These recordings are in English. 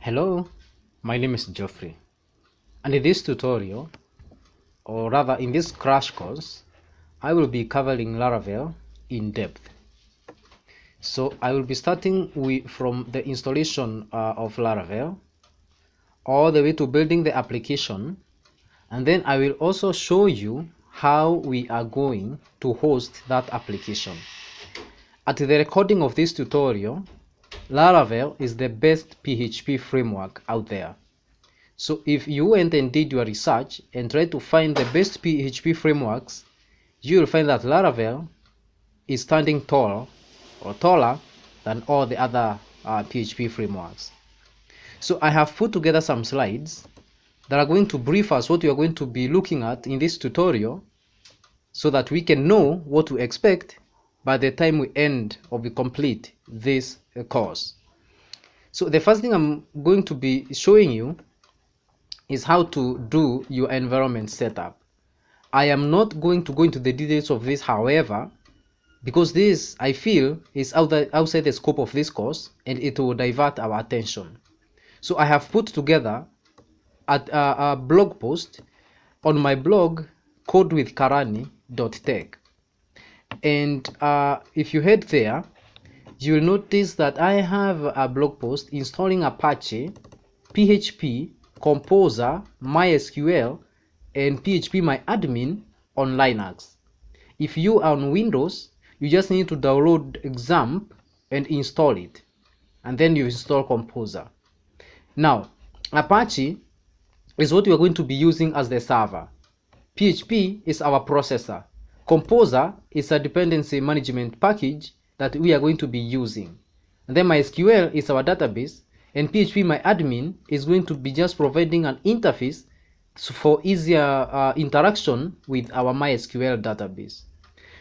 Hello, my name is Geoffrey, and in this tutorial, or rather in this crash course, I will be covering Laravel in depth. So I will be starting from the installation of Laravel all the way to building the application, and then I will also show you how we are going to host that application. At the recording of this tutorial, Laravel is the best PHP framework out there. So if you went and did your research and tried to find the best PHP frameworks, you will find that Laravel is standing tall or taller than all the other PHP frameworks. So I have put together some slides that are going to brief us what we are going to be looking at in this tutorial so that we can know what to expect by the time we end or we complete this course. So the first thing I'm going to be showing you is how to do your environment setup. I am not going to go into the details of this, however, because this I feel is outside the scope of this course and it will divert our attention. So I have put together a blog post on my blog codewithkarani.tech, and if you head there, you will notice that I have a blog post installing Apache, PHP, Composer, MySQL, and PHPMyAdmin on Linux. If you are on Windows, you just need to download XAMPP and install it, and then you install Composer. Now, Apache is what we are going to be using as the server. PHP is our processor. Composer is a dependency management package that we are going to be using. And then MySQL is our database, and PHPMyAdmin is going to be just providing an interface for easier interaction with our MySQL database.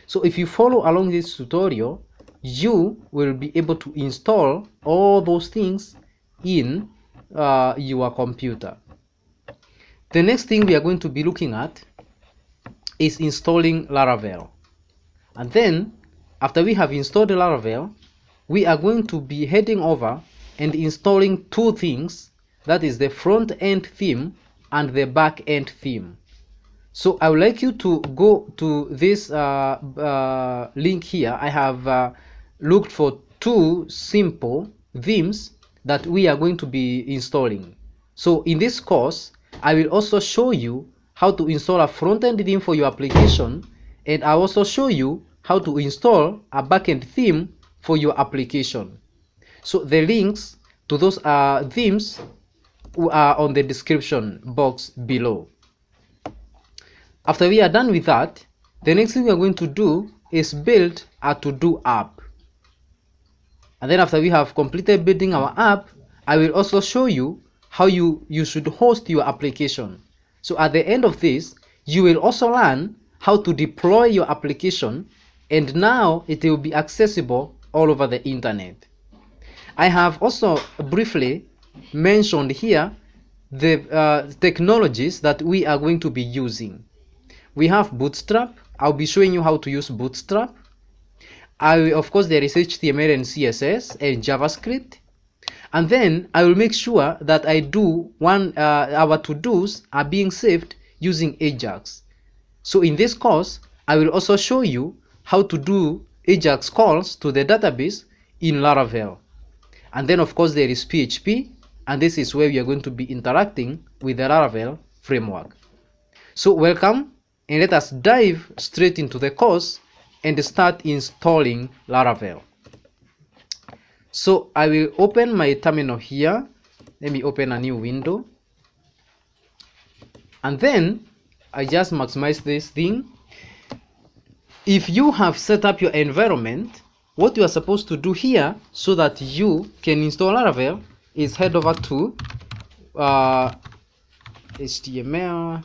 So if you follow along this tutorial, you will be able to install all those things in your computer. The next thing we are going to be looking at is installing Laravel. And then after we have installed Laravel, we are going to be heading over and installing two things, that is the front-end theme and the back-end theme. So I would like you to go to this link here. I have looked for two simple themes that we are going to be installing. So in this course, I will also show you how to install a front-end theme for your application, and I'll also show you how to install a back-end theme for your application. So the links to those themes are on the description box below. After we are done with that, the next thing we are going to do is build a to-do app. And then after we have completed building our app, I will also show you how you should host your application. So at the end of this, you will also learn how to deploy your application, and now it will be accessible all over the internet. I have also briefly mentioned here the technologies that we are going to be using. We have Bootstrap. I'll be showing you how to use Bootstrap. Of course, there is HTML and CSS and JavaScript. And then I will make sure that I do our to-dos are being saved using Ajax. So in this course, I will also show you how to do Ajax calls to the database in Laravel. And then of course there is PHP, and this is where we are going to be interacting with the Laravel framework. So welcome, and let us dive straight into the course and start installing Laravel. So I will open my terminal here. Let me open a new window, and then I just maximize this thing. If you have set up your environment, what you are supposed to do here so that you can install Laravel is head over to HTML,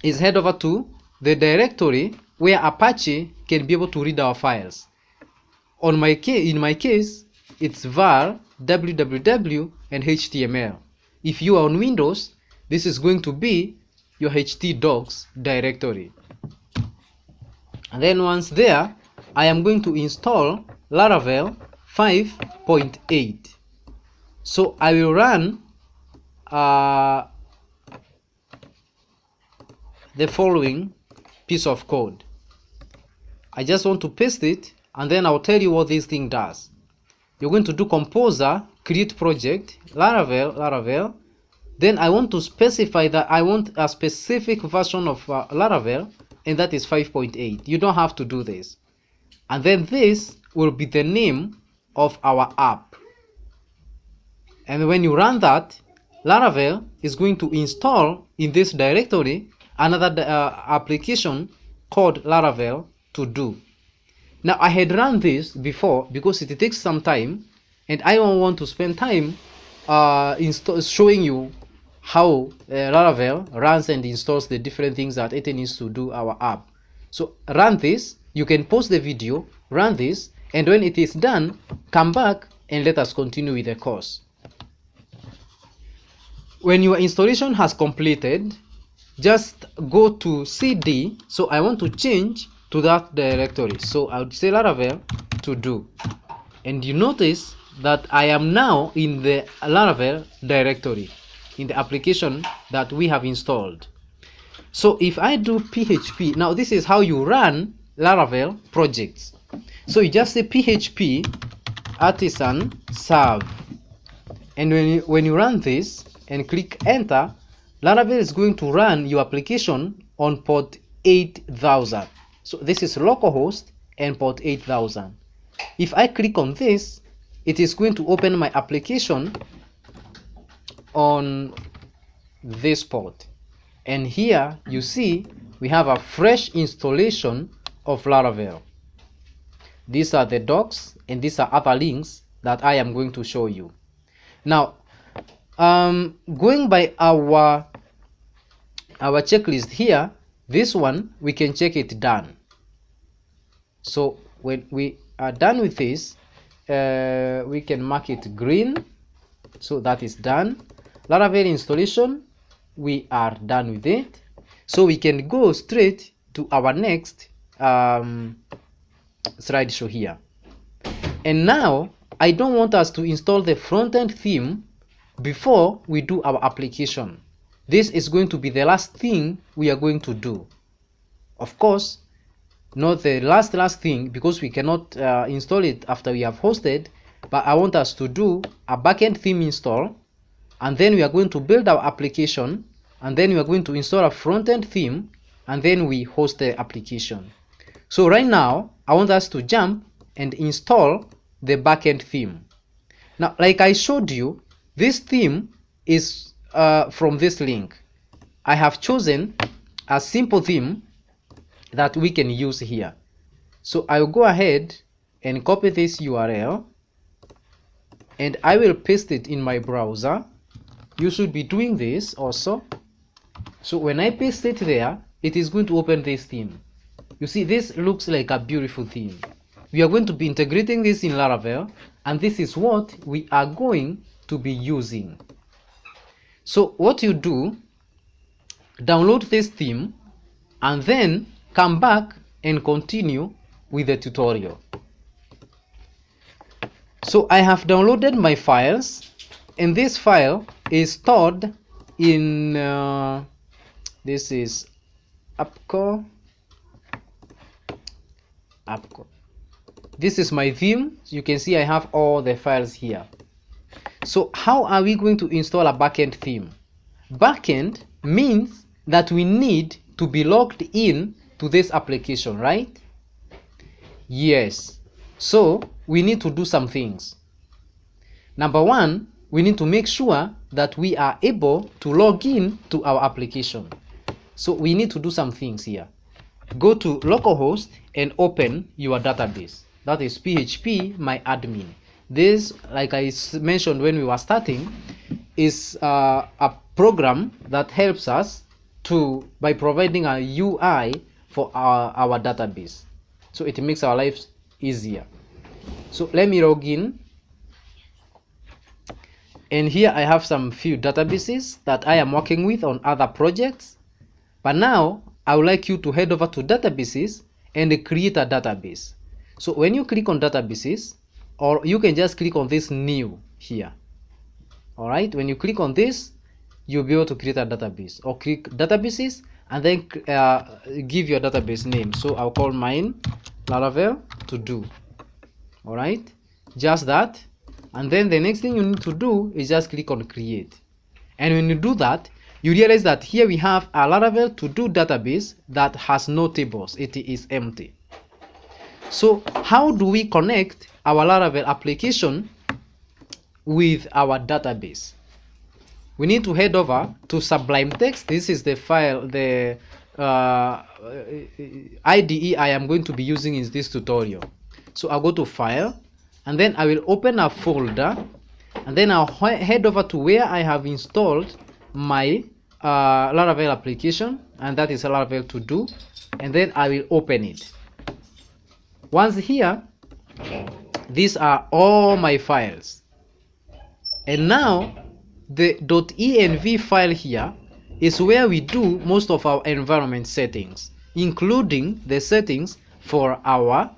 is head over to the directory where Apache can be able to read our files. In my case, it's var, www, and HTML. If you are on Windows, this is going to be your htdocs directory. And then once there, I am going to install Laravel 5.8. So I will run the following piece of code. I just want to paste it, and then I'll tell you what this thing does. You're going to do composer, create project, Laravel. Then I want to specify that I want a specific version of Laravel, and that is 5.8. You don't have to do this. And then this will be the name of our app. And when you run that, Laravel is going to install in this directory another application called Laravel to do. Now I had run this before because it takes some time, and I don't want to spend time showing you how Laravel runs and installs the different things that it needs to do our app. So run this, you can pause the video, run this, and when it is done, come back and let us continue with the course. When your installation has completed, just go to CD. So I want to change to that directory, so I would say Laravel to do, and you notice that I am now in the Laravel directory, in the application that we have installed. So if I do PHP, now this is how you run Laravel projects. So you just say PHP artisan serve, and when you run this and click enter, Laravel is going to run your application on port 8000. So this is localhost and port 8000. If I click on this, it is going to open my application on this port. And here you see we have a fresh installation of Laravel. These are the docs, and these are other links that I am going to show you. Now, going by our checklist here, this one we can check it done. So when we are done with this, we can mark it green, so that is done. Laravel installation, we are done with it, so we can go straight to our next slideshow here. And now I don't want us to install the front-end theme before we do our application. This is going to be the last thing we are going to do. Of course, not the last thing, because we cannot install it after we have hosted, but I want us to do a backend theme install, and then we are going to build our application, and then we are going to install a front-end theme, and then we host the application. So right now I want us to jump and install the backend theme. Now, like I showed you, this theme is from this link. I have chosen a simple theme that we can use here. So I'll go ahead and copy this URL, and I will paste it in my browser. You should be doing this also. So when I paste it there, it is going to open this theme. You see, this looks like a beautiful theme. We are going to be integrating this in Laravel, and this is what we are going to be using. So what you do, download this theme, and then come back and continue with the tutorial. So I have downloaded my files, and this file is stored in this is appcore. This is my theme. You can see I have all the files here. So how are we going to install a backend theme? Backend means that we need to be logged in to this application, right? Yes. So we need to do some things. Number one, we need to make sure that we are able to log in to our application. So we need to do some things here. Go to localhost and open your database. That is PHP my admin. This, like I mentioned when we were starting, is a program that helps us by providing a UI for our database. So it makes our lives easier. So let me log in. And here I have some few databases that I am working with on other projects. But now I would like you to head over to databases and create a database. So when you click on databases, or you can just click on this new here. All right, when you click on this, you'll be able to create a database, or click databases and then give your database name. So I'll call mine Laravel to do. All right, just that. And then the next thing you need to do is just click on create. And when you do that, you realize that here we have a Laravel to do database that has no tables. It is empty. So how do we connect our Laravel application with our database? We need to head over to Sublime Text. This is the file, the IDE I am going to be using in this tutorial. So I'll go to File, and then I will open a folder, and then I'll head over to where I have installed my Laravel application, and that is Laravel to do, and then I will open it. Once here, these are all my files, and now the .env file here is where we do most of our environment settings, including the settings for our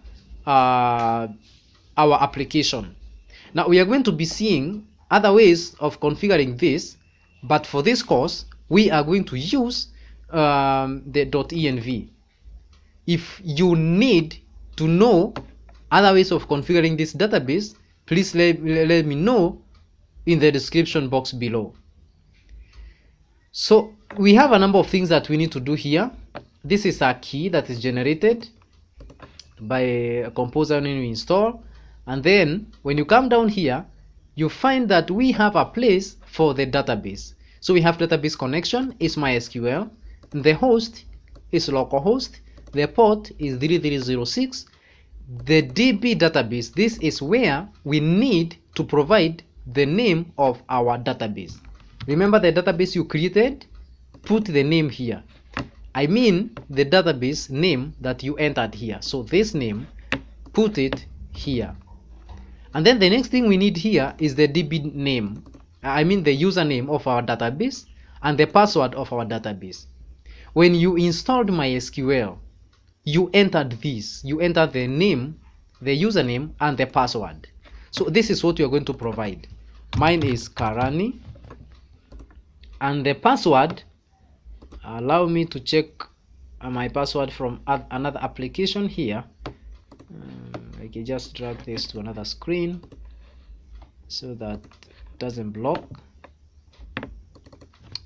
application. Now we are going to be seeing other ways of configuring this, but for this course we are going to use the .env. If you need to know other ways of configuring this database, please let me know in the description box below. So we have a number of things that we need to do here. This is a key that is generated by a composer when we install, and then when you come down here, you find that we have a place for the database. So we have database connection is MySQL, the host is localhost, the port is 3306, the DB database, this is where we need to provide the name of our database. Remember the database you created? Put the name here. I mean the database name that you entered here. So this name, put it here. And then the next thing we need here is the DB name. I mean the username of our database and the password of our database. When you installed MySQL, you entered this. You entered the name, the username, and the password. So this is what you are going to provide. Mine is Karani, and the password, allow me to check my password from another application here. I can just drag this to another screen so that it doesn't block,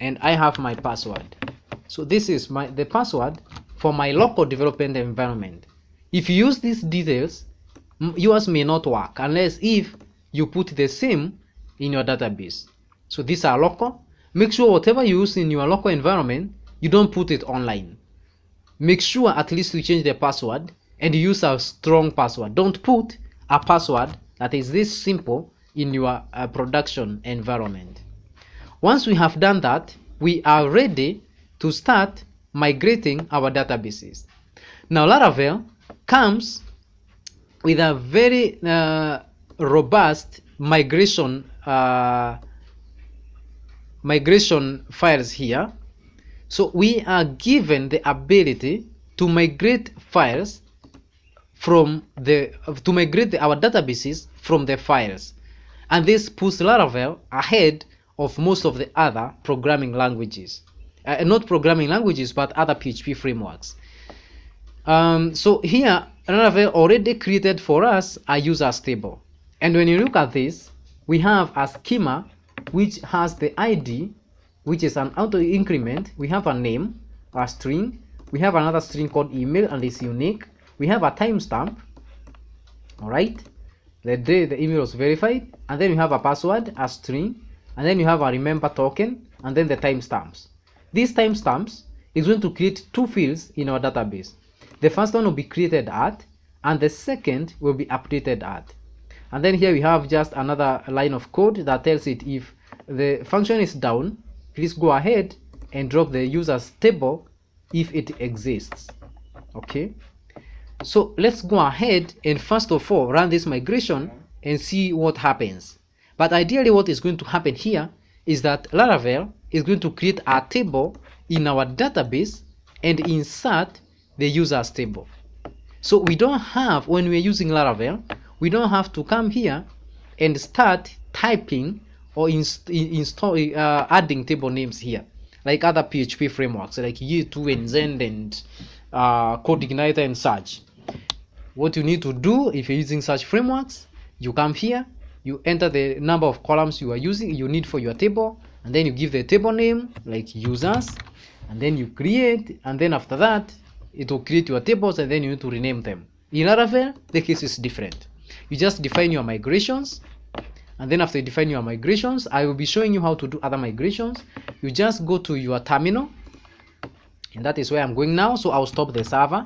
and I have my password. So this is the password for my local development environment. If you use these details, yours may not work unless if you put the same in your database. So these are local. Make sure whatever you use in your local environment, you don't put it online. Make sure at least you change the password and use a strong password. Don't put a password that is this simple in your production environment. Once we have done that, we are ready to start migrating our databases. Now Laravel comes with a very robust migration files here. So we are given the ability to migrate files from our databases from the files, and this puts Laravel ahead of most of the other programming languages, not programming languages but other PHP frameworks. So here Laravel already created for us a users table, and when you look at this, we have a schema which has the ID, which is an auto increment. We have a name, a string, we have another string called email and it's unique, we have a timestamp, all right, the day the email was verified, and then we have a password, a string, and then you have a remember token, and then the timestamps. These timestamps is going to create two fields in our database. The first one will be created at, and the second will be updated at. And then here we have just another line of code that tells it if the function is down, please go ahead and drop the users table if it exists. Okay, so let's go ahead and first of all run this migration and see what happens. But ideally what is going to happen here is that Laravel is going to create a table in our database and insert the users table. So we don't have, when we're using Laravel, we don't have to come here and start typing or adding table names here, like other PHP frameworks like U2 and Zend and CodeIgniter and such. What you need to do if you're using such frameworks, you come here, you enter the number of columns you need for your table, and then you give the table name like users, and then you create, and then after that it will create your tables, and then you need to rename them. In Laravel, the case is different. You just define your migrations, and then after you define your migrations, I will be showing you how to do other migrations. You just go to your terminal, and that is where I'm going now. So I'll stop the server,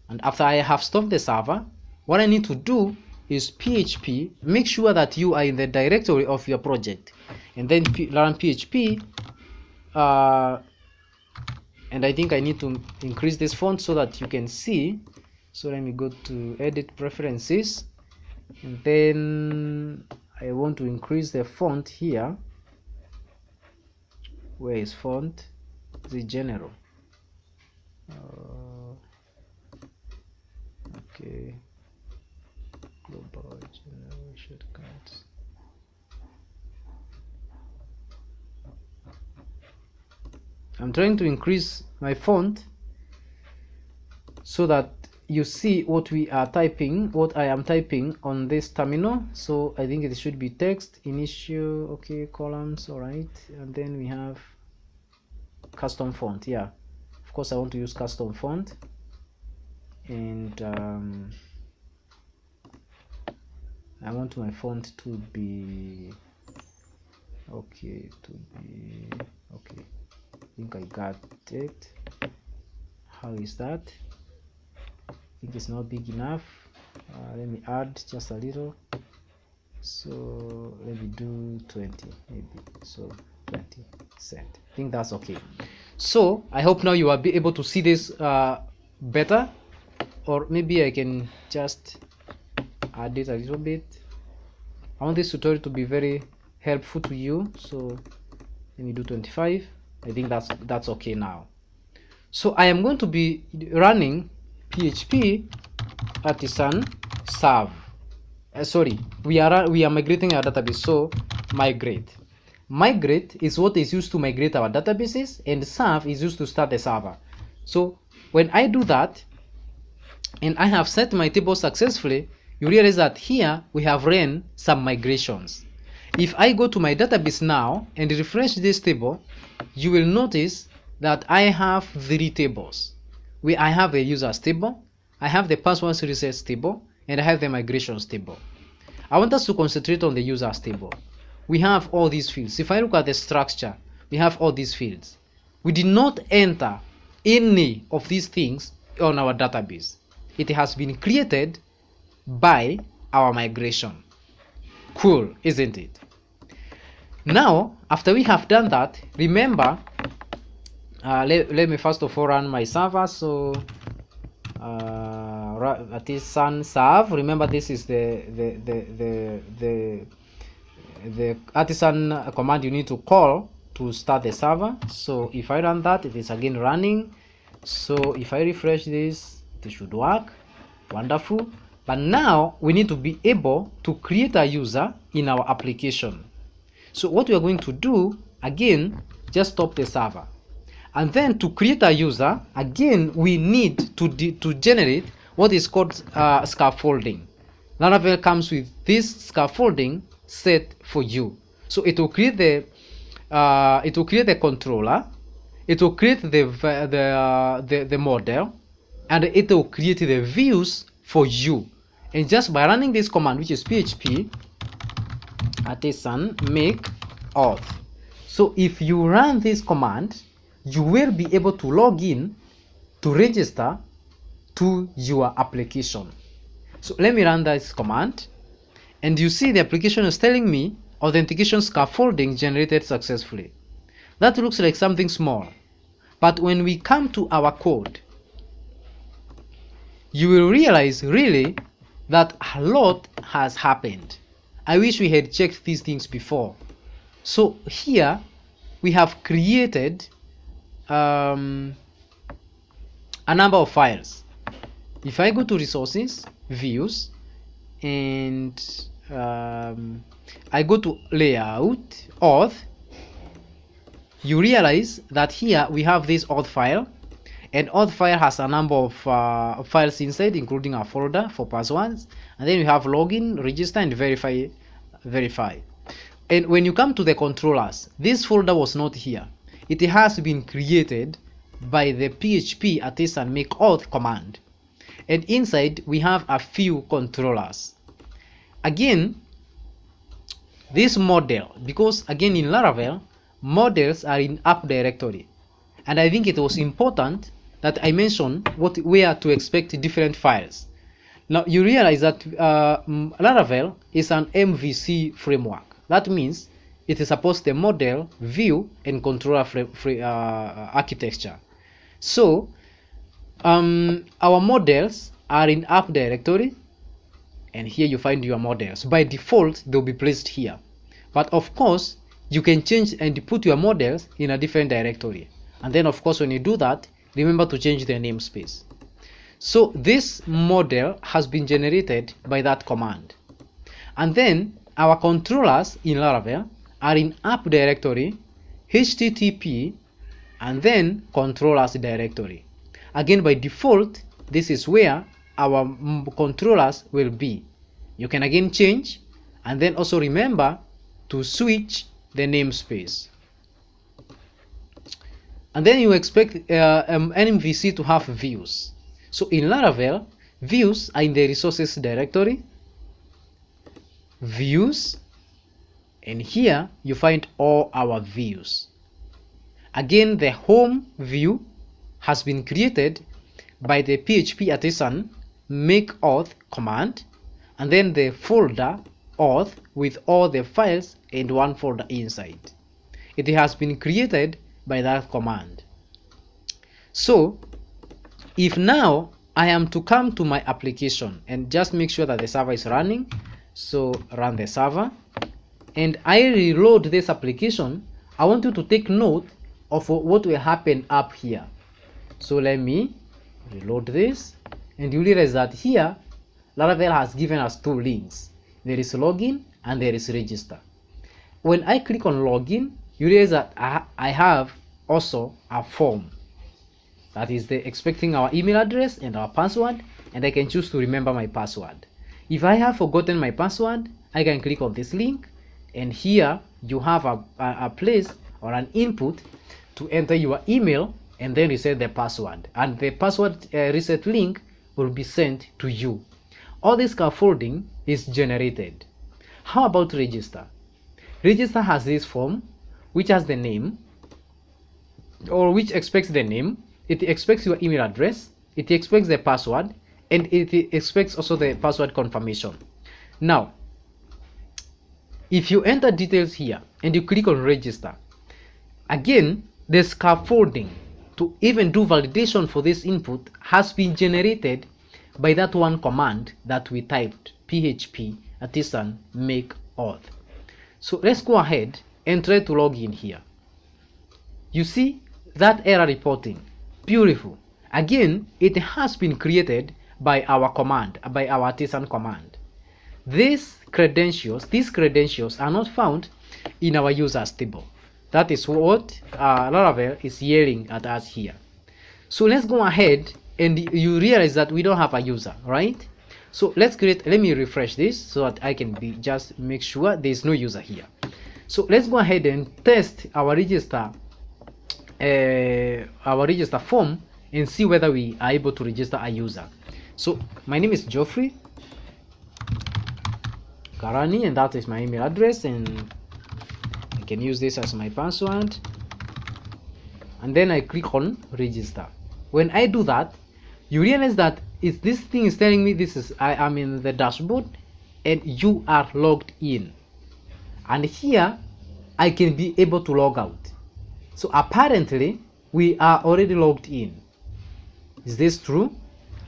and after I have stopped the server, what I need to do is PHP, make sure that you are in the directory of your project, and then run PHP, and I think I need to increase this font so that you can see. So let me go to edit preferences, and then I want to increase the font here. Where is font? The general. Okay. Global general shortcuts. I'm trying to increase my font so that you see what we are typing, what I am typing on this terminal. So I think it should be text, initial, okay, columns, all right, and then we have custom font. Yeah, of course I want to use custom font, and I want my font to be okay, okay. I think I got it. How is that? I think it's not big enough. Let me add just a little. So let me do 20 maybe. So 20 cent. I think that's okay. So I hope now you will be able to see this better, or maybe I can just add it a little bit. I want this tutorial to be very helpful to you, so let me do 25. I think that's okay now. So I am going to be running PHP artisan serve. Sorry, we are migrating our database. So migrate is what is used to migrate our databases, and serve is used to start the server. So when I do that and I have set my table successfully, you realize that here we have ran some migrations. If I go to my database now and refresh this table, you will notice that I have 3 tables. I have the users table, I have the passwords reset table, and I have the migrations table. I want us to concentrate on the users table. We have all these fields. If I look at the structure, we have all these fields. We did not enter any of these things on our database. It has been created by our migration. Cool, isn't it? Now, after we have done that, remember, let me first of all run my server. So artisan serve. Remember, this is the artisan command you need to call to start the server. So if I run that, it is again running. So if I refresh this, it should work. Wonderful. But now we need to be able to create a user in our application. So what we are going to do, again, just stop the server. And then to create a user, again, we need to generate what is called scaffolding. Laravel comes with this scaffolding set for you. So it will create the controller, it will create the model, and it will create the views for you. And just by running this command, which is PHP artisan make auth. So if you run this command, you will be able to log in to register to your application. So let me run this command, and you see the application is telling me authentication scaffolding generated successfully. That looks like something small, but when we come to our code, you will realize really that a lot has happened. I wish we had checked these things before. So here we have created a number of files. If I go to resources, views, and I go to layout, auth. You realize that here we have this auth file, and auth file has a number of files inside, including a folder for passwords, and then we have login, register, and verify. And when you come to the controllers, this folder was not here. It has been created by the php artisan make auth command, and inside we have a few controllers. Again, this model, because again in Laravel models are in app directory, and I think it was important that I mention where to expect different files. Now you realize that Laravel is an MVC framework. That means it supports the model, view, and controller architecture. So our models are in app directory, and here you find your models. By default they'll be placed here, but of course you can change and put your models in a different directory, and then of course when you do that, remember to change the namespace. So this model has been generated by that command, and then our controllers in Laravel are in app directory, http, and then controllers directory. Again, by default this is where our controllers will be. You can again change, and then also remember to switch the namespace. And then you expect an MVC to have views. So in Laravel, views are in the resources directory, views, and here you find all our views. Again, the home view has been created by the php artisan make auth command, and then the folder auth with all the files and one folder inside. It has been created by that command. So if now I am to come to my application and just make sure that the server is running, so run the server, and I reload this application, I want you to take note of what will happen up here. So let me reload this, and you realize that here Laravel has given us two links. There is login and there is register. When I click on login, you realize that I have also a form that is expecting our email address and our password, and I can choose to remember my password. If I have forgotten my password, I can click on this link, and here you have a place or an input to enter your email and then reset the password, and the password reset link will be sent to you. All this scaffolding is generated. How about register? Register has this form which has the name, or which expects the name, it expects your email address, it expects the password, and it expects also the password confirmation. Now if you enter details here and you click on register, again the scaffolding to even do validation for this input has been generated by that one command that we typed, php artisan make auth. So let's go ahead and try to log in here. You see that error reporting, beautiful. Again, it has been created by our command, by our artisan command. These credentials are not found in our users table. That is what Laravel is yelling at us here. So let's go ahead, and you realize that we don't have a user, right? So let me refresh this so that I can just make sure there is no user here. So let's go ahead and test our register form and see whether we are able to register a user. So my name is Geoffrey Karani, and that is my email address, and I can use this as my password, and then I click on register. When I do that, you realize that this thing is telling me I am in the dashboard and you are logged in, and here I can be able to log out. So apparently we are already logged in. Is this true?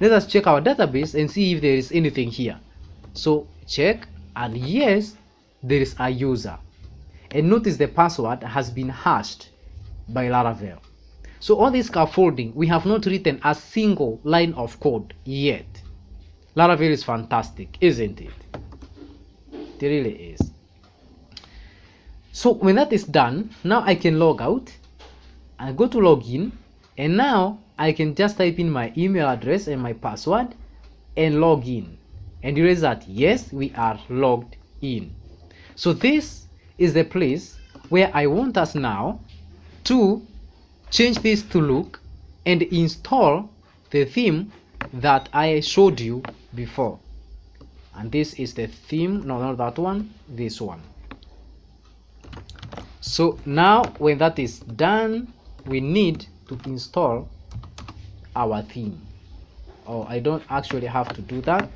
Let us check our database and see if there is anything here. So check, and yes, there is a user, and notice the password has been hashed by Laravel. So all this scaffolding, we have not written a single line of code yet. Laravel is fantastic, isn't it? It really is. So when that is done, now I can log out and go to login, and now I can just type in my email address and my password and log in, and you realize that yes, we are logged in. So this is the place where I want us now to change this to look and install the theme that I showed you before. And this is the theme, no, not that one, this one. So now when that is done, we need to install our theme. Oh, I don't actually have to do that.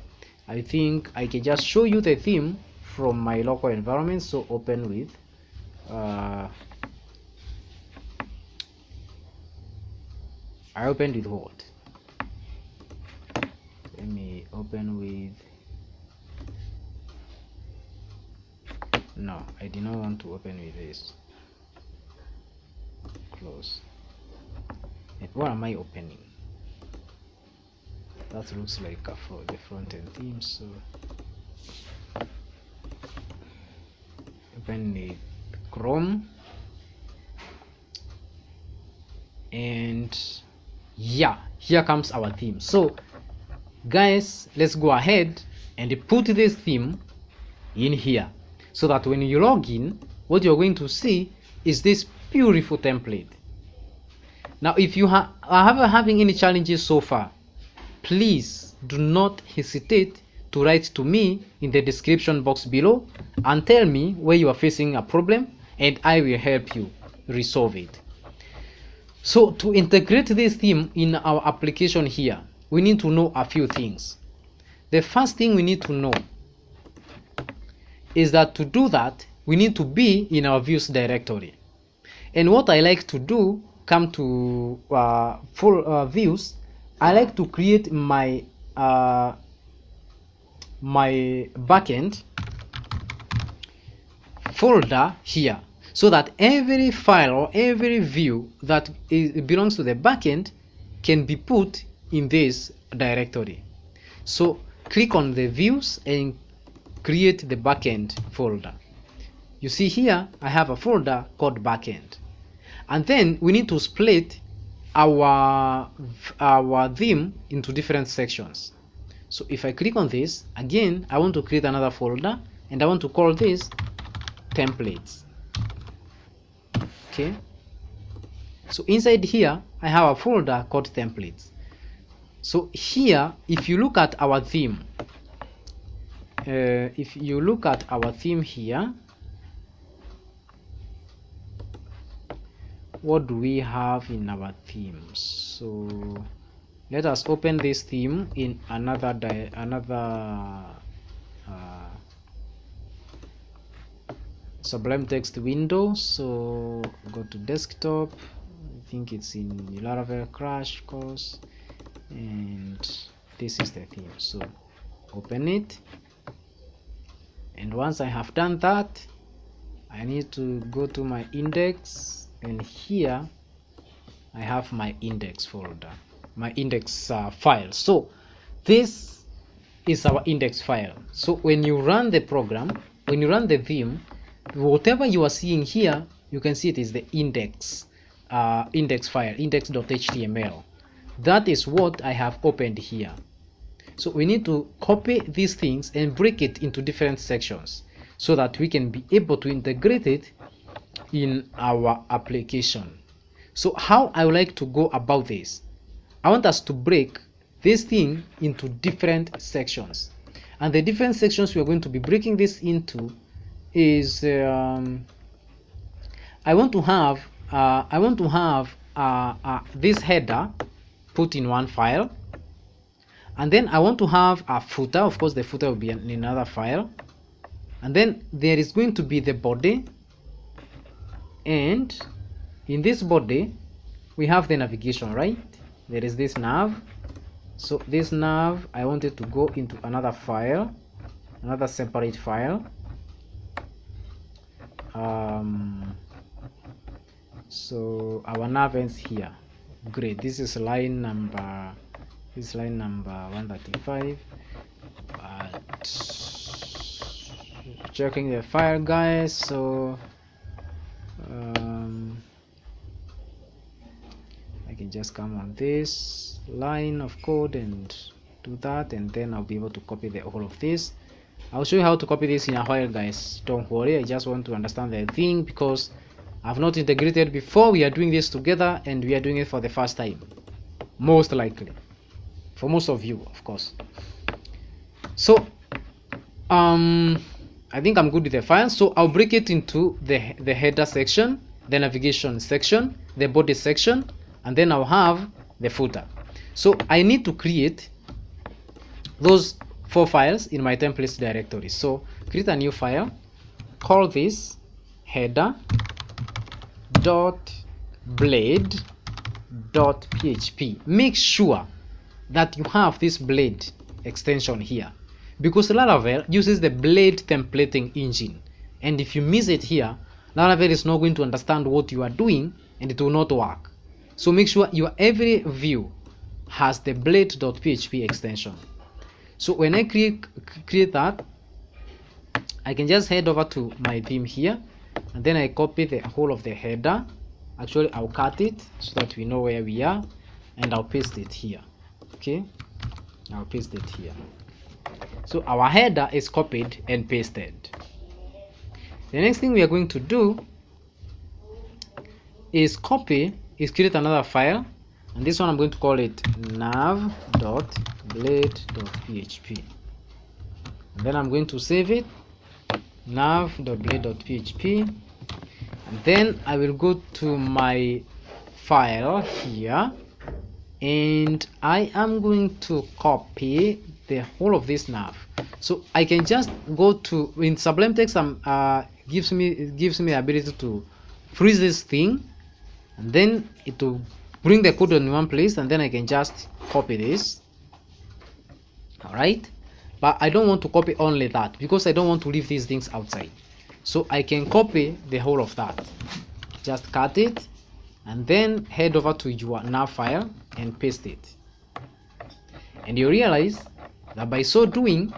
I think I can just show you the theme from my local environment. So open with I opened with what? Let me open with, no, I did not want to open with this. Close. And what am I opening? That looks like the front-end theme. So open with Chrome, and yeah, here comes our theme. So guys, let's go ahead and put this theme in here, so that when you log in, what you're going to see is this beautiful template. Now if you are having any challenges so far, please do not hesitate to write to me in the description box below and tell me where you are facing a problem, and I will help you resolve it. So to integrate this theme in our application here, we need to know a few things. The first thing we need to know is that to do that, we need to be in our views directory. And what I like to do, come to full views, I like to create my my backend folder here, so that every file or every view that belongs to the backend can be put in this directory. So click on the views and create the backend folder. You see here I have a folder called backend, and then we need to split our theme into different sections. So if I click on this again, I want to create another folder, and I want to call this templates. Okay, so inside here I have a folder called templates. So here, if you look at our theme, here, what do we have in our theme? So let us open this theme in another Sublime Text window. So go to desktop, I think it's in Laravel crash course, and this is the theme. So open it, and once I have done that, I need to go to my index, and here I have my index folder, my index file. So this is our index file. So when you run the program, when you run the theme, whatever you are seeing here, you can see it is the index file, index.html. That is what I have opened here. So we need to copy these things and break it into different sections, so that we can be able to integrate it in our application. So how I would like to go about this, I want us to break this thing into different sections, and the different sections we are going to be breaking this into is I want to have this header put in one file, and then I want to have a footer. Of course the footer will be in another file, and then there is going to be the body, and in this body we have the navigation, right? There is this nav. So this nav, I want it to go into another file, another separate file. So our nav ends here. Great. This is line number 135. But checking the file, guys. So I can just come on this line of code and do that, and then I'll be able to copy the whole of this. I'll show you how to copy this in a while, guys. Don't worry, I just want to understand the thing because I've not integrated before. We are doing this together and we are doing it for the first time, most likely for most of you, of course. So I think I'm good with the file, so I'll break it into the header section, the navigation section, the body section, and then I'll have the footer. So I need to create those 4 files in my templates directory. So create a new file, call this header.blade.php. make sure that you have this blade extension here, because Laravel uses the blade templating engine, and if you miss it here, Laravel is not going to understand what you are doing and it will not work. So make sure your every view has the blade.php extension. So when I create that, I can just head over to my theme here, and then I copy the whole of the header. Actually, I'll cut it so that we know where we are, and I'll paste it here. Okay, I'll paste it here. So our header is copied and pasted. The next thing we are going to do is create another file, and this one I'm going to call it nav.blade.php, and then I'm going to save it, nav.blade.php, and then I will go to my file here, and I am going to copy the whole of this nav. So I can just go to, in Sublime Text, gives me the ability to freeze this thing, and then it will bring the code in one place, and then I can just copy this. All right, but I don't want to copy only that because I don't want to leave these things outside. So I can copy the whole of that, just cut it, and then head over to your nav file and paste it, and you realize that by so doing,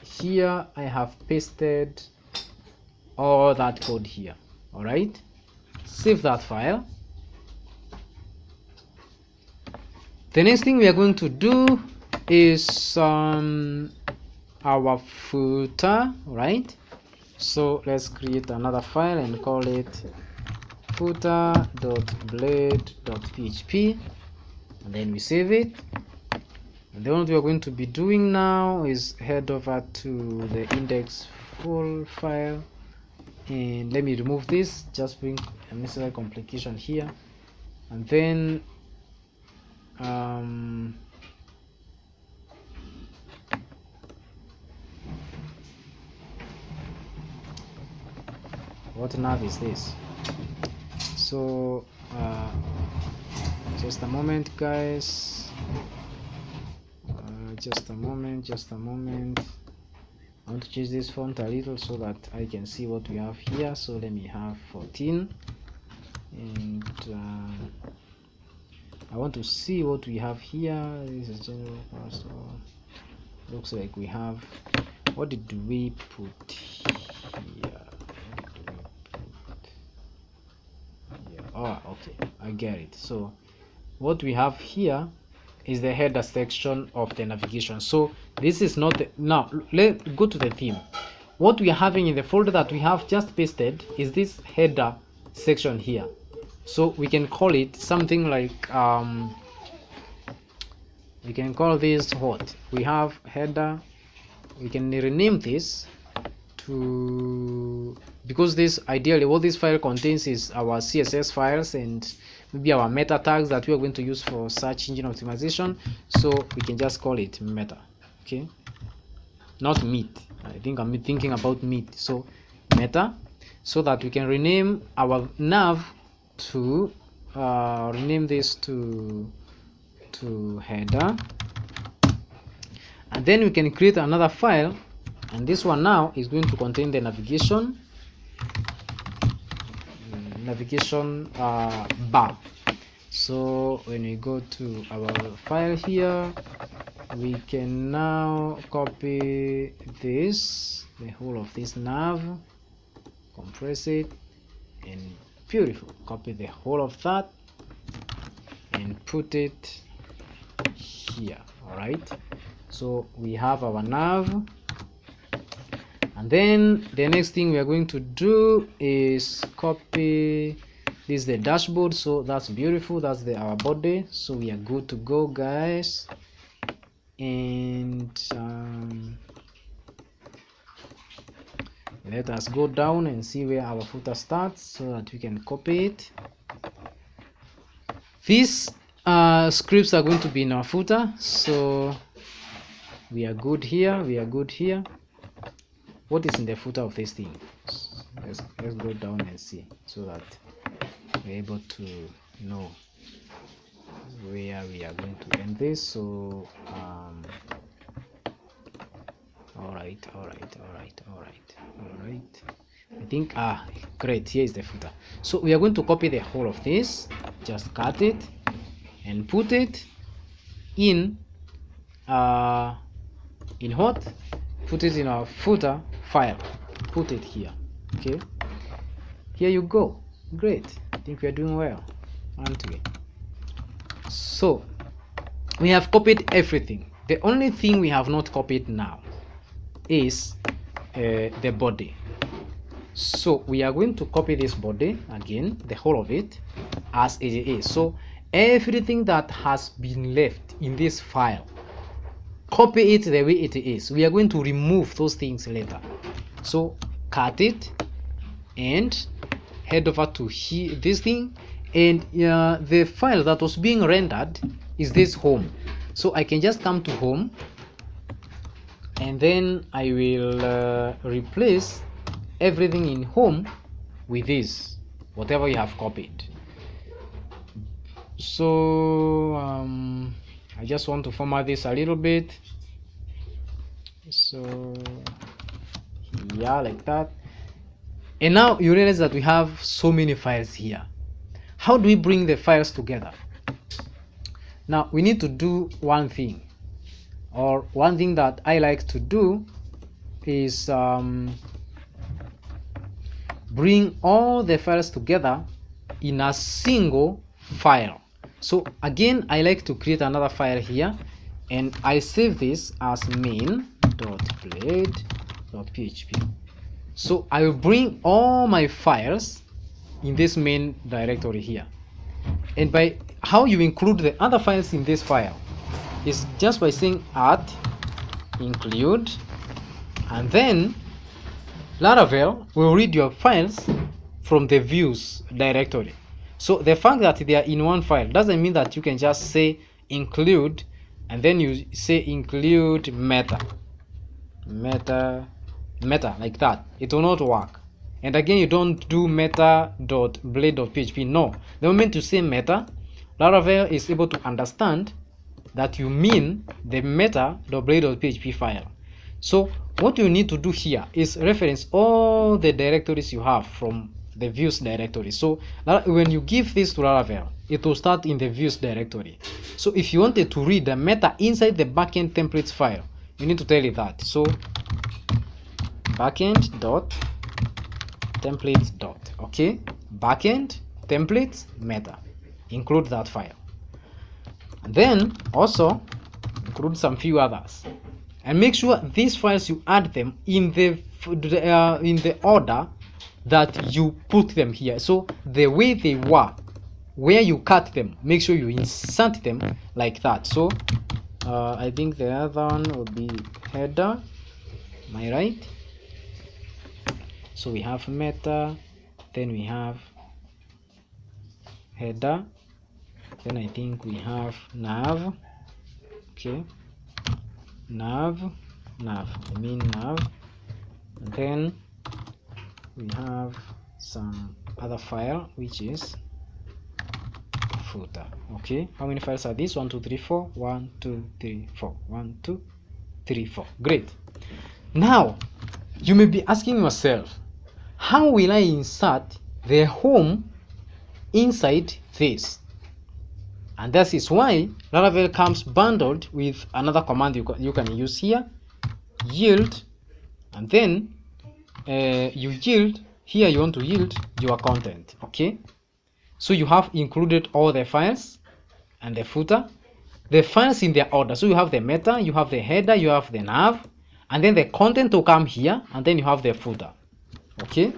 here I have pasted all that code here. All right, save that file. The next thing we are going to do is our footer, right? So let's create another file and call it footer.blade.php, and then we save it. And then what we are going to be doing now is head over to the index full file, and let me remove this, just bring unnecessary complication here, and then what nav is this? So just a moment, guys, just a moment. I want to change this font a little so that I can see what we have here. So let me have 14, and I want to see what we have here. This is general password. Looks like we have, what did we put here? Oh, okay, I get it. So what we have here is the header section of the navigation. So this is not the, now let's go to the theme. What we are having in the folder that we have just pasted is this header section here. So we can call it something like we can call this what we have header. We can rename this to, because this ideally what this file contains is our CSS files and maybe our meta tags that we are going to use for search engine optimization. So we can just call it meta. Okay, not meat. I think I'm thinking about meat. So meta, so that we can rename our nav to rename this to header, and then we can create another file, and this one now is going to contain the navigation bar. So when we go to our file here, we can now copy this, the whole of this nav, compress it, and beautiful. Copy the whole of that and put it here. All right, so we have our nav, and then the next thing we are going to do is copy this is the dashboard. So that's beautiful, that's our body, so we are good to go, guys. And let us go down and see where our footer starts so that we can copy it. These scripts are going to be in our footer, so we are good here, we are good here. What is in the footer of this thing? Let's go down and see so that we're able to know where we are going to end this. So all right, I think great, here is the footer. So we are going to copy the whole of this, just cut it and put it in what? Put it in our footer file, put it here. Okay, here you go. Great, I think we are doing well, aren't we? So we have copied everything. The only thing we have not copied now is the body. So we are going to copy this body again, the whole of it, as it is. So everything that has been left in this file, copy it the way it is. We are going to remove those things later. So cut it and head over to here, this thing, and the file that was being rendered is this home. So I can just come to home, and then I will replace everything in home with this, whatever you have copied. So I just want to format this a little bit, so yeah, like that. And now you realize that we have so many files here. How do we bring the files together? Now we need to do one thing, or one thing that I like to do is bring all the files together in a single file. So again, I like to create another file here, and I save this as main.blade.php. So I will bring all my files in this main directory here. And by how you include the other files in this file is just by saying @include, and then Laravel will read your files from the views directory. So the fact that they are in one file doesn't mean that you can just say include and then you say include meta like that. It will not work. And again, you don't do meta.blade.php. No, the moment you say meta, Laravel is able to understand that you mean the meta.blade.php file. So what you need to do here is reference all the directories you have from the views directory. So when you give this to Laravel, it will start in the views directory. So if you wanted to read the meta inside the backend templates file, you need to tell it that. So backend.templates. Okay, backend templates meta, include that file, and then also include some few others, and make sure these files you add them in the order that you put them here. So the way they were, where you cut them, make sure you insert them like that. So I think the other one would be header. Am I right? So we have meta, then we have header, then I think we have nav. Okay, nav, and then we have some other file which is footer. Okay, how many files are these? 1 2 3 4. 1 2 3 4. 1 2 3 4. Great. Now you may be asking yourself, how will I insert the home inside this? And that is why Laravel comes bundled with another command you can use here, yield, and then you yield here you want to yield your content. Okay, so you have included all the files and the footer, the files in their order. So you have the meta, you have the header, you have the nav, and then the content will come here, and then you have the footer. Okay,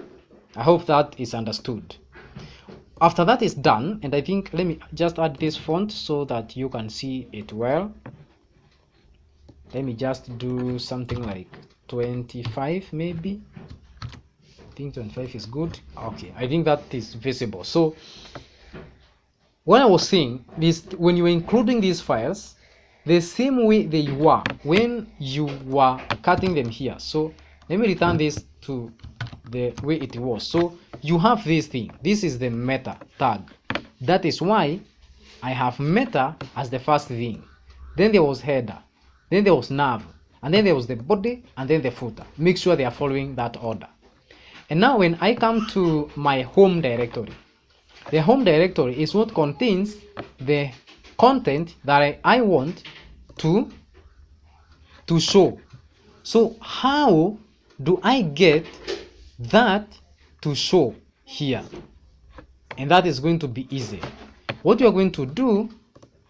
I hope that is understood. After that is done, and I think let me just add this font so that you can see it well. Let me just do something like 25 maybe. I think 25 is good. Okay, I think that is visible. So what I was saying is, when you are including these files the same way they were when you were cutting them here. So let me return this to the way it was. So you have this thing. This is the meta tag. That is why I have meta as the first thing. Then there was header. Then there was nav. And then there was the body and then the footer. Make sure they are following that order. And now when I come to my home directory, the home directory is what contains the content that I want to show. So how do I get that to show here? And that is going to be easy. What you are going to do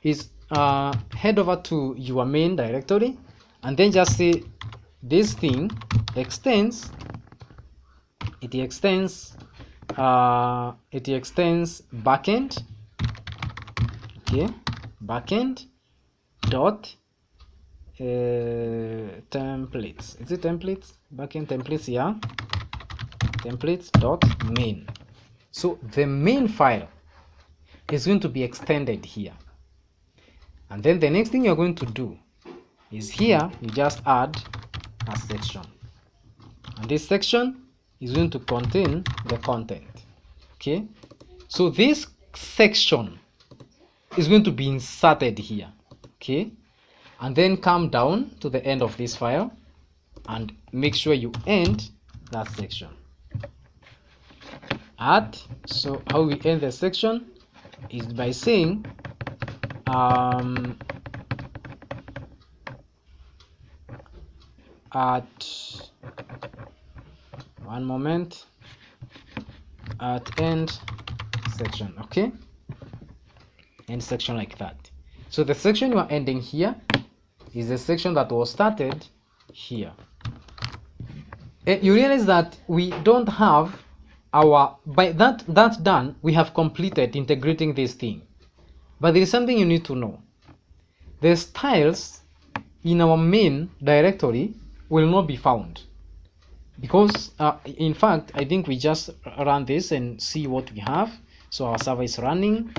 is head over to your main directory and then just say this thing extends, it extends backend. Okay, backend dot templates. Is it templates? Backend templates, yeah. Templates dot main. So the main file is going to be extended here. And then the next thing you're going to do is here you just add a section. And this section is going to contain the content. Okay, so this section is going to be inserted here. Okay, and then come down to the end of this file and make sure you end that section at. So how we end the section is by saying at one moment at end section. Okay, end section like that. So the section you are ending here is the section that was started here. And you realize that we don't have our, by that done, we have completed integrating this thing. But there is something you need to know. The styles in our main directory will not be found, because in fact I think we just run this and see what we have. So our server is running,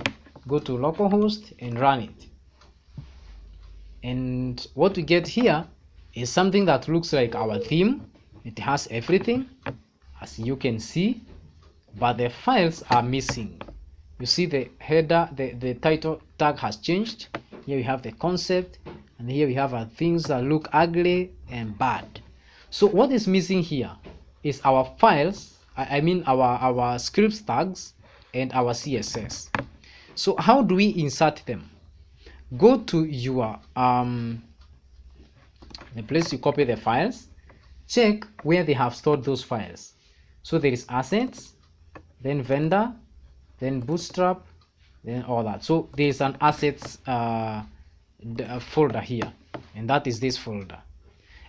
go to localhost and run it, and what we get here is something that looks like our theme. It has everything, as you can see, but the files are missing. You see the header, the title tag has changed. Here we have the concept, and here we have things that look ugly and bad. So what is missing here is our files, I mean our scripts tags and our CSS. So how do we insert them? Go to your the place you copy the files, check where they have stored those files. So there is assets, then vendor, then bootstrap, then all that. So there is an assets folder here, and that is this folder.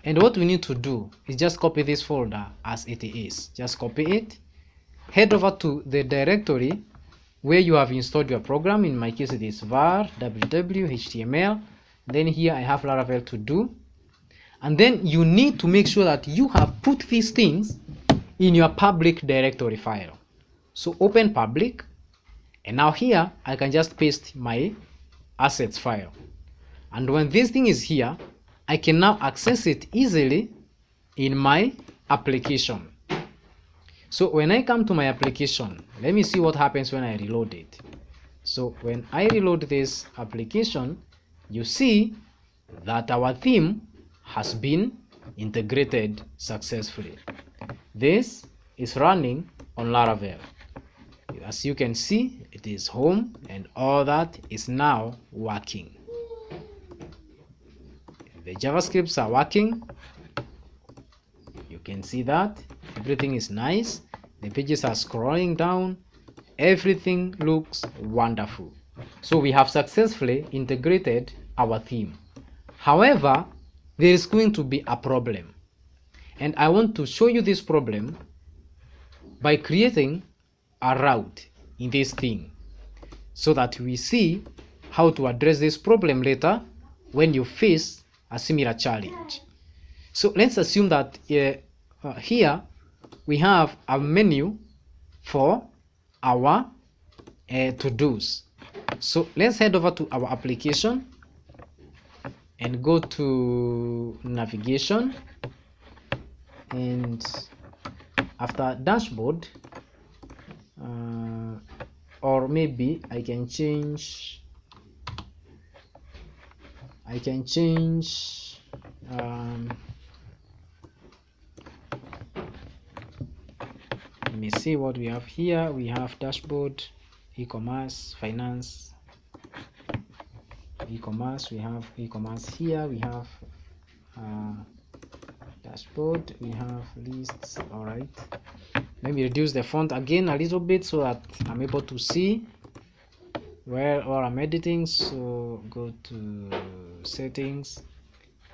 And what we need to do is just copy this folder as it is. Just copy it, head over to the directory where you have installed your program. In my case it is var www html. Then here I have Laravel to do, and then you need to make sure that you have put these things in your public directory file. So open public, and now here I can just paste my assets file, and when this thing is here I can now access it easily in my application. So when I come to my application, let me see what happens when I reload it. So when I reload this application, you see that our theme has been integrated successfully. This is running on Laravel. As you can see, it is home, and all that is now working. The JavaScripts are working. You can see that everything is nice. the pages are scrolling down, everything looks wonderful. So we have successfully integrated our theme. However, there is going to be a problem, and I want to show you this problem by creating a route in this thing, so that we see how to address this problem later when you face a similar challenge. So let's assume that here we have a menu for our to-dos. So let's head over to our application and go to navigation, and after dashboard, or maybe I can change let me see what we have here. We have dashboard, e-commerce, finance, e-commerce. We have e-commerce here. We have dashboard. We have lists. All right. Let me reduce the font again a little bit so that I'm able to see where or I'm editing. So go to settings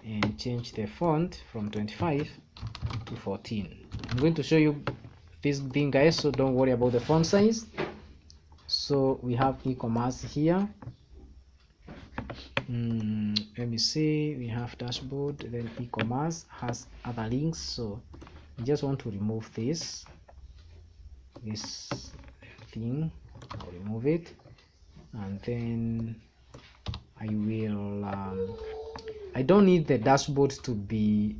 and change the font from 25 to 14. I'm going to show you this thing, guys, so don't worry about the font size. So we have e-commerce here. Let me see, we have dashboard, then e-commerce has other links, so I just want to remove this thing. I'll remove it, and then I will I don't need the dashboard to be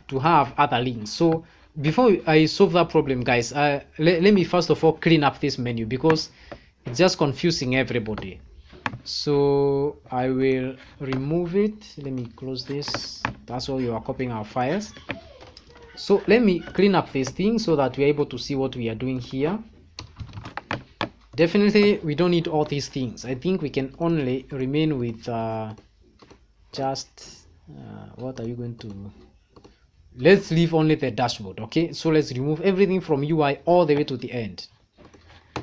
to have other links. So before I solve that problem, guys, let me first of all clean up this menu because it's just confusing everybody. So I will remove it. Let me close this. That's why you are copying our files. So let me clean up this thing so that we're able to see what we are doing here. Definitely we don't need all these things. I think we can only remain with just what are you going to, let's leave only the dashboard. Okay, so let's remove everything from UI all the way to the end.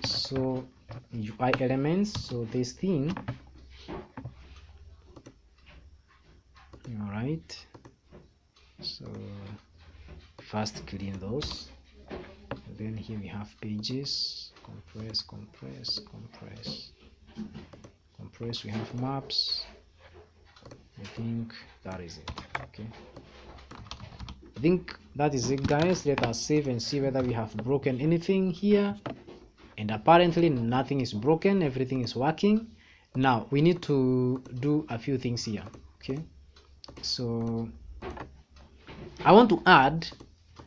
So UI elements, so this thing, all right. So first clean those, and then here we have pages, compress. We have maps. I think that is it. Okay, I think that is it, guys. Let us save and see whether we have broken anything here, and apparently nothing is broken, everything is working. Now we need to do a few things here. Okay, so I want to add,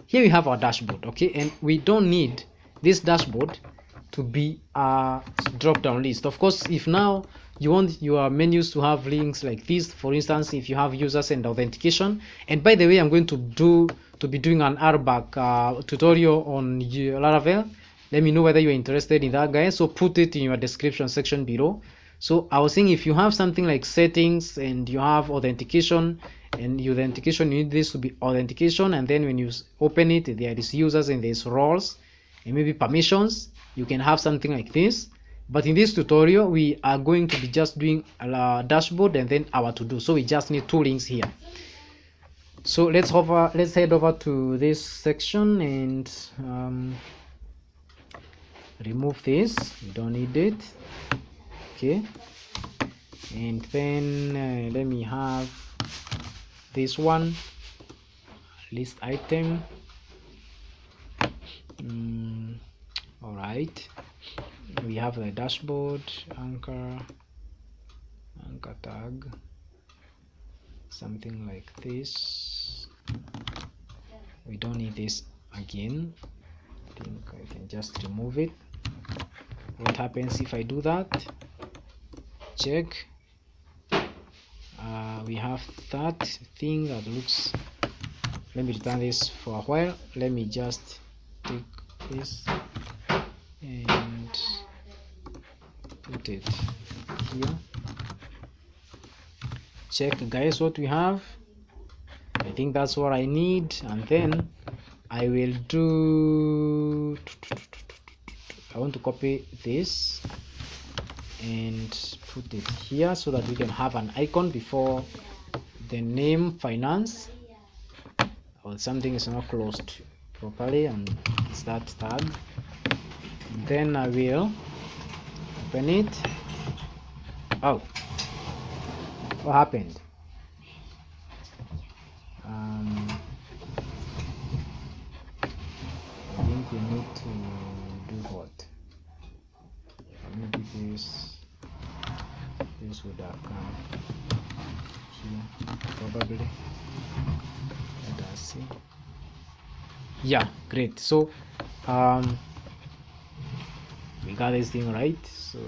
here we have our dashboard. Okay, and we don't need this dashboard to be a drop down list. Of course, if now you want your menus to have links like this, for instance, if you have users and authentication, and by the way, I'm going to be doing an RBAC tutorial on Laravel. Let me know whether you're interested in that, guys, so put it in your description section below. So I was saying, if you have something like settings and you have authentication, and your authentication, you need this to be authentication, and then when you open it, there is users and there's roles and maybe permissions. You can have something like this, but in this tutorial we are going to be just doing a dashboard and then our to do. So we just need two links here. So let's head over to this section and remove this. We don't need it. Okay, and then let me have this one, list item. All right, we have the dashboard, anchor tag, something like this. We don't need this again. I think I can just remove it. What happens if I do that? Check. We have that thing that looks, let me return this for a while. Let me just take this and put it here. Check, guys, what we have. I think that's what I need, and then I will do, I want to copy this and put it here so that we can have an icon before the name finance, or something is not closed properly, and it's that tag. Then I will open it. Oh, what happened? I think we need to do what? Maybe this would have come here probably. Let us see. Yeah, great. So we got this thing right. So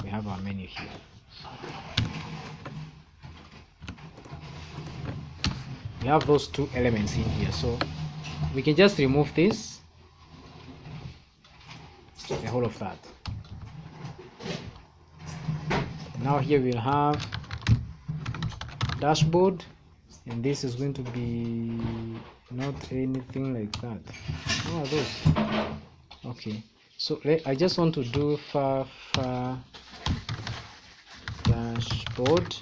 we have our menu here. We have those two elements in here, so we can just remove this, the whole of that. Now here we'll have dashboard, and this is going to be not anything like that. What are those? Okay, so I just want to do far dashboard,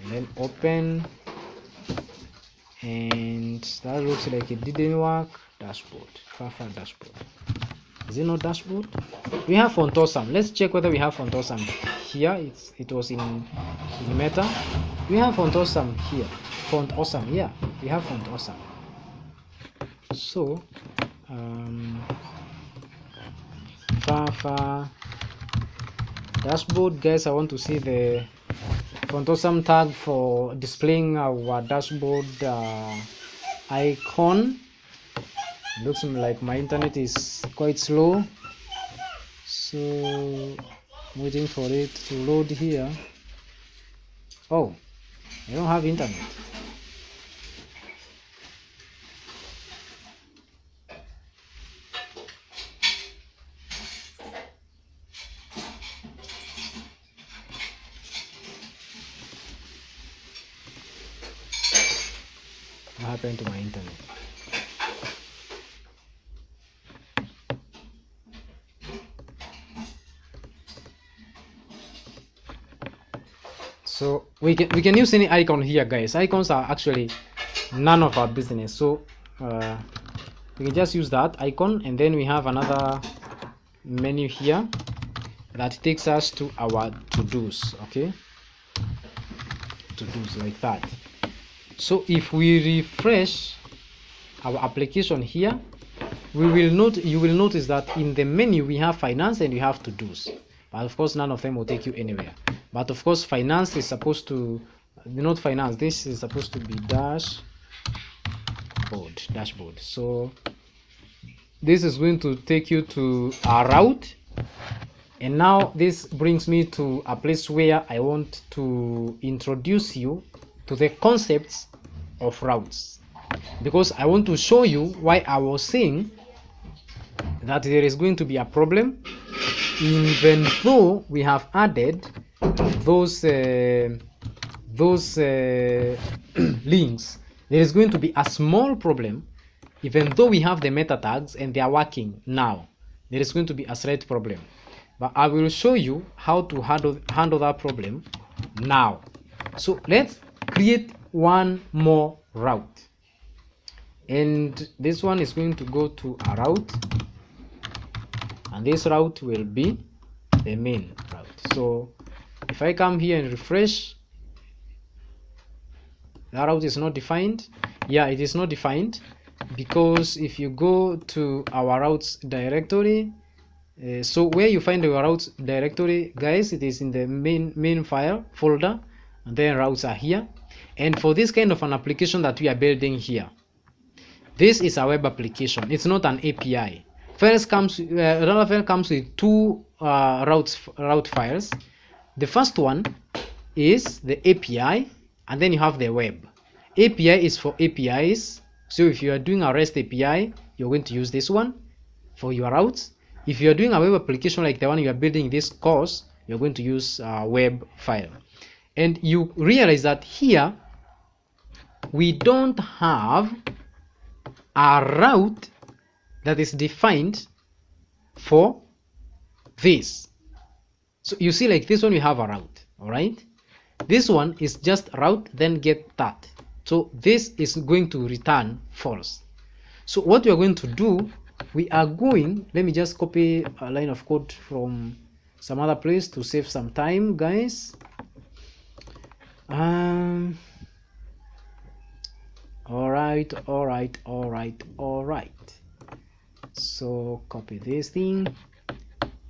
and then open, and that looks like it didn't work. Dashboard, far dashboard. Is it not dashboard? We have font awesome. Let's check whether we have font awesome here. It was in meta. We have font awesome here. Font awesome, yeah, we have font awesome. So far dashboard, guys. I want to see the font awesome tag for displaying our dashboard icon. Looks like my internet is quite slow, so I'm waiting for it to load here. Oh, I don't have internet. What happened to my internet? So we can use any icon here, guys. Icons are actually none of our business, so we can just use that icon, and then we have another menu here that takes us to our to-dos. Okay, to-dos like that. So if we refresh our application here, you will notice that in the menu we have finance and we have to-dos, but of course none of them will take you anywhere. But of course finance is supposed to, not finance, this is supposed to be dashboard. So this is going to take you to our route, and now this brings me to a place where I want to introduce you to the concepts of routes, because I want to show you why I was saying that there is going to be a problem even though we have added those links. There is going to be a small problem even though we have the meta tags and they are working now. There is going to be a slight problem, but I will show you how to handle that problem now. So let's create one more route, and this one is going to go to a route, and this route will be the main route. So if I come here and refresh, that route is not defined. Yeah, it is not defined, because if you go to our routes directory, so where you find our routes directory, guys, it is in the main file folder, and then routes are here. And for this kind of an application that we are building here, this is a web application, it's not an API. First comes Laravel comes with two route files. The first one is the API, and then you have the web. API is for APIs, so if you are doing a REST API, you're going to use this one for your routes. If you are doing a web application like the one you are building in this course, you're going to use a web file. And you realize that here we don't have a route that is defined for this. So you see, like this one we have a route, all right? This one is just route then get that. So this is going to return false. So what we are going to do, we are going, let me just copy a line of code from some other place to save some time, guys. All right. So copy this thing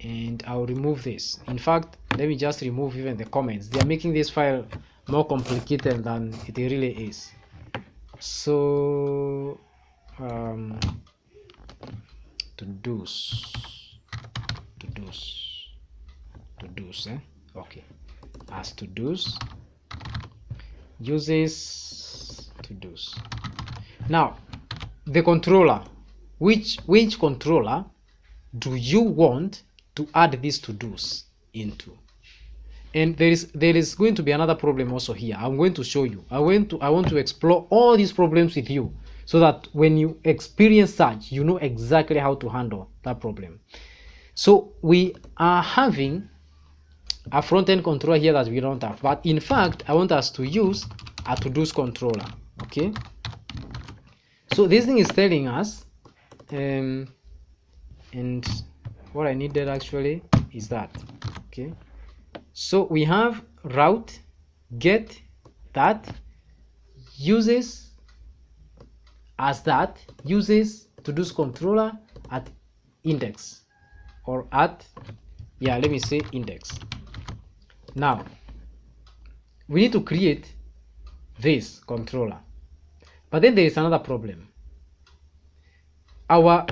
and I'll remove this. In fact, let me just remove even the comments. They are making this file more complicated than it really is. So to-dos, okay, as to-dos uses to-dos. Now the controller, which controller do you want to add these to-dos into? And there is going to be another problem also here. I'm going to show you. I want to explore all these problems with you, so that when you experience such, you know exactly how to handle that problem. So we are having a front-end controller here that we don't have, but in fact I want us to use a to-dos controller. Okay, so this thing is telling us and what I needed actually is that. Okay, so we have route get that uses as that uses to-dos controller at index, or at, yeah, let me say index. Now we need to create this controller, but then there is another problem. Our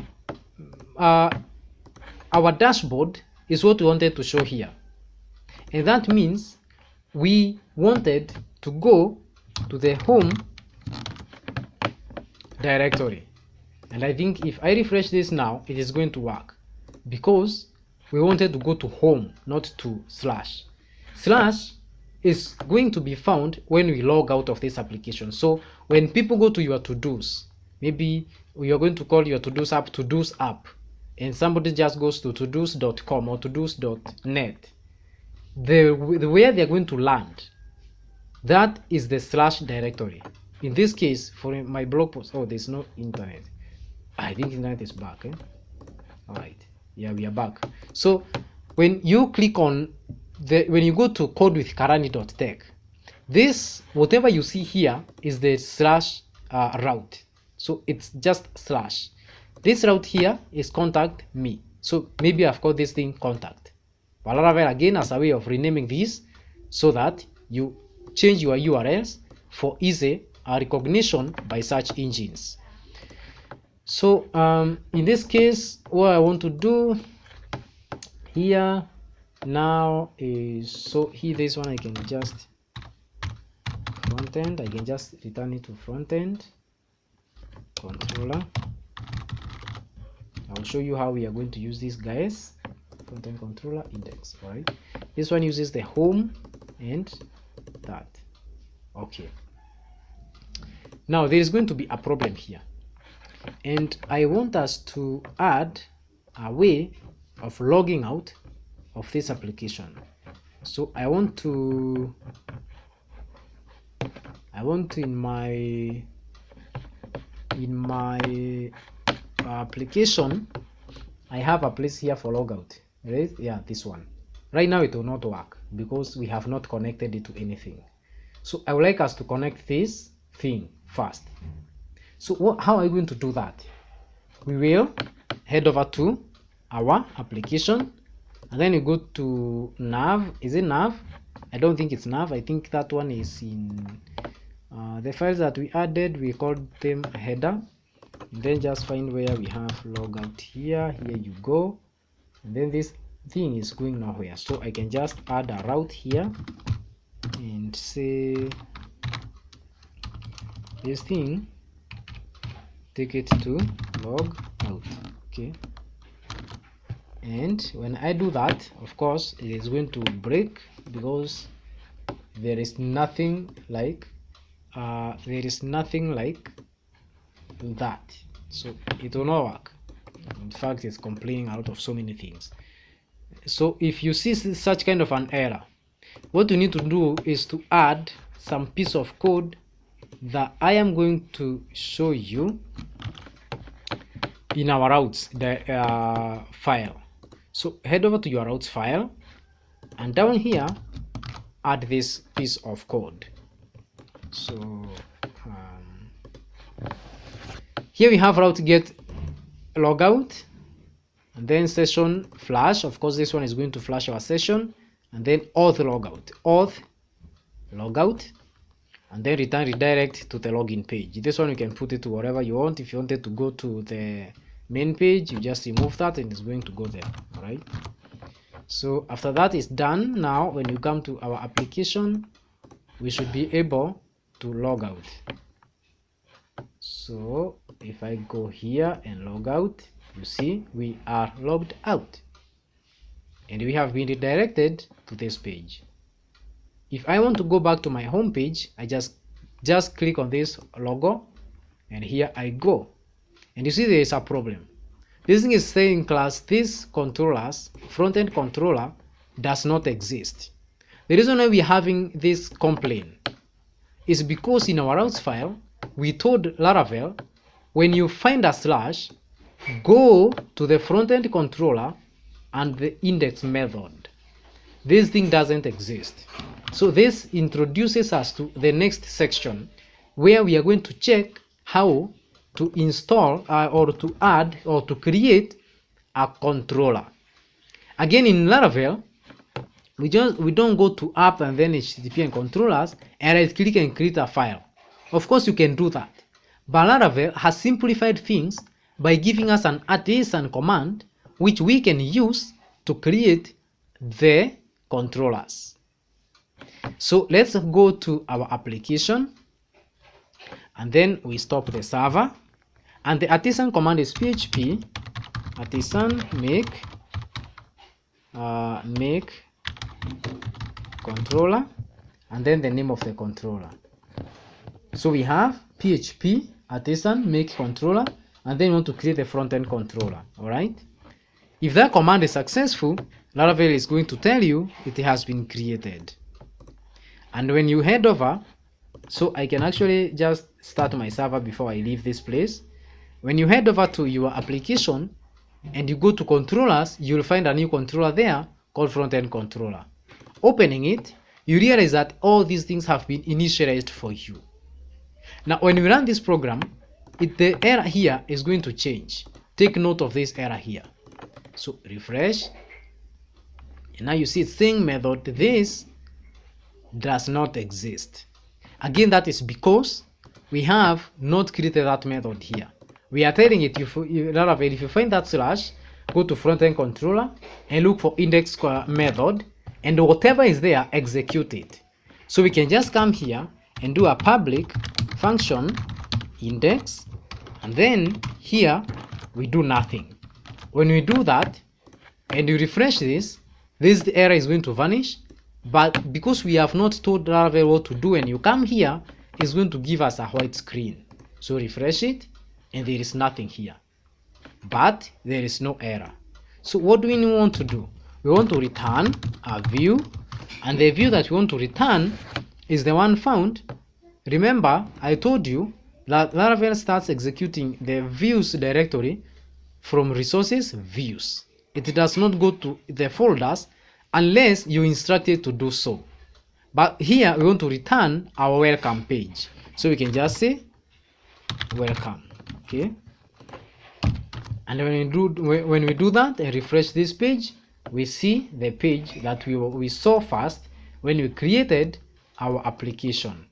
dashboard is what we wanted to show here, and that means we wanted to go to the home directory. And I think if I refresh this now, it is going to work, because we wanted to go to home, not to slash. Slash is going to be found when we log out of this application. So when people go to your to-dos, maybe you're going to call your to-dos app, and somebody just goes to todos.com or todos.net, where they're going to land, that is the slash directory. In this case, for my blog post, oh, there's no internet. I think internet is back. All right, yeah, we are back. So when you click on when you go to code with karani.tech, this, whatever you see here, is the slash route. So it's just slash. This route here is contact me. So maybe I've called this thing contact. But Laravel again as a way of renaming this, so that you change your URLs for easy recognition by search engines. So in this case, what I want to do here now is, so here this one I can just front-end, I can just return it to front-end controller. I'll show you how we are going to use these guys. Front-end controller index. All right, this one uses the home and that. Okay, now there is going to be a problem here, and I want us to add a way of logging out of this application. So I want to in my application, I have a place here for logout, right? Yeah, this one. Right now it will not work because we have not connected it to anything. So I would like us to connect this thing first. So how are we going to do that? We will head over to our application, and then you go to nav. Is it nav? I don't think it's nav. I think that one is in the files that we added. We called them header, and then just find where we have logout here. Here you go, and then this thing is going nowhere, so I can just add a route here and say this thing, take it to log out. Okay, and when I do that, of course it is going to break because there is nothing like that, so it will not work. In fact, it's complaining out of so many things. So if you see such kind of an error, what you need to do is to add some piece of code that I am going to show you in our routes file. So head over to your routes file, and down here add this piece of code. So here we have route get logout, and then session flash. Of course, this one is going to flash our session, and then auth logout, and then return redirect to the login page. This one you can put it to wherever you want. If you wanted to go to the main page, you just remove that and it's going to go there. All right, so after that is done, now when you come to our application, we should be able to log out. So if I go here and log out, you see we are logged out and we have been redirected to this page. If I want to go back to my home page, I just click on this logo, and here I go, and you see there is a problem. This thing is saying class this controllers front-end controller does not exist. The reason why we are having this complaint is because in our routes file we told Laravel, when you find a slash, go to the front-end controller and the index method. This thing doesn't exist. So this introduces us to the next section, where we are going to check how to install or to add or to create a controller. Again, in Laravel, we don't go to app and then HTTP and controllers and right click and create a file. Of course, you can do that, but Laravel has simplified things by giving us an artisan command which we can use to create the controllers. So let's go to our application, and then we stop the server, and the artisan command is php artisan make controller, and then the name of the controller. So we have php artisan make controller, and then we want to create the front-end controller. All right, if that command is successful, Laravel is going to tell you it has been created. And when you head over, so I can actually just start my server before I leave this place. When you head over to your application and you go to controllers, you'll find a new controller there called front-end controller. Opening it, you realize that all these things have been initialized for you. Now when we run this program, the error here is going to change. Take note of this error here. So refresh, and now you see it's saying method this does not exist. Again, that is because we have not created that method here. We are telling it, if you find that slash, go to front-end controller and look for index method, and whatever is there, execute it. So we can just come here and do a public function index, and then here we do nothing. When we do that and you refresh this error is going to vanish. But because we have not told Laravel what to do, when you come here, it's going to give us a white screen. So refresh it, and there is nothing here. But there is no error. So what do we want to do? We want to return a view, and the view that we want to return is the one found. Remember, I told you that Laravel starts executing the views directory from resources views. It does not go to the folders unless you instruct it to do so. But here we want to return our welcome page, so we can just say welcome. Okay, and when we do that and refresh this page, we see the page that we saw first when we created our application.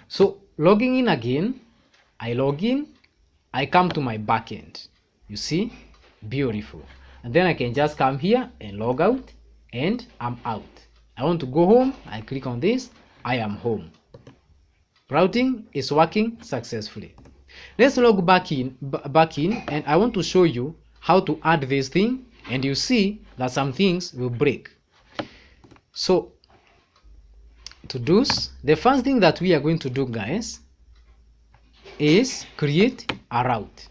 So logging in again, I log in, I come to my backend. You see, beautiful. And then I can just come here and log out, and I'm out. I want to go home, I click on this, I am home. Routing is working successfully. Let's log back in, and I want to show you how to add this thing, and you see that some things will break. So to-dos, the first thing that we are going to do, guys, is create a route.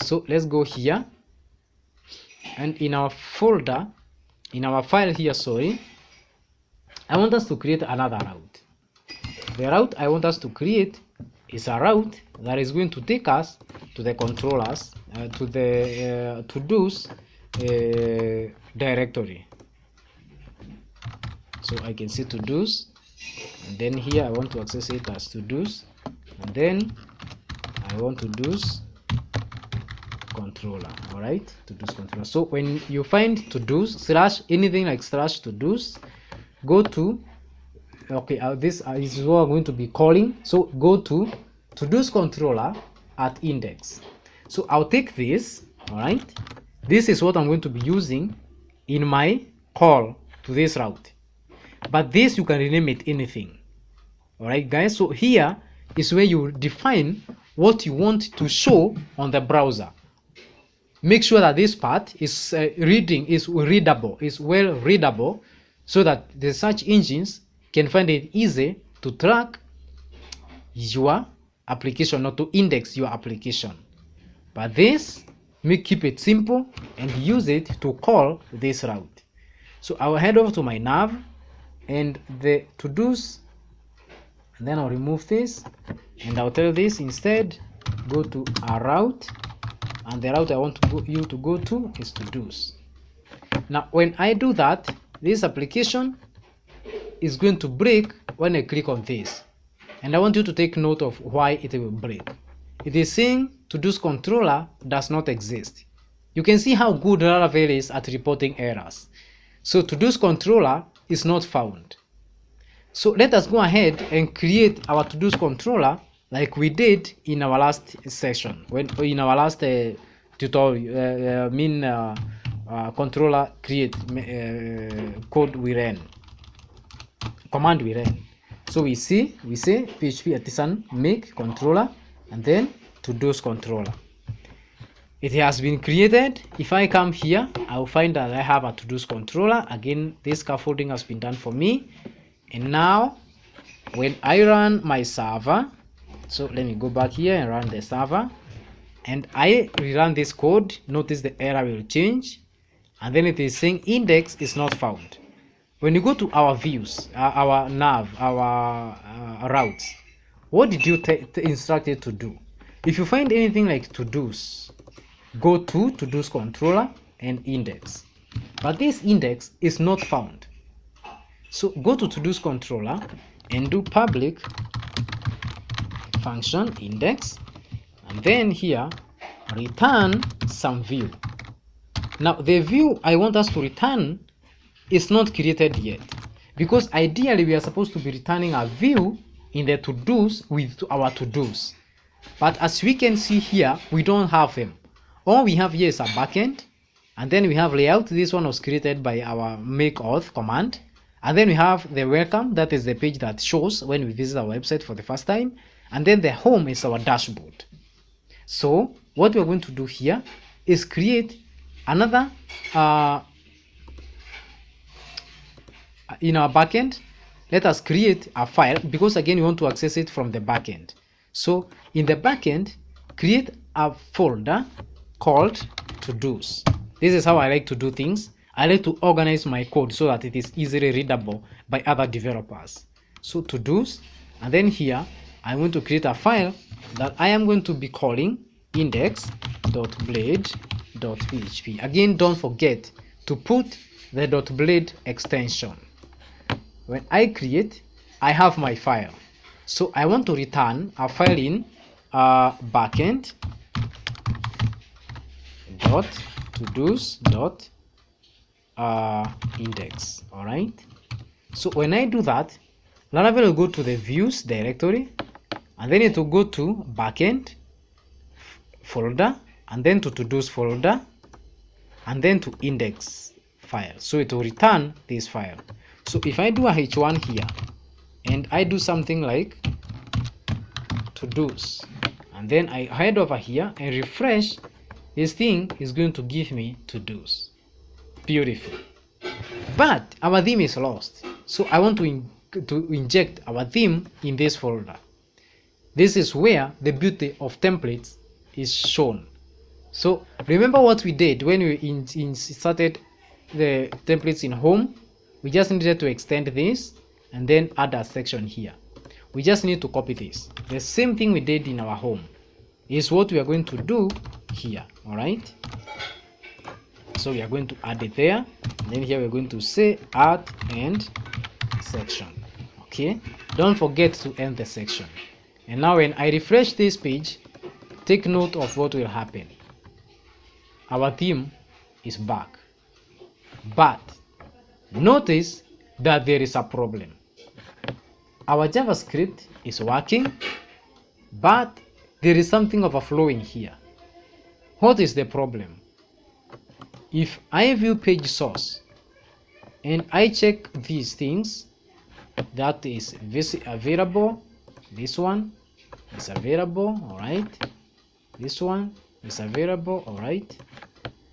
So let's go here, and in our folder, in our file here, sorry, I want us to create another route. The route I want us to create is a route that is going to take us to the controllers, to the to-dos directory. So I can see to-dos, and then here I want to access it as to-dos, and then I want to-dos controller. All right, to-dos controller. So when you find to-dos slash anything like slash to-dos, go to, okay, this is what I'm going to be calling. So go to to-dos controller at index. So I'll take this. All right, this is what I'm going to be using in my call to this route, but this you can rename it anything. All right, guys, so here is where you define what you want to show on the browser. Make sure that this part is readable, is well readable, so that the search engines can find it easy to track your application or to index your application. But this, keep it simple and use it to call this route. So I'll head over to my nav and the to-dos, and then I'll remove this, and I'll tell this instead go to a route, and the route I want you to go to is to-dos. Now when I do that, this application is going to break when I click on this, and I want you to take note of why it will break. It is saying to-dos controller does not exist. You can see how good Laravel is at reporting errors. So to-dos controller is not found. So let us go ahead and create our to-dos controller like we did in our last session, when in our last tutorial, controller create code we ran, command we ran. So we say php artisan make controller and then to-dos controller. It has been created. If I come here, I will find that I have a to-dos controller. Again, this scaffolding has been done for me. And now when I run my server, so let me go back here and run the server, and I rerun this code, notice the error will change, and then it is saying index is not found. When you go to our views, our nav, our routes, what did you instruct it to do? If you find anything like to-dos, go to to-dos controller and index, but this index is not found. So go to to-dos controller and do public function index, and then here return some view. Now the view I want us to return is not created yet, because ideally we are supposed to be returning a view in the to-dos with our to-dos, but as we can see here, we don't have them. All we have here is a backend, and then we have layout. This one was created by our make auth command, and then we have the welcome, that is the page that shows when we visit our website for the first time, and then the home is our dashboard. So what we're going to do here is create another in our backend. Let us create a file, because again we want to access it from the backend. So in the backend, create a folder called to-dos. This is how I like to do things. I like to organize my code so that it is easily readable by other developers. So to-dos, and then here I'm going to create a file that I am going to be calling index.blade.php. Again, don't forget to put the .blade extension. When I create, I have my file. So I want to return a file in backend dot to-dos dot index. All right, so when I do that, Laravel will go to the views directory, and then it will go to backend folder, and then to to-dos folder, and then to index file. So it will return this file. So if I do a h1 here and I do something like to-dos, and then I head over here and refresh, this thing is going to give me to-dos. Beautiful. But our theme is lost, so I want to to inject our theme in this folder. This is where the beauty of templates is shown. So remember what we did when we inserted the templates in home. We just needed to extend this and then add a section here. We just need to copy this. The same thing we did in our home is what we are going to do here. All right, so we are going to add it there, and then here we're going to say add end section. Okay, don't forget to end the section. And now when I refresh this page, take note of what will happen. Our theme is back, but notice that there is a problem. Our JavaScript is working, but there is something overflowing here. What is the problem? If I view page source and I check these things, that is available, this one is available, all right, this one is available, all right,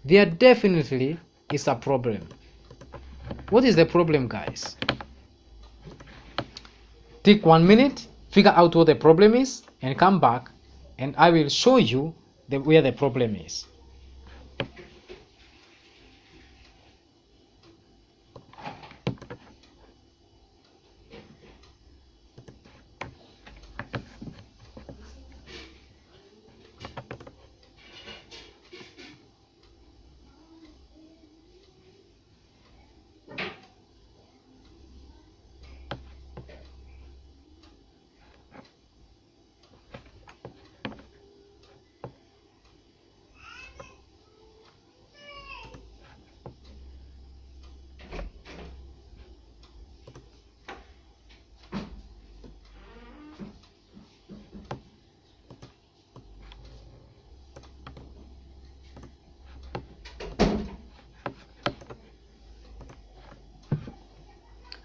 there definitely is a problem. What is the problem, guys? Take 1 minute, figure out what the problem is, and come back, and I will show you where the problem is.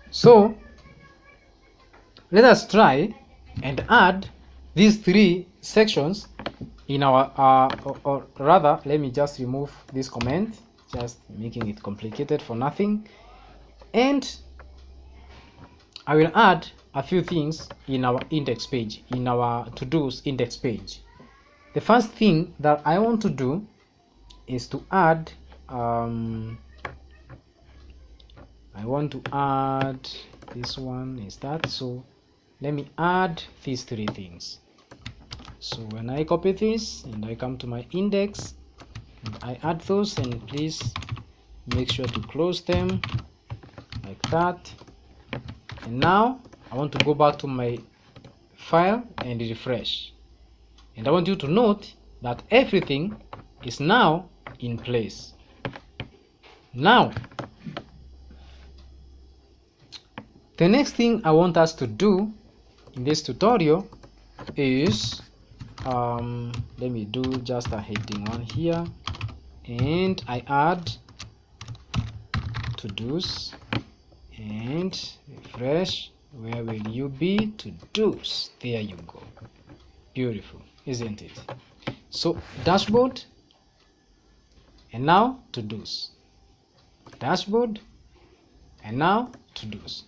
So let us try and add these 3 sections in our or rather, let me just remove this comment, just making it complicated for nothing, and I will add a few things in our index page, in our to-dos index page. The first thing that I want to do is to add I want to add this one is that, so let me add these 3 things. So when I copy this and I come to my index and I add those, and please make sure to close them like that. And now I want to go back to my file and refresh, and I want you to note that everything is now in place. Now the next thing I want us to do in this tutorial is let me do just a heading one here, and I add to-dos and refresh. Where will you be? To-dos. There you go. Beautiful, isn't it? So dashboard, and now to-dos, dashboard, and now to-dos.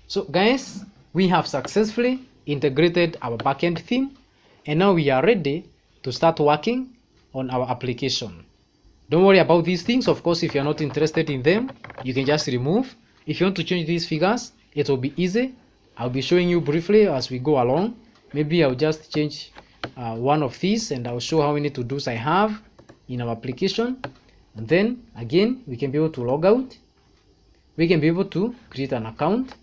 So guys, we have successfully integrated our backend theme, and now we are ready to start working on our application. Don't worry about these things. Of course, if you're not interested in them, you can just remove. If you want to change these figures, it will be easy. I'll be showing you briefly as we go along. Maybe I'll just change one of these, and I'll show how many to-dos I have in our application. And then again, we can be able to log out. We can be able to create an account,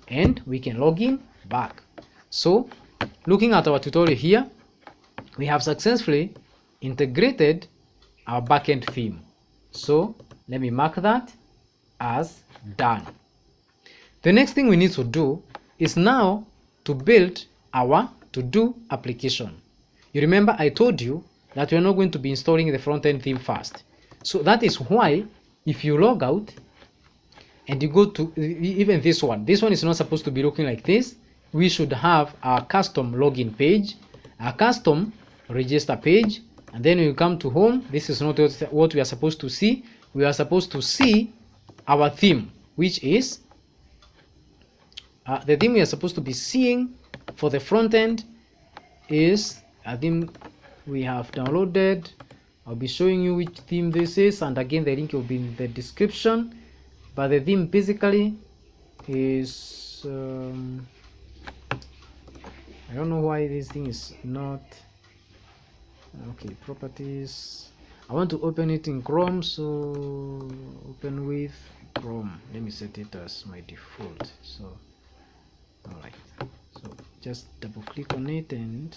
and we can log in back. So looking at our tutorial here, we have successfully integrated our backend theme. So let me mark that as done. The next thing we need to do is now to build our to-do application. You remember I told you that we're not going to be installing the front-end theme first. So that is why if you log out and you go to even this one is not supposed to be looking like this. We should have our custom login page, a custom register page, and then when you come to home, this is not what we are supposed to see. We are supposed to see our theme, which is the theme we are supposed to be seeing for the front end is a theme we have downloaded. I'll be showing you which theme this is, and again the link will be in the description. But the theme basically is I don't know why this thing is not okay. Properties, I want to open it in Chrome, so open with Chrome. Let me set it as my default. So alright, so just double click on it and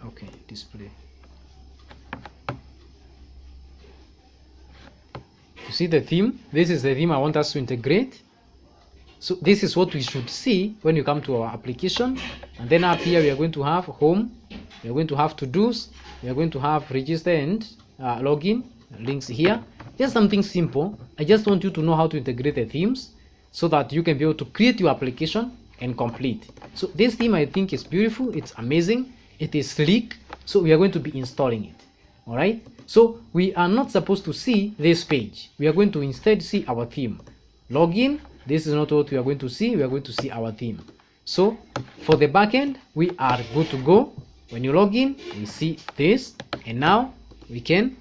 okay, display. You see the theme? This is the theme I want us to integrate. So this is what we should see when you come to our application. And then up here we are going to have home, we are going to have to-dos, we are going to have register and login links here. Just something simple. I just want you to know how to integrate the themes so that you can be able to create your application and complete. So this theme I think is beautiful, it's amazing, it is sleek, so we are going to be installing it. All right, so we are not supposed to see this page. We are going to instead see our theme. Login, this is not what we are going to see. We are going to see our theme. So for the backend, we are good to go. When you log in, we see this, and now we can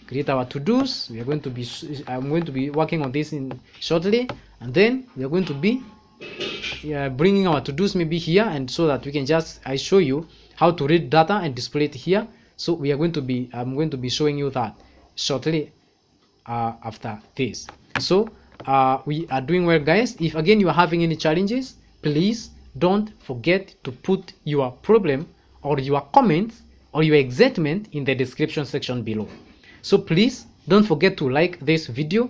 create our to-dos. We are going to be, I'm going to be working on this in shortly, and then we are going to be bringing our to-dos maybe here, and so that we can just I show you how to read data and display it here. So we are going to be I'm going to be showing you that shortly after this. So we are doing well, guys. If again you are having any challenges, please don't forget to put your problem or your comments or your excitement in the description section below. So please don't forget to like this video,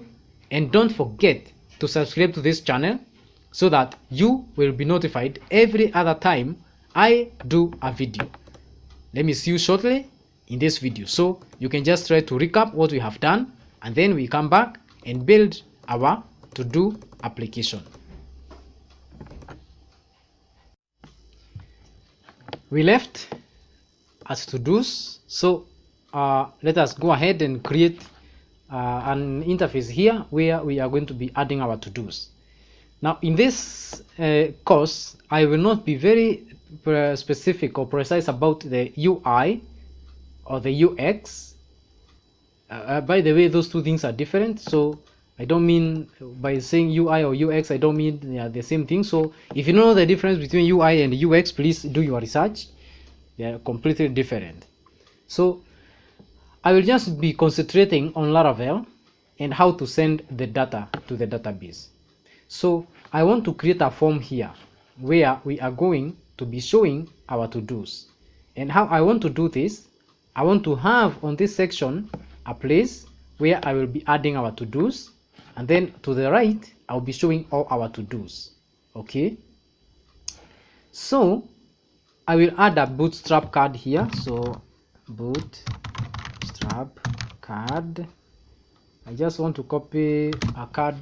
and don't forget to subscribe to this channel so that you will be notified every other time I do a video. Let me see you shortly in this video, so you can just try to recap what we have done, and then we come back and build our to-do application. We left as to-dos, so let us go ahead and create an interface here where we are going to be adding our to-dos. Now in this course, I will not be very specific or precise about the UI or the UX. By the way, those two things are different, so I don't mean by saying UI or UX, I don't mean they are the same thing. So if you know the difference between UI and UX, please do your research. They are completely different. So I will just be concentrating on Laravel and how to send the data to the database. So I want to create a form here where we are going to be showing our to-dos. And how I want to do this, I want to have on this section a place where I will be adding our to-dos, and then to the right I'll be showing all our to-dos. Okay, so I will add a bootstrap card here. So bootstrap card, I just want to copy a card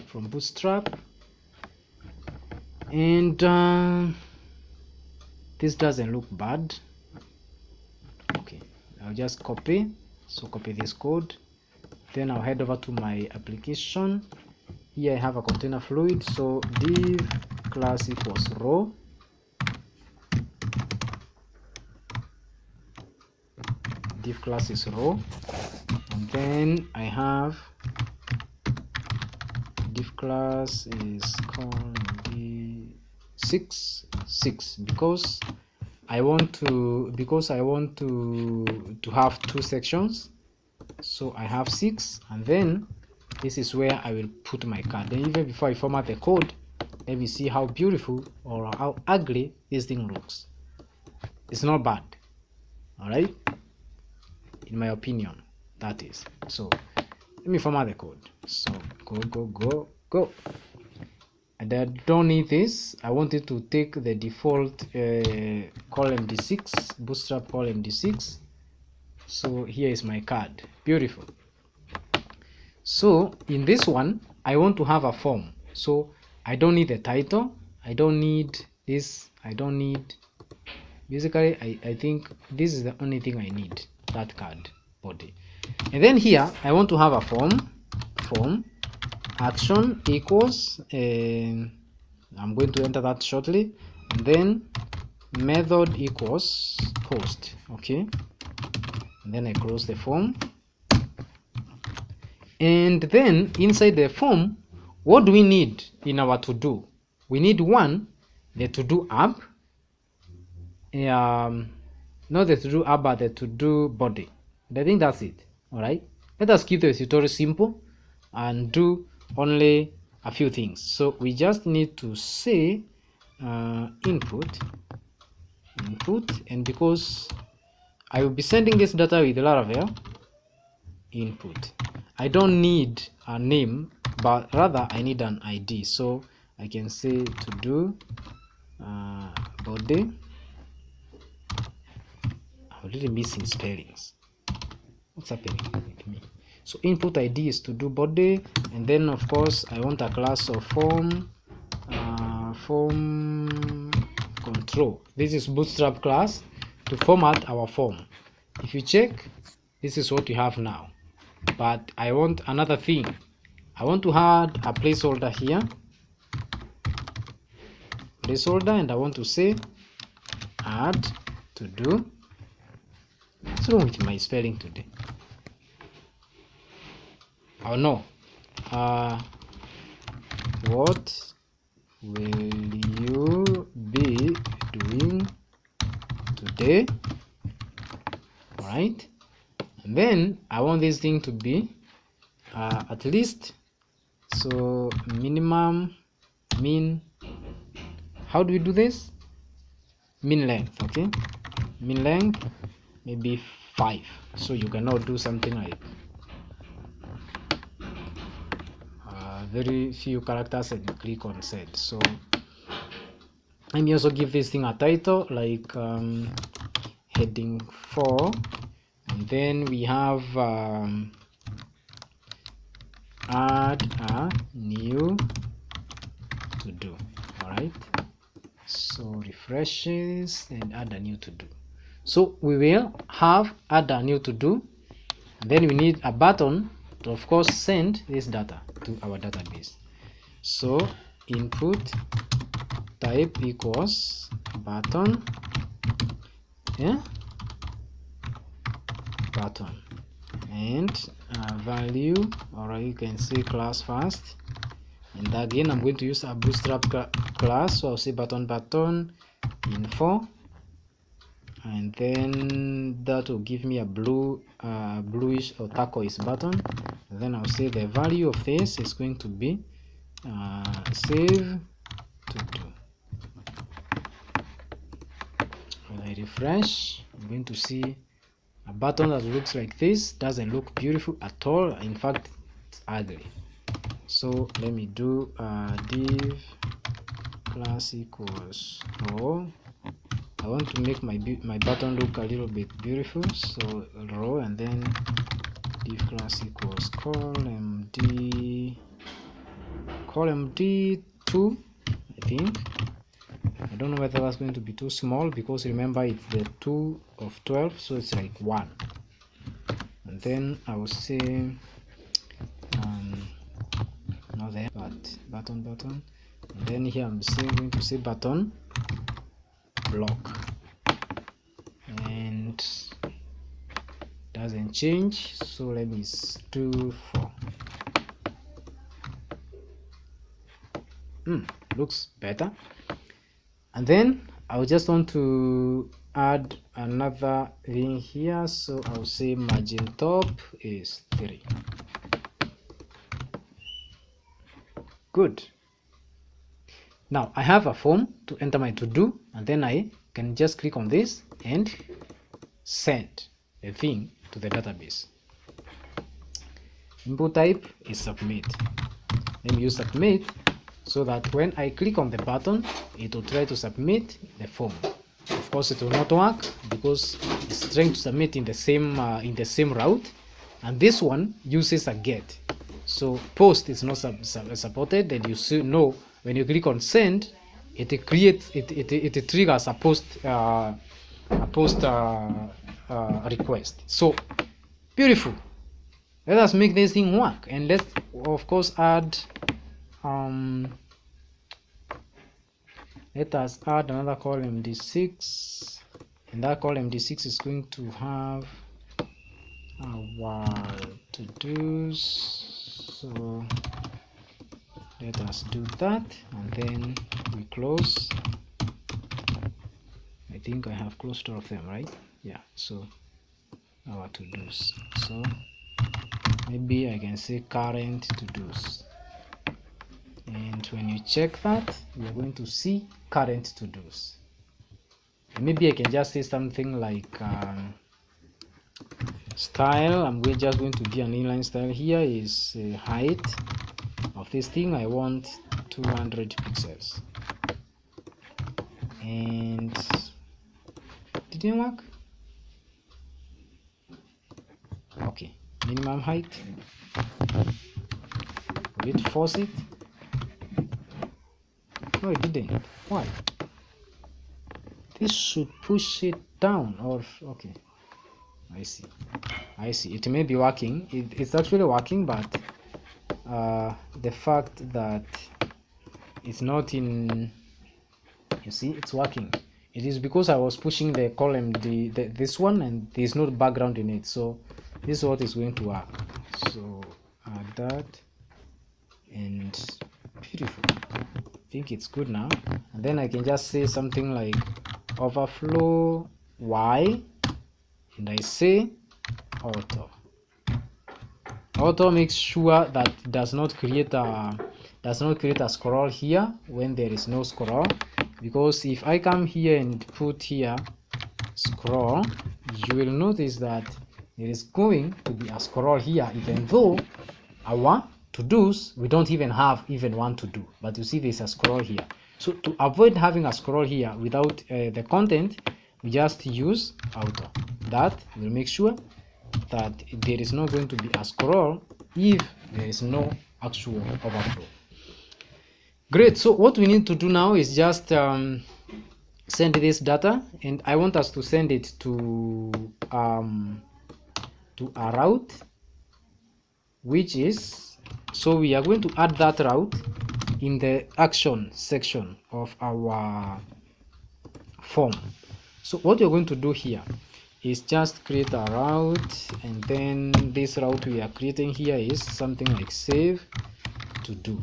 from bootstrap, and this doesn't look bad. Okay, I'll just copy. So copy this code, then I'll head over to my application. Here I have a container fluid, so div class equals row, div class is row, and then I have div class is called d6 because I want to have two sections. So I have 6, and then this is where I will put my card. Then even before I format the code, let me see how beautiful or how ugly this thing looks. It's not bad, all right, in my opinion, that is. So let me format the code. So go, and I don't need this. I want it to take the default column d6, bootstrap column d6. So here is my card. Beautiful. So in this one I want to have a form, so I don't need the title, I don't need this, I don't need, basically I think this is the only thing I need, that card body. And then here I want to have a form, action equals, I'm going to enter that shortly, and then method equals post. Okay, and then I close the form. And then inside the form, what do we need in our to do? We need one, the to do app, not the to do app, but the to do body. And I think that's it. All right, let us keep the tutorial simple and do only a few things. So we just need to say input, and because I will be sending this data with Laravel, input. I don't need a name, but rather I need an ID. So I can say to do body. I'm really missing spellings. What's happening with me? So input ID is to do body, and then of course I want a class of form control. This is bootstrap class to format our form. If you check, this is what we have now, but I want another thing. I want to add a placeholder here, and I want to say add to do. What's wrong with my spelling today? Oh no. What will you be doing today? All right, and then I want this thing to be at least, so minimum, min, how do we do this? Min length. Okay, min length maybe 5, so you cannot do something like very few characters and click on send. So let me also give this thing a title like heading 4, and then we have add a new to do. All right, so refreshes and add a new to do. So we will have add a new to do, and then we need a button to of course send this data to our database. So input type equals button, button, and value, or you can say class first, and again I'm going to use a bootstrap class, so I'll say button info, and then that will give me a bluish or turquoise button, and then I'll say the value of this is going to be save to do. When I refresh, I'm going to see a button that looks like this. Doesn't look beautiful at all, in fact it's ugly. So let me do div class equals row. I want to make my button look a little bit beautiful, so row, and then div class equals column D2, I think. I don't know whether that's going to be too small, because remember it's the 2 of 12, so it's like 1. And then I will say not there, but button, and then here I'm going to say button block, and doesn't change, so let me do 4. Looks better. And then I just want to add another thing here, so I'll say margin top is 3. Good. Now I have a form to enter my to do, and then I can just click on this and send the thing to the database. Input type is submit. Let me use submit so that when I click on the button, it will try to submit the form. Of course it will not work because it's trying to submit in the same route, and this one uses a get. So post is not supported, and you know when you click on send, it creates it triggers a post request. So beautiful. Let us make this thing work, and let's of course add let us add another column d6, and that column d6 is going to have our to-dos. So let us do that, and then we close. I think I have closed all of them, right? Yeah, so our to-dos. So maybe I can say current to-dos, and when you check that, we are going to see current to-dos. Maybe I can just say something like style. I'm just going to give an inline style here is height of this thing. I want 200 pixels, and didn't work. Okay, minimum height. Will it force it? No, it didn't. Why? This should push it down, or okay. I see. It may be working. It's actually working, but the fact that it's not in, you see, it's working. It is because I was pushing the column this one, and there's no background in it. So this is what is going to work. So add that, and beautiful. I think it's good now. And then I can just say something like overflow y, and I say auto. Auto makes sure that it does not create a scroll here when there is no scroll, because if I come here and put here scroll, you will notice that there is going to be a scroll here, even though our to-dos, we don't even have one to do, but you see there's a scroll here. So to avoid having a scroll here without the content, we just use auto. That will make sure that there is not going to be a scroll if there is no actual overflow. Great. So what we need to do now is just send this data, and I want us to send it to a route, which is, so we are going to add that route in the action section of our form. So what you're going to do here is just create a route, and then this route we are creating here is something like save to do.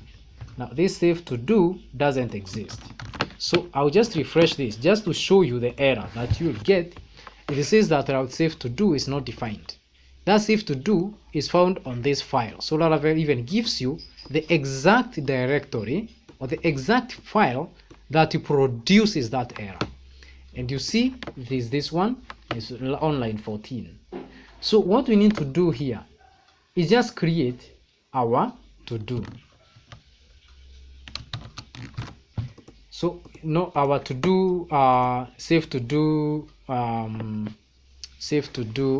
Now this save to do doesn't exist, so I'll just refresh this just to show you the error that you'll get. It says that route save to do is not defined. That save to do is found on this file. So Laravel even gives you the exact directory or the exact file that produces that error. And you see this one is on line 14. So what we need to do here is just create our to do. So no, our to do save to do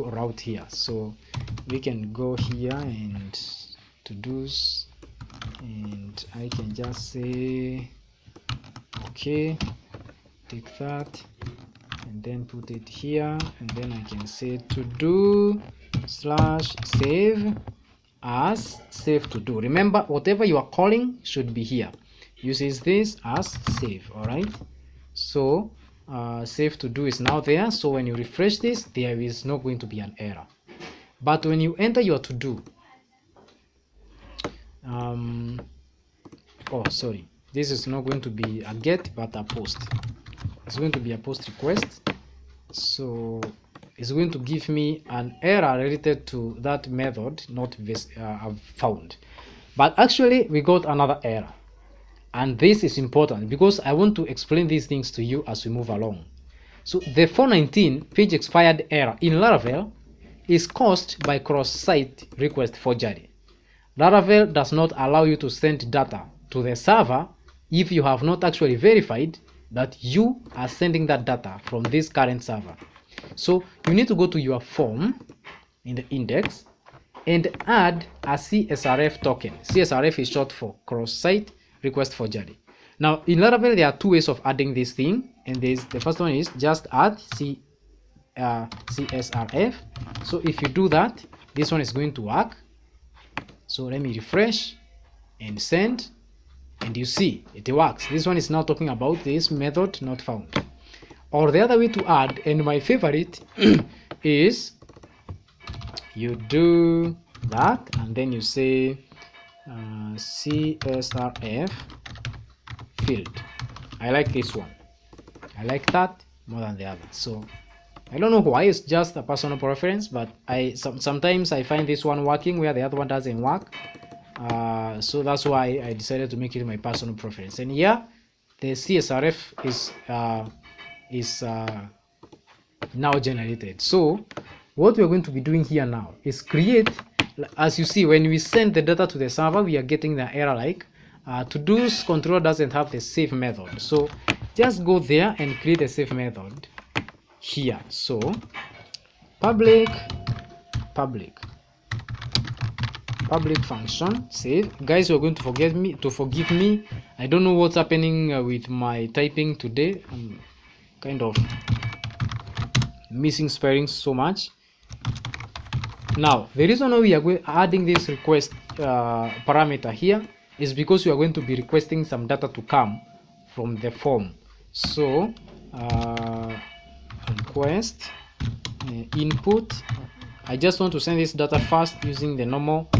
route here. So we can go here and to do's, and I can just say okay, take that and then put it here, and then I can say to do / save as save to do. Remember, whatever you are calling should be here. Uses this as save. All right, so save to do is now there. So when you refresh this, there is not going to be an error. But when you enter your to do, oh sorry, this is not going to be a get but a post. It's going to be a post request, so it's going to give me an error related to that method not found. But actually we got another error, and this is important because I want to explain these things to you as we move along. So the 419 page expired error in Laravel is caused by cross-site request forgery. Laravel does not allow you to send data to the server if you have not actually verified that you are sending that data from this current server. So you need to go to your form in the index and add a CSRF token. CSRF is short for cross-site request forgery. Now in Laravel there are two ways of adding this thing, and the first one is just add CSRF. So if you do that, this one is going to work, So let me refresh and send, and you see it works. This one is now talking about this method not found. Or the other way to add, and my favorite is you do that and then you say CSRF field. I like this one. I like that more than the other. So I don't know why, it's just a personal preference, but sometimes I find this one working where the other one doesn't work. So that's why I decided to make it my personal preference. And here the CSRF is now generated. So what we're going to be doing here now is create, as you see, when we send the data to the server, we are getting the error like to-dos controller doesn't have the save method. So just go there and create a save method here. So public function save. Guys, you're going to forgive me. I don't know what's happening with my typing today. I'm kind of missing spelling so much. Now the reason why we are adding this request parameter here is because we are going to be requesting some data to come from the form. So request input. I just want to send this data first using the normal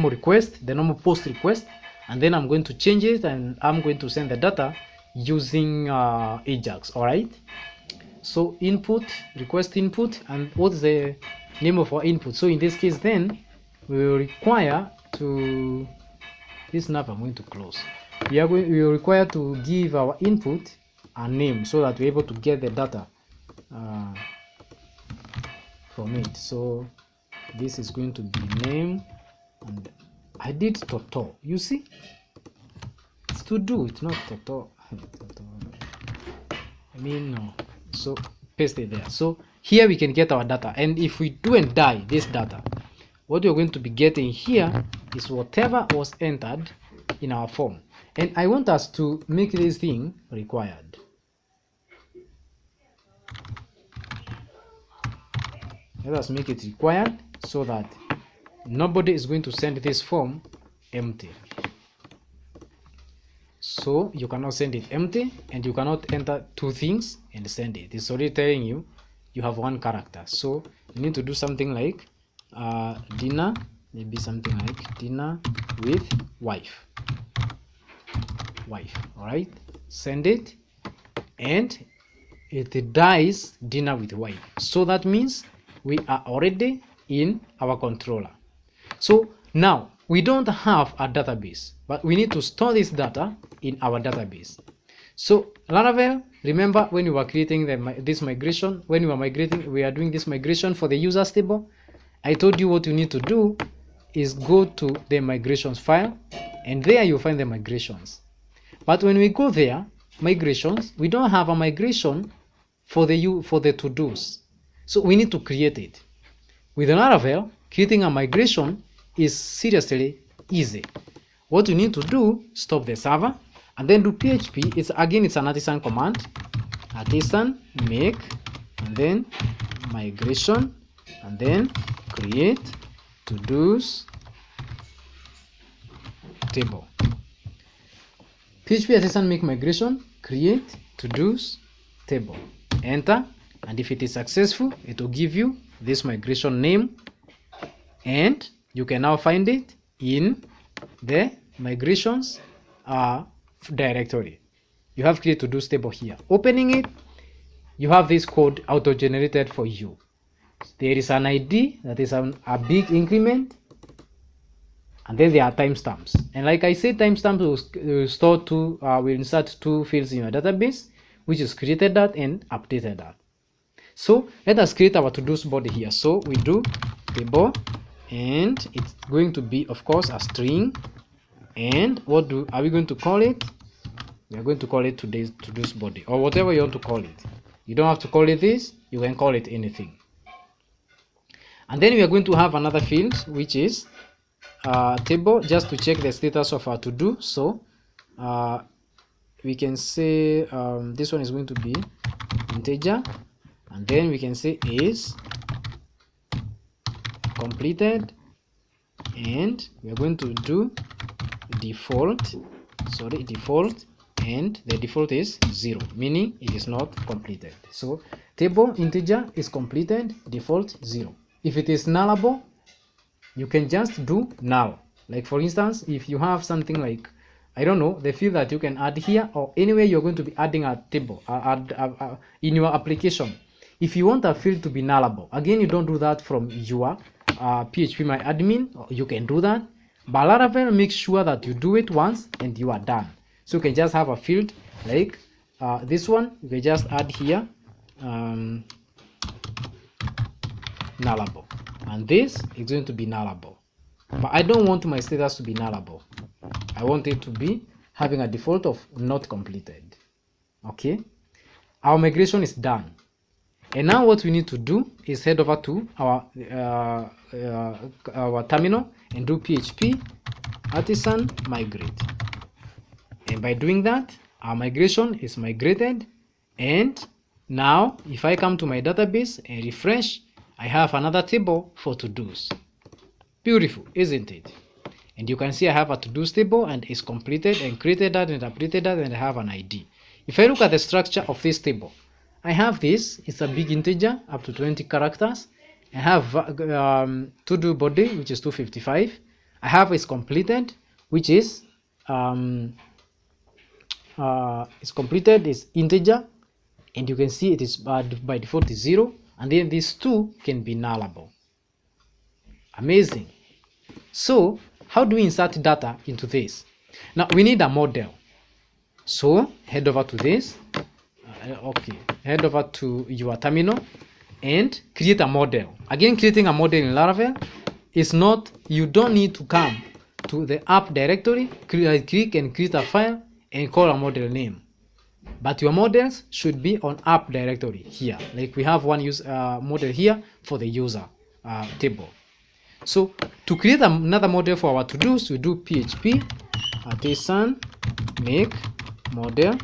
request, the normal post request, and then I'm going to change it and I'm going to send the data using Ajax. All right. So input, request input, and what's the name of our input? So in this case, then we will require to this nav I'm going to close. We will require to give our input a name so that we're able to get the data from it. So this is going to be name, and I did Toto. You see, it's to do, it's not Toto. I mean, no. So paste it there. So here we can get our data, and if we do and die this data, what we're going to be getting here is whatever was entered in our form. And I want us to make this thing required. Let us make it required so that nobody is going to send this form empty. So you cannot send it empty, and you cannot enter two things and send it. It's already telling you you have one character. So you need to do something like dinner, maybe something like dinner with wife. All right, send it, and it dies dinner with wife. So that means we are already in our controller. So now we don't have a database, but we need to store this data in our database. So Laravel, remember when we were creating this migration, when we are doing this migration for the users table, I told you what you need to do is go to the migrations file, and there you'll find the migrations. But when we go there, migrations, we don't have a migration for the to-dos. So we need to create it. With Laravel, creating a migration is seriously easy. What you need to do, stop the server and then do PHP. It's an artisan command, artisan make, and then migration, and then create to-dos table. PHP artisan make migration, create to-dos table. Enter, and if it is successful, it will give you this migration name, and you can now find it in the migrations directory. You have create to-dos table here. Opening it, you have this code auto-generated for you. There is an ID that is a big increment, and then there are timestamps. And like I said, timestamps will insert two fields in your database, which is created that and updated that. So let us create our to-dos body here. So we do table, and it's going to be, of course, a string. And what are we going to call it? We are going to call it today's to-dos body, or whatever you want to call it. You don't have to call it this, you can call it anything. And then we are going to have another field, which is table, just to check the status of our to-do. So we can say this one is going to be integer, and then we can say is completed, and we are going to do default, and the default is 0, meaning it is not completed. So table integer is completed, default 0. If it is nullable, you can just do null. Like for instance, if you have something like, I don't know, the field that you can add here, or anywhere you're going to be adding a table in your application. If you want a field to be nullable, again, you don't do that from your PHPMyAdmin. You can do that, but Laravel makes sure that you do it once and you are done. So you can just have a field like this one. You can just add here nullable, and this is going to be nullable. But I don't want my status to be nullable. I want it to be having a default of not completed. Okay, our migration is done, and now what we need to do is head over to our terminal and do php artisan migrate. And by doing that, our migration is migrated, and now if I come to my database and refresh, I have another table for to-dos. Beautiful, isn't it? And you can see I have a to-dos table, and it's completed and created that and updated that, and I have an ID. If I look at the structure of this table, I have this, it's a big integer up to 20 characters. I have to-do body, which is 255. I have is completed, which is integer, and you can see it is by default is 0, and then these two can be nullable. Amazing. So how do we insert data into this? Now we need a model. So head over to this. Head over to your terminal and create a model. Again, creating a model in Laravel is not, you don't need to come to the app directory, click and create a file and call a model name. But your models should be on app directory here. Like we have one model here for the user table. So to create another model for our to-dos, we do php artisan make model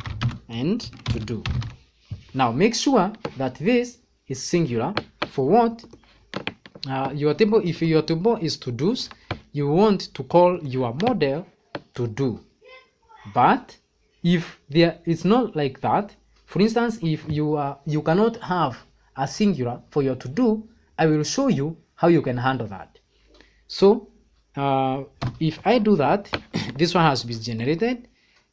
and to do. Now make sure that this is singular. For what? Your table, if your table is to-dos, you want to call your model to do. But if it's not like that, for instance, if you cannot have a singular for your to do, I will show you how you can handle that. So if I do that, this one has been generated,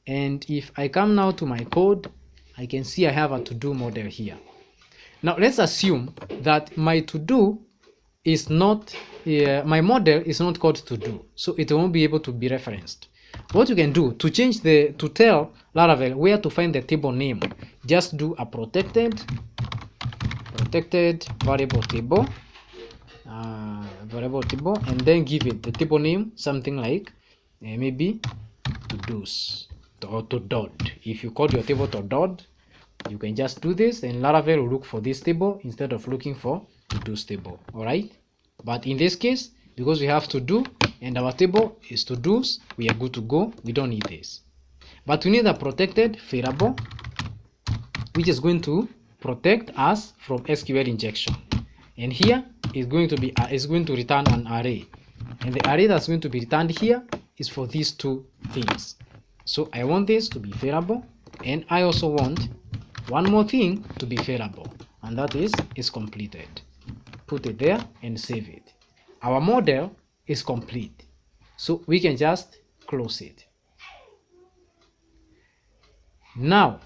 and if I come now to my code, I can see I have a to-do model here. Now let's assume that my to-do is not, my model is not called to-do, so it won't be able to be referenced. What you can do to tell Laravel where to find the table name, just do a protected variable table, and then give it the table name, something like maybe to-dos or to dot. If you call your table to dot, you can just do this, and Laravel will look for this table instead of looking for to-dos table. All right, but in this case, because we have to do and our table is to-dos, we are good to go. We don't need this, but we need a protected variable which is going to protect us from SQL injection. And here is going to be return an array, and the array that's going to be returned here is for these two things. So I want this to be variable, and I also want one more thing to be variable, and that is completed. Put it there and save it. Our model is complete, so we can just close it. Now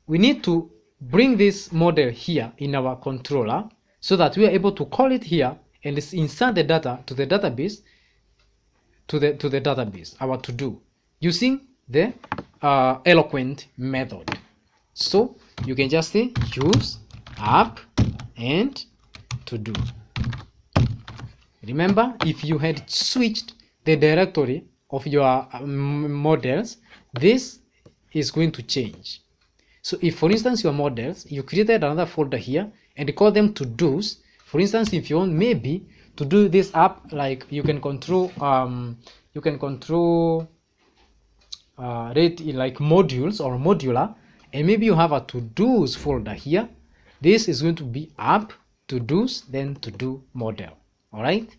we need to bring this model here in our controller so that we are able to call it here and insert the data to the database, our to do, using the eloquent method. So you can just say use app and to do. Remember, if you had switched the directory of your models, this is going to change. So if, for instance, your models, you created another folder here and call them to-dos. For instance, if you want maybe to do this app, like you can control rate in like modules or modular, and maybe you have a to-dos folder here. This is going to be app, to-dos, then to-do model. All right,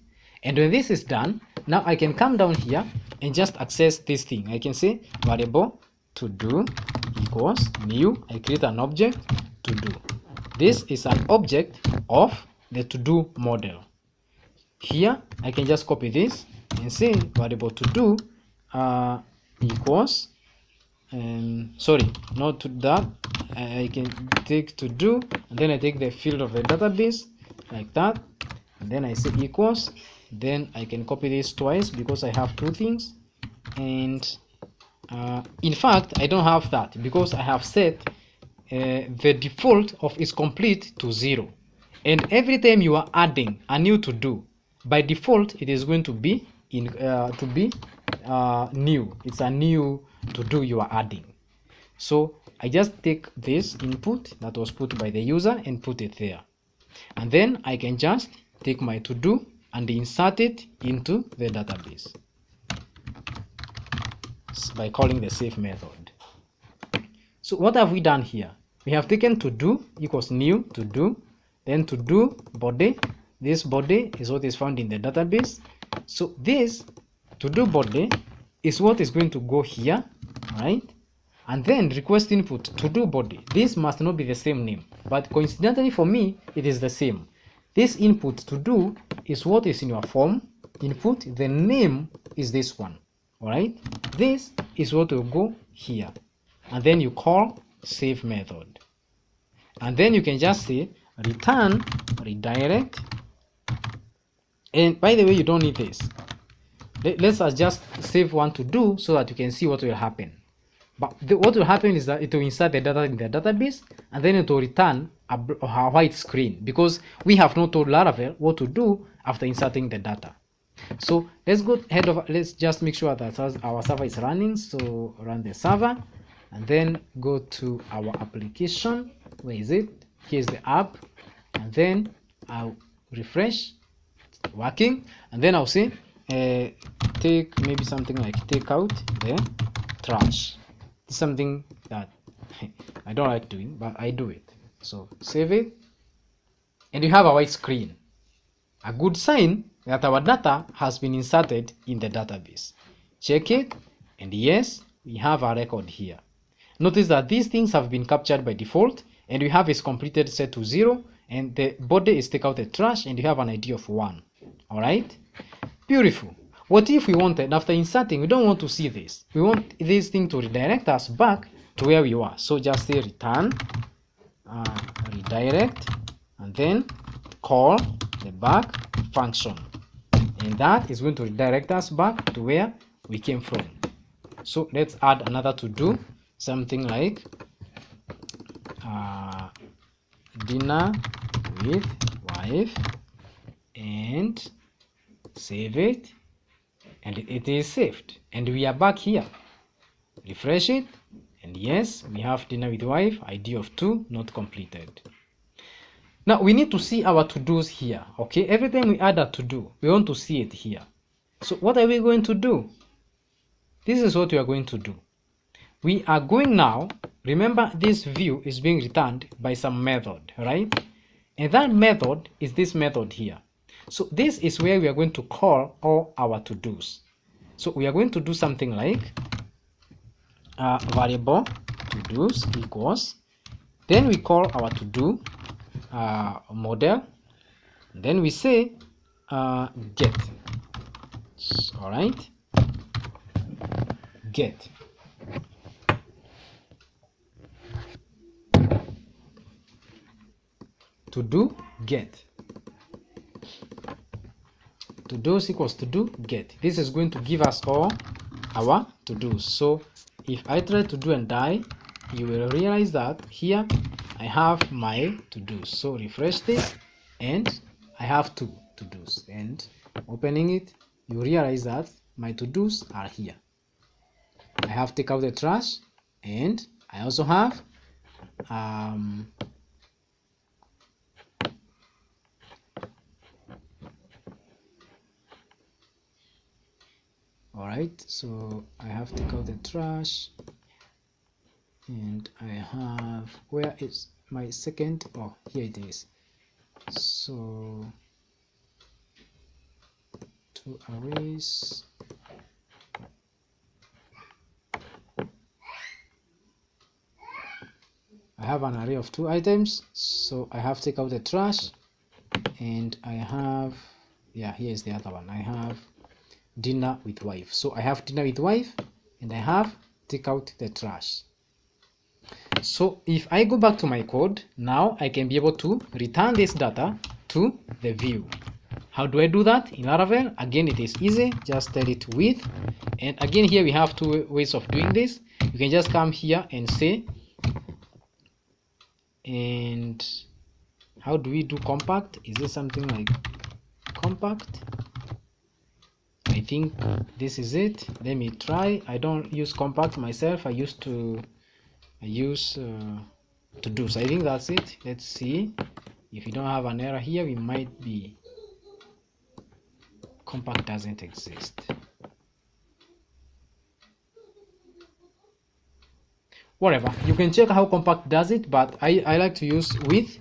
And when this is done, now I can come down here and just access this thing. I can say variable to do equals new. I create an object to do. This is an object of the to do model. Here I can just copy this and say variable to do equals sorry, not to that. I can take to do, and then I take the field of the database like that, and then I say equals. Then I can copy this twice because I have two things, and in fact I don't have that because I have set the default of is complete to 0, and every time you are adding a new to do, by default it is going to be new. It's a new to do you are adding. So I just take this input that was put by the user and put it there, and then I can just take my to do and insert it into the database by calling the save method. So what have we done here? We have taken to do equals new to do, then to do body. This body is what is found in the database. So this to do body is what is going to go here, right? And then request input to do body. This must not be the same name, but coincidentally for me it is the same. This input to do is what is in your form input. The name is this one. All right, this is what will go here, and then you call save method, and then you can just say return redirect. And by the way, you don't need this. Let's just save one to do so that you can see what will happen. But what will happen is that it will insert the data in the database, and then it will return a white screen because we have not told Laravel what to do after inserting the data. So let's go ahead of, let's just make sure that our server is running. So run the server, and then go to our application. Where is it? Here's the app, and then I'll refresh. It's working, and then I'll say take maybe something like take out the trash. It's something that I don't like doing, but I do it. So save it, and you have a white screen, a good sign that our data has been inserted in the database. Check it, and yes, we have a record here. Notice that these things have been captured by default, and we have is completed set to 0, and the body is take out the trash, and you have an ID of 1. All right, beautiful. What if we wanted, after inserting, we don't want to see this, we want this thing to redirect us back to where we were. So just say return redirect, and then call the back function, and that is going to redirect us back to where we came from. So let's add another to do, something like dinner with wife, and save it, and it is saved, and we are back here. Refresh it, and yes, we have dinner with wife, ID of 2, not completed. Now we need to see our to-dos here. Okay, every time we add a to-do, we want to see it here. So what are we going to do? This is what we are going to do. We are going now, remember this view is being returned by some method, right? And that method is this method here. So this is where we are going to call all our to-dos. So we are going to do something like variable to-dos equals, then we call our to-do model, then we say get. All right, get. To do get. To do's equals to do get. This is going to give us all our to do's. So if I try to do and die, you will realize that here I have my to do's. So refresh this, and I have 2 to do's, and opening it, you realize that my to do's are here. I have take out the trash, and I also have all right, so I have to take out the trash, and I have, where is my second? Oh, here it is. So two arrays. I have an array of 2 items, so I have to take out the trash, and I have, yeah, here's the other one. I have dinner with wife. So I have dinner with wife, and I have take out the trash. So if I go back to my code, now I can be able to return this data to the view. How do I do that in Laravel? Again, it is easy. Just tell it with, and again here we have 2 ways of doing this. You can just come here and say, and how do we do compact? Is this something like compact? I think this is it. Let me try. I don't use compact myself. I use to do. So I think that's it. Let's see if we don't have an error here. We might be compact doesn't exist. Whatever, you can check how compact does it, but I like to use with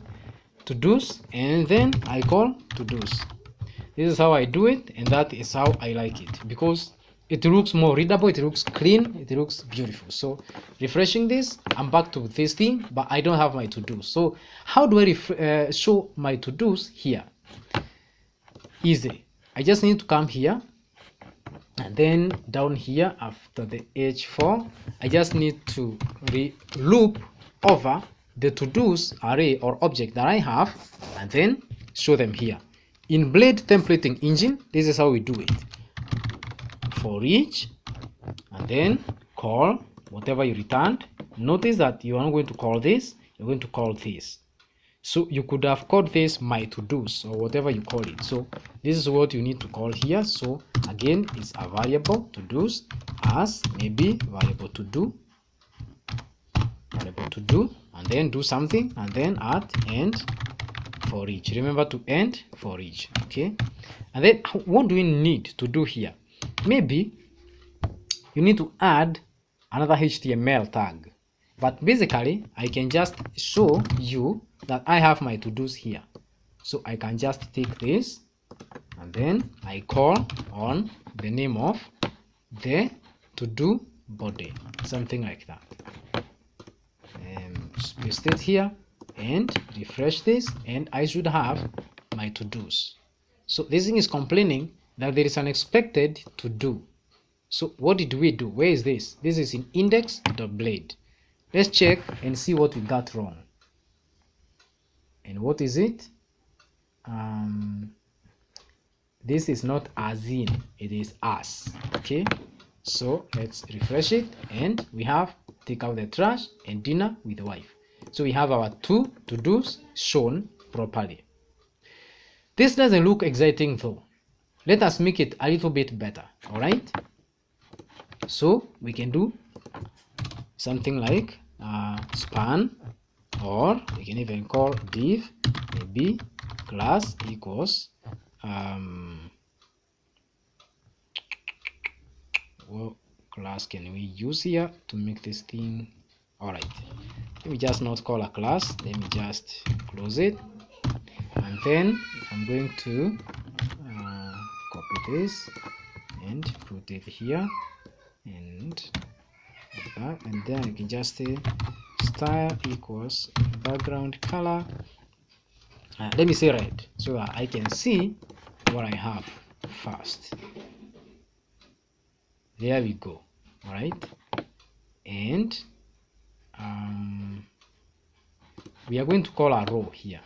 to do's, and then I call to do's. This is how I do it, and that is how I like it, because it looks more readable, it looks clean, it looks beautiful. So refreshing this, I'm back to this thing, but I don't have my to-dos. So how do I show my to-dos here? Easy. I just need to come here, and then down here after the h4, I just need to loop over the to-dos array or object that I have, and then show them here. In Blade templating engine, this is how we do it. For each, and then call whatever you returned. Notice that you are not going to call this, you're going to call this. So you could have called this my to-dos or whatever you call it. So this is what you need to call here. So again, it's a variable to-dos as maybe variable to do, and then do something, and then at end for each. Remember to end for each. Okay, and then what do we need to do here? Maybe you need to add another HTML tag, but basically I can just show you that I have my to-dos here. So I can just take this, and then I call on the name of the to-do body, something like that. Paste it here and refresh this, and I should have my to-dos. So this thing is complaining that there is an expected to do. So what did we do? Where is this? This is in index.blade. Let's check and see what we got wrong. And what is it? This is not as in, it is as. Okay, so let's refresh it, and we have take out the trash and dinner with the wife. So we have our 2 to-dos shown properly. This doesn't look exciting though. Let us make it a little bit better. All right, so we can do something like span, or we can even call div maybe class equals what class can we use here to make this thing? All right, let me just not call a class, let me just close it, and then I'm going to copy this and put it here, and like that, and then I can just say style equals background color, let me say red, so that I can see what I have first. There we go. All right, and we are going to call a row here.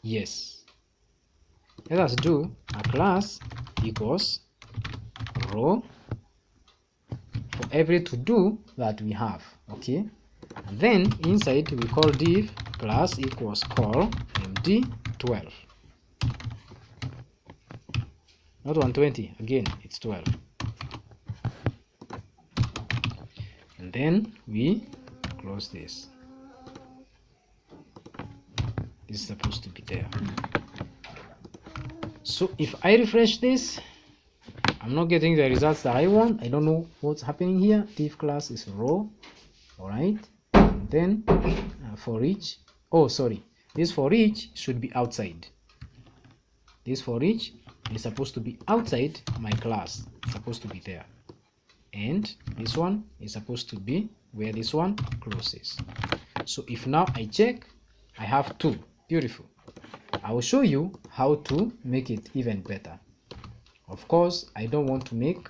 Yes, let us do a class equals row for every to do that we have. Okay, and then inside we call div class equals call md12, not 120, again it's 12, and then we close this. This is supposed to be there. So if I refresh this, I'm not getting the results that I want. I don't know what's happening here. Div class is row. All right, and then for each, oh sorry, this for each should be outside. This for each is supposed to be outside my class. It's supposed to be there, and this one is supposed to be where this one closes. So if now I check, I have 2. Beautiful. I will show you how to make it even better. Of course, I don't want to make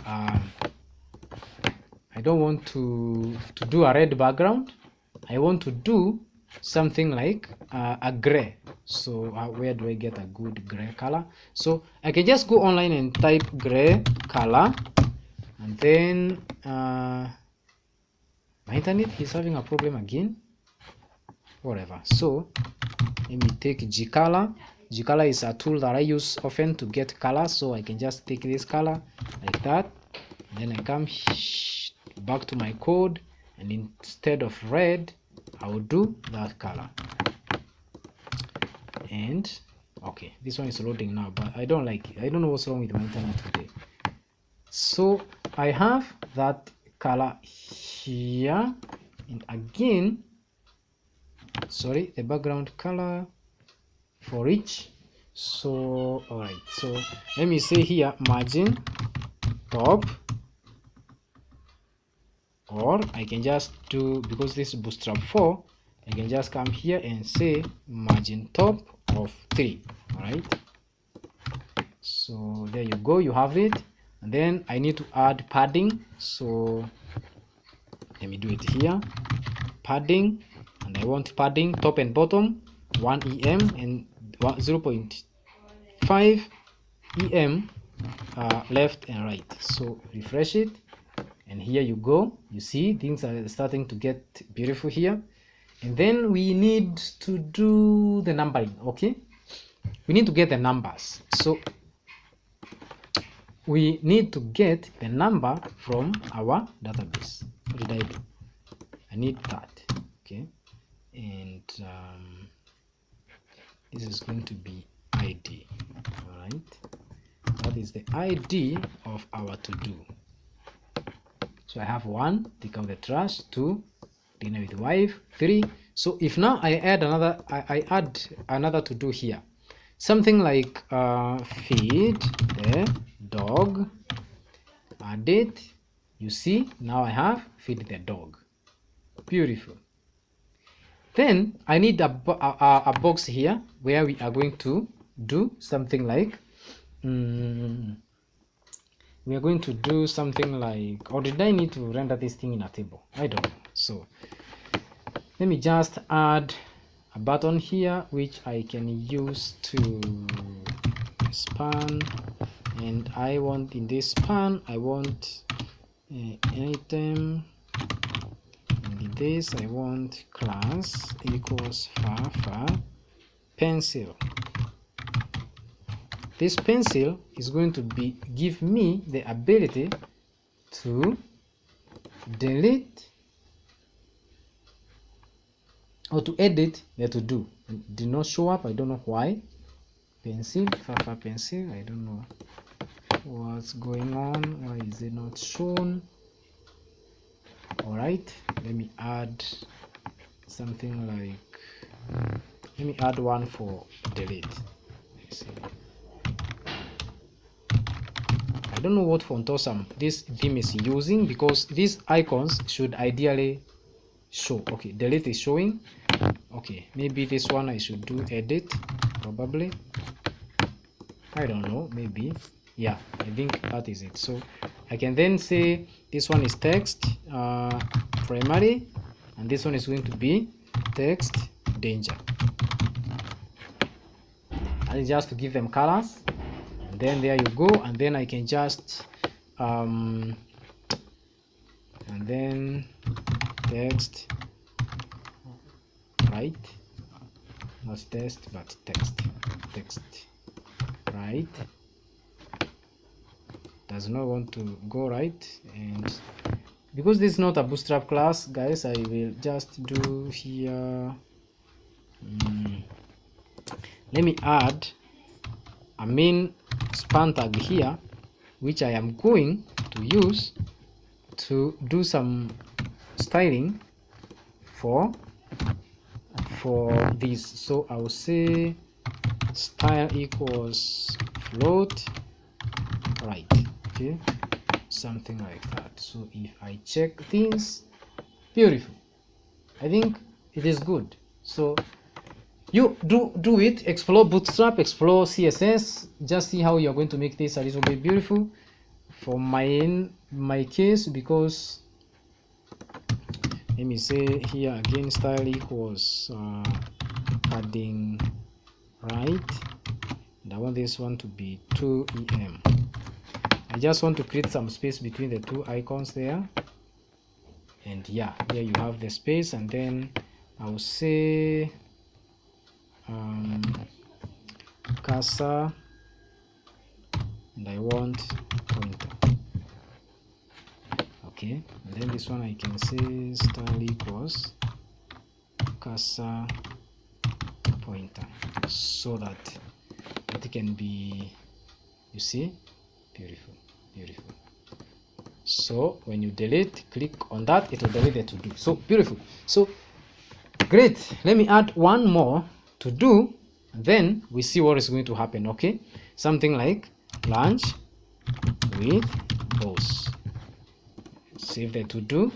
I don't want to do a red background. I want to do something like a gray. So where do I get a good gray color? So I can just go online and type gray color, and then my internet is having a problem again. Whatever. So let me take G-Color. G-Color is a tool that I use often to get color. So I can just take this color like that. Then I come back to my code, and instead of red, I will do that color. And okay, this one is loading now, but I don't like it. I don't know what's wrong with my internet today. So I have that color here, and again, sorry, the background color for each. So all right, so let me say here margin top, or I can just do, because this is Bootstrap 4, I can just come here and say margin top of 3. All right, so there you go, you have it. And then I need to add padding, so let me do it here, padding, and I want padding top and bottom 1 em and 0.5 em left and right. So refresh it, and here you go. You see things are starting to get beautiful here. And then we need to do the numbering. Okay, we need to get the numbers. So we need to get the number from our database. What did I do? I need that. Okay, and this is going to be ID. All right, that is the ID of our to-do. So I have 1, take out the trash, 2, dinner with wife, 3. So if now I add another, I add another to do here, something like feed the dog, add it. You see, now I have feed the dog. Beautiful. Then I need a box here where we are going to do something like we are going to do something like, or did I need to render this thing in a table? I don't know. So let me just add a button here which I can use to span, and I want in this span I want item, and in this I want class equals far pencil. This pencil is going to give me the ability to delete or to edit the to do. It did not show up, I don't know why. Pencil, far pencil, I don't know what's going on, why is it not shown? All right, let me add something like, let me add one for delete. Let's see. I don't know what font awesome this theme is using, because these icons should ideally show. Okay, delete is showing. Okay, maybe this one I should do edit, probably. I don't know, maybe. Yeah, I think that is it. So I can then say this one is text primary, and this one is going to be text danger. I just to give them colors. Then there you go, and then I can just and then text, right, not test but text right, does not want to go right. And because this is not a Bootstrap class, guys, I will just do here, let me add a main span tag here, which I am going to use to do some styling for this. So I will say style equals float right, okay, something like that. So if I check things, beautiful, I think it is good. So you do it, explore Bootstrap, explore CSS, just see how you're going to make this a little bit beautiful. For my case, because let me say here again, style equals padding right, and I want this one to be 2em. I just want to create some space between the two icons there, and yeah, there you have the space. And then I'll say cursor, and I want pointer. Okay, and then this one I can say style equals cursor pointer, so that it can be, you see, beautiful, beautiful. So when you delete, click on that, it will delete the to do. So beautiful. So great. Let me add one more to do, and then we see what is going to happen. Okay, something like lunch with boss. Save the to do,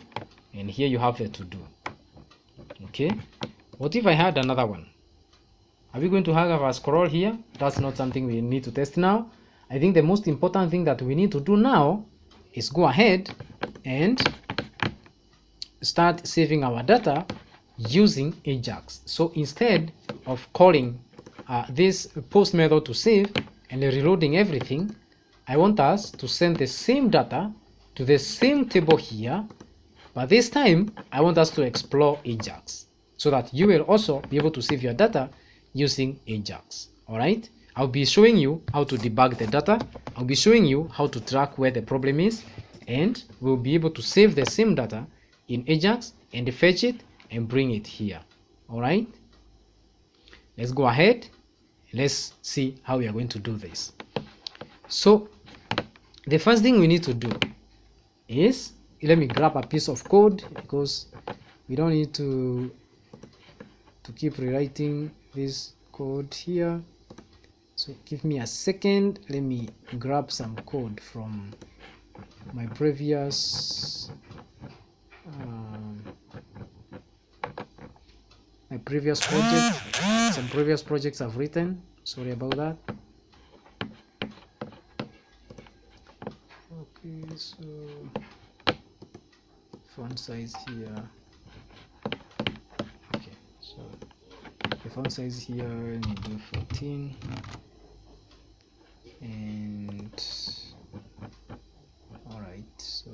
and here you have the to do. Okay, what if I had another one? Are we going to have a scroll here? That's not something we need to test now. I think the most important thing that we need to do now is go ahead and start saving our data using Ajax. So instead of calling this post method to save and reloading everything, I want us to send the same data to the same table here, but this time I want us to explore Ajax so that you will also be able to save your data using Ajax. All right, I'll be showing you how to debug the data. I'll be showing you how to track where the problem is, and we'll be able to save the same data in Ajax and fetch it and bring it here. All right, let's go ahead. Let's see how we are going to do this. So the first thing we need to do is, let me grab a piece of code, because we don't need to keep rewriting this code here. So give me a second, let me grab some code from my previous project. Some previous projects I've written, sorry about that. Okay, so font size here. Okay, so the font size here, let me do 14, and all right, so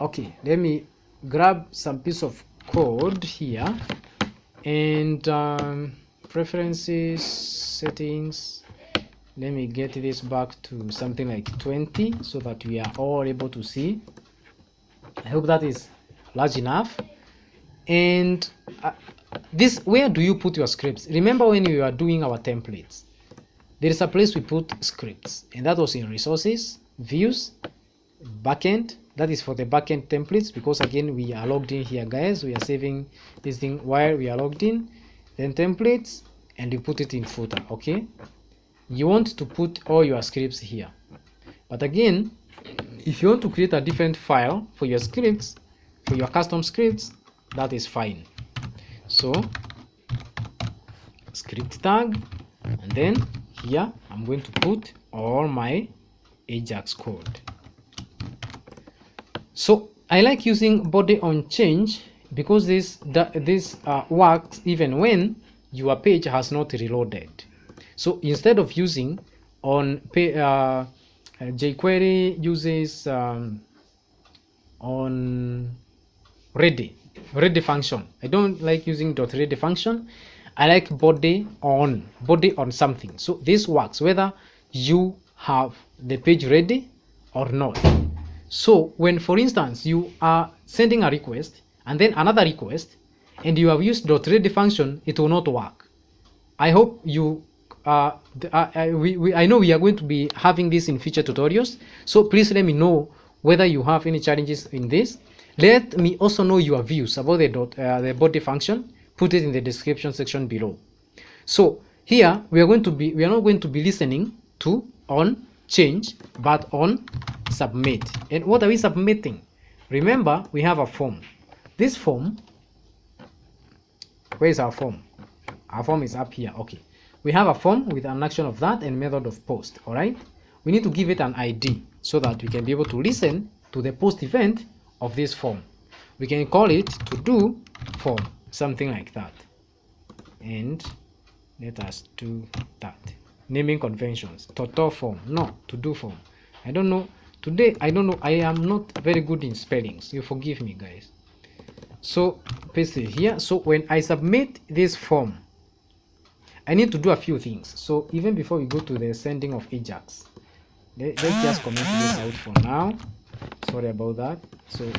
okay, let me grab some piece of code here, and preferences, settings, let me get this back to something like 20 so that we are all able to see. I hope that is large enough. And this, where do you put your scripts? Remember when we were doing our templates, there is a place we put scripts, and that was in resources, views, backend. That is for the backend templates, because again we are logged in here, guys. We are saving this thing while we are logged in. Then templates, and you put it in footer. Okay, you want to put all your scripts here, but again, if you want to create a different file for your scripts, for your custom scripts, that is fine. So script tag, and then here I'm going to put all my Ajax code. So I like using body on change, because this works even when your page has not reloaded. So instead of using on jQuery uses on ready function. I don't like using .ready function. I like body on something. So this works whether you have the page ready or not. So when, for instance, you are sending a request and then another request, and you have used .ready function, it will not work. I hope you I know we are going to be having this in future tutorials, so please let me know whether you have any challenges in this. Let me also know your views about the body function. Put it in the description section below. So here we are not going to be listening to on change, but on submit. And what are we submitting? Remember, we have a form. This form, where is our form? Our form is up here. Okay, we have a form with an action of that and method of post. All right, we need to give it an ID so that we can be able to listen to the post event of this form. We can call it to do form, something like that. And let us do that. Naming conventions. Total form. No, to do form. I don't know. Today, I don't know. I am not very good in spellings. You forgive me, guys. So, paste it here. So, when I submit this form, I need to do a few things. So, even before we go to the sending of Ajax, let's just comment this out for now. Sorry about that. So,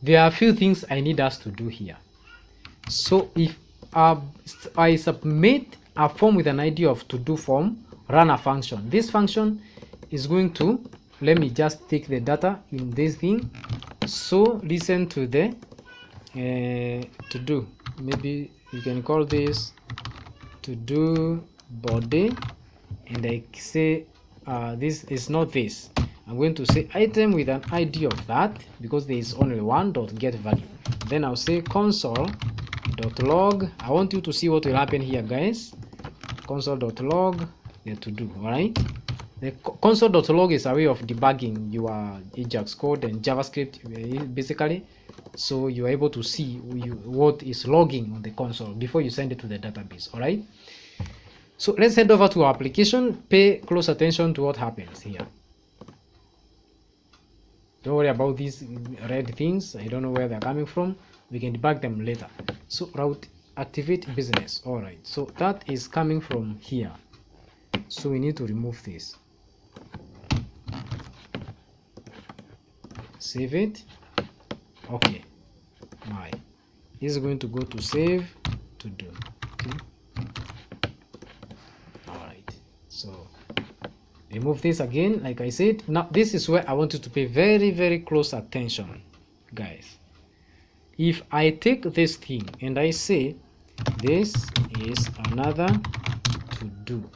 there are a few things I need us to do here. So if I submit a form with an ID of to do form, run a function. This function is going to, let me just take the data in this thing. So listen to the to do. Maybe you can call this to do body, and I say this is not this. I'm going to say item with an ID of that, because there is only one dot get value. Then I'll say console.log. I want you to see what will happen here, guys. Console.log the to do. All right, the console.log is a way of debugging your Ajax code and JavaScript basically, so you are able to see what is logging on the console before you send it to the database. All right, so let's head over to our application. Pay close attention to what happens here. Don't worry about these red things. I don't know where they're coming from. We can debug them later. So route activate business. All right, so that is coming from here. So we need to remove this. Save it. Okay, my this is going to go to save to do. Okay. All right, so remove this again. Like I said, now this is where I want you to pay very close attention, guys. If I take this thing and I say this is another to do,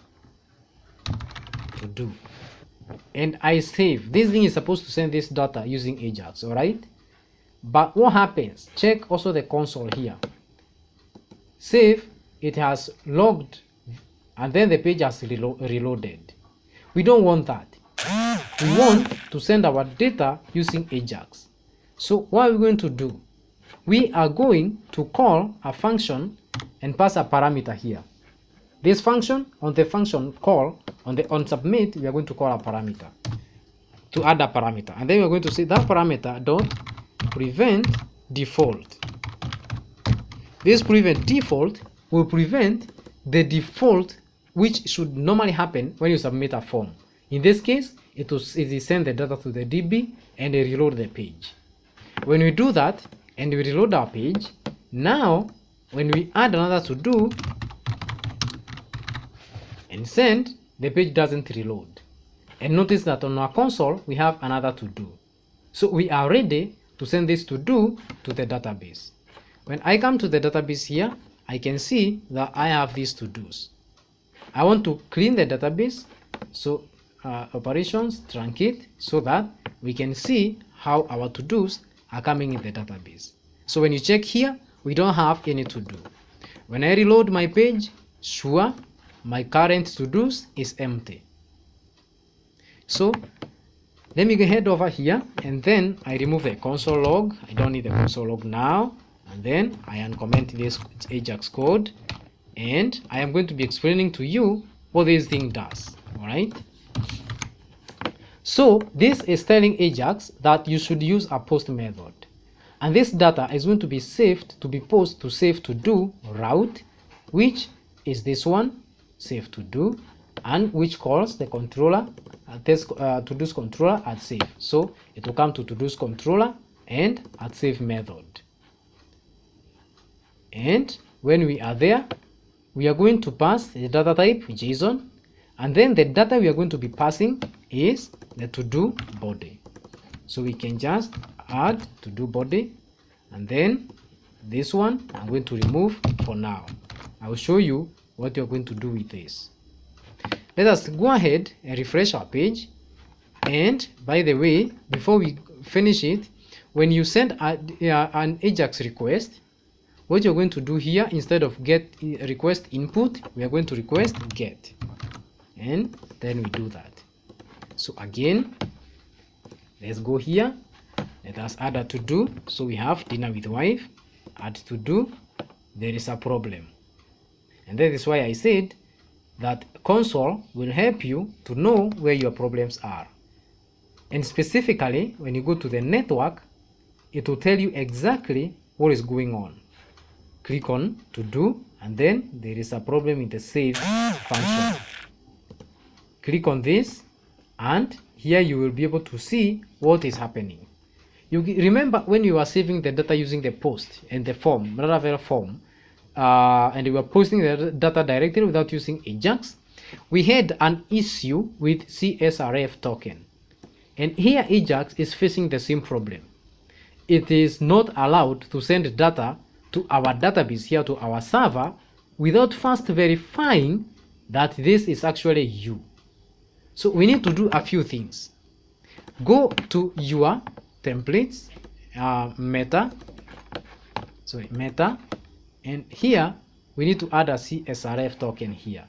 and I save, this thing is supposed to send this data using Ajax. All right, but what happens? Check also the console here. Save, it has logged, and then the page has reloaded. We don't want that. We want to send our data using Ajax. So what are we going to do? We are going to call a function and pass a parameter here. This function, on the function call, on submit, we are going to call a parameter to add a parameter, and then we are going to say that parameter dot prevent default. This prevent default will prevent the default which should normally happen when you submit a form. In this case, it will send the data to the DB and reload the page. When we do that and we reload our page, now when we add another to do and send, the page doesn't reload. And notice that on our console we have another to do. So we are ready to send this to do to the database. When I come to the database here, I can see that I have these to do's. I want to clean the database, so operations truncate, so that we can see how our to-dos are coming in the database. So when you check here, we don't have any to-do. When I reload my page, sure, my current to-dos is empty. So let me head over here, and then I remove the console log. I don't need the console log now, and then I uncomment this Ajax code, and I am going to be explaining to you what this thing does. All right, so this is telling Ajax that you should use a post method, and this data is going to be saved to be posted to save to do route, which is this one, save to do, and which calls the controller this to-do's controller at save. So it will come to to-do's controller and at save method. And when we are there, we are going to pass the data type JSON, and then the data we are going to be passing is the to-do body. So we can just add to-do body, and then this one I'm going to remove for now. I will show you what you're going to do with this. Let us go ahead and refresh our page. And by the way, before we finish it, when you send an AJAX request, what you're going to do here, instead of get request input, we are going to request get, and then we do that. So again, let's go here, let us add a to do. So we have dinner with wife, add to do, there is a problem. And that is why I said that console will help you to know where your problems are. And specifically, when you go to the network, it will tell you exactly what is going on. Click on to do, and then there is a problem in the save function. Click on this, and here you will be able to see what is happening. You remember when you were saving the data using the post and the form, Laravel form, and you were posting the data directly without using AJAX, we had an issue with CSRF token. And here AJAX is facing the same problem. It is not allowed to send data to our database here, to our server, without first verifying that this is actually you. So we need to do a few things. Go to your templates, meta, and here we need to add a CSRF token here.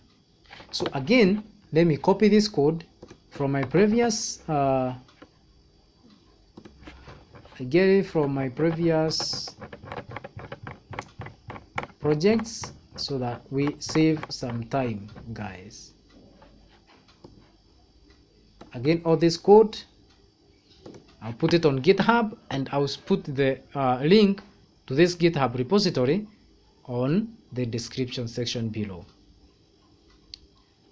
So again, let me copy this code from my previous I get it from my previous projects so that we save some time, guys. Again, all this code, I'll put it on GitHub, and I'll put the link to this GitHub repository on the description section below.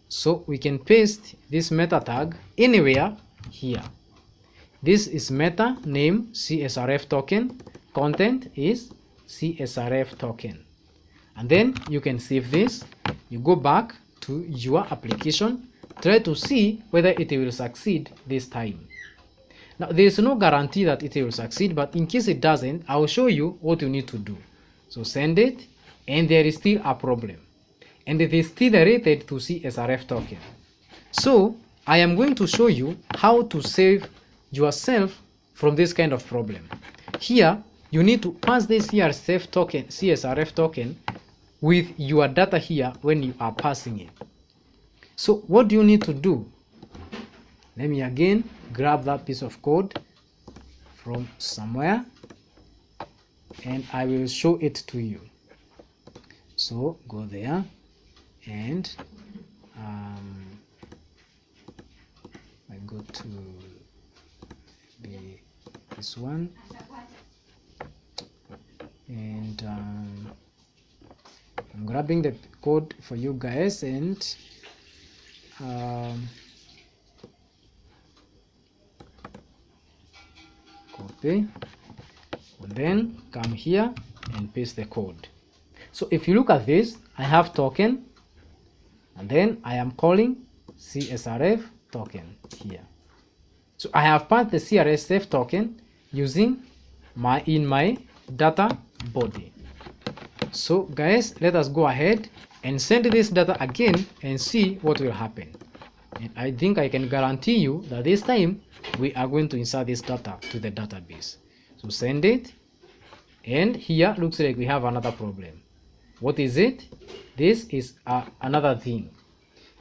So we can paste this meta tag anywhere here. This is meta name CSRF token, content is CSRF token, and then you can save this. You go back to your application, try to see whether it will succeed this time. Now there is no guarantee that it will succeed, but in case it doesn't, I will show you what you need to do. So send it, and there is still a problem, and it is still rated to CSRF token. So I am going to show you how to save yourself from this kind of problem. Here you need to pass this CSRF token with your data here when you are passing it. So what do you need to do? Let me again grab that piece of code from somewhere, and I will show it to you. So go there, and I go to this one, and I'm grabbing the code for you guys, and copy, and then come here and paste the code. So if you look at this, I have token, and then I am calling CSRF token here. So I have passed the CSRF token using in my data body. So guys, let us go ahead and send this data again and see what will happen. And I think I can guarantee you that this time we are going to insert this data to the database. So send it, and here looks like we have another problem. What is it? This is another thing.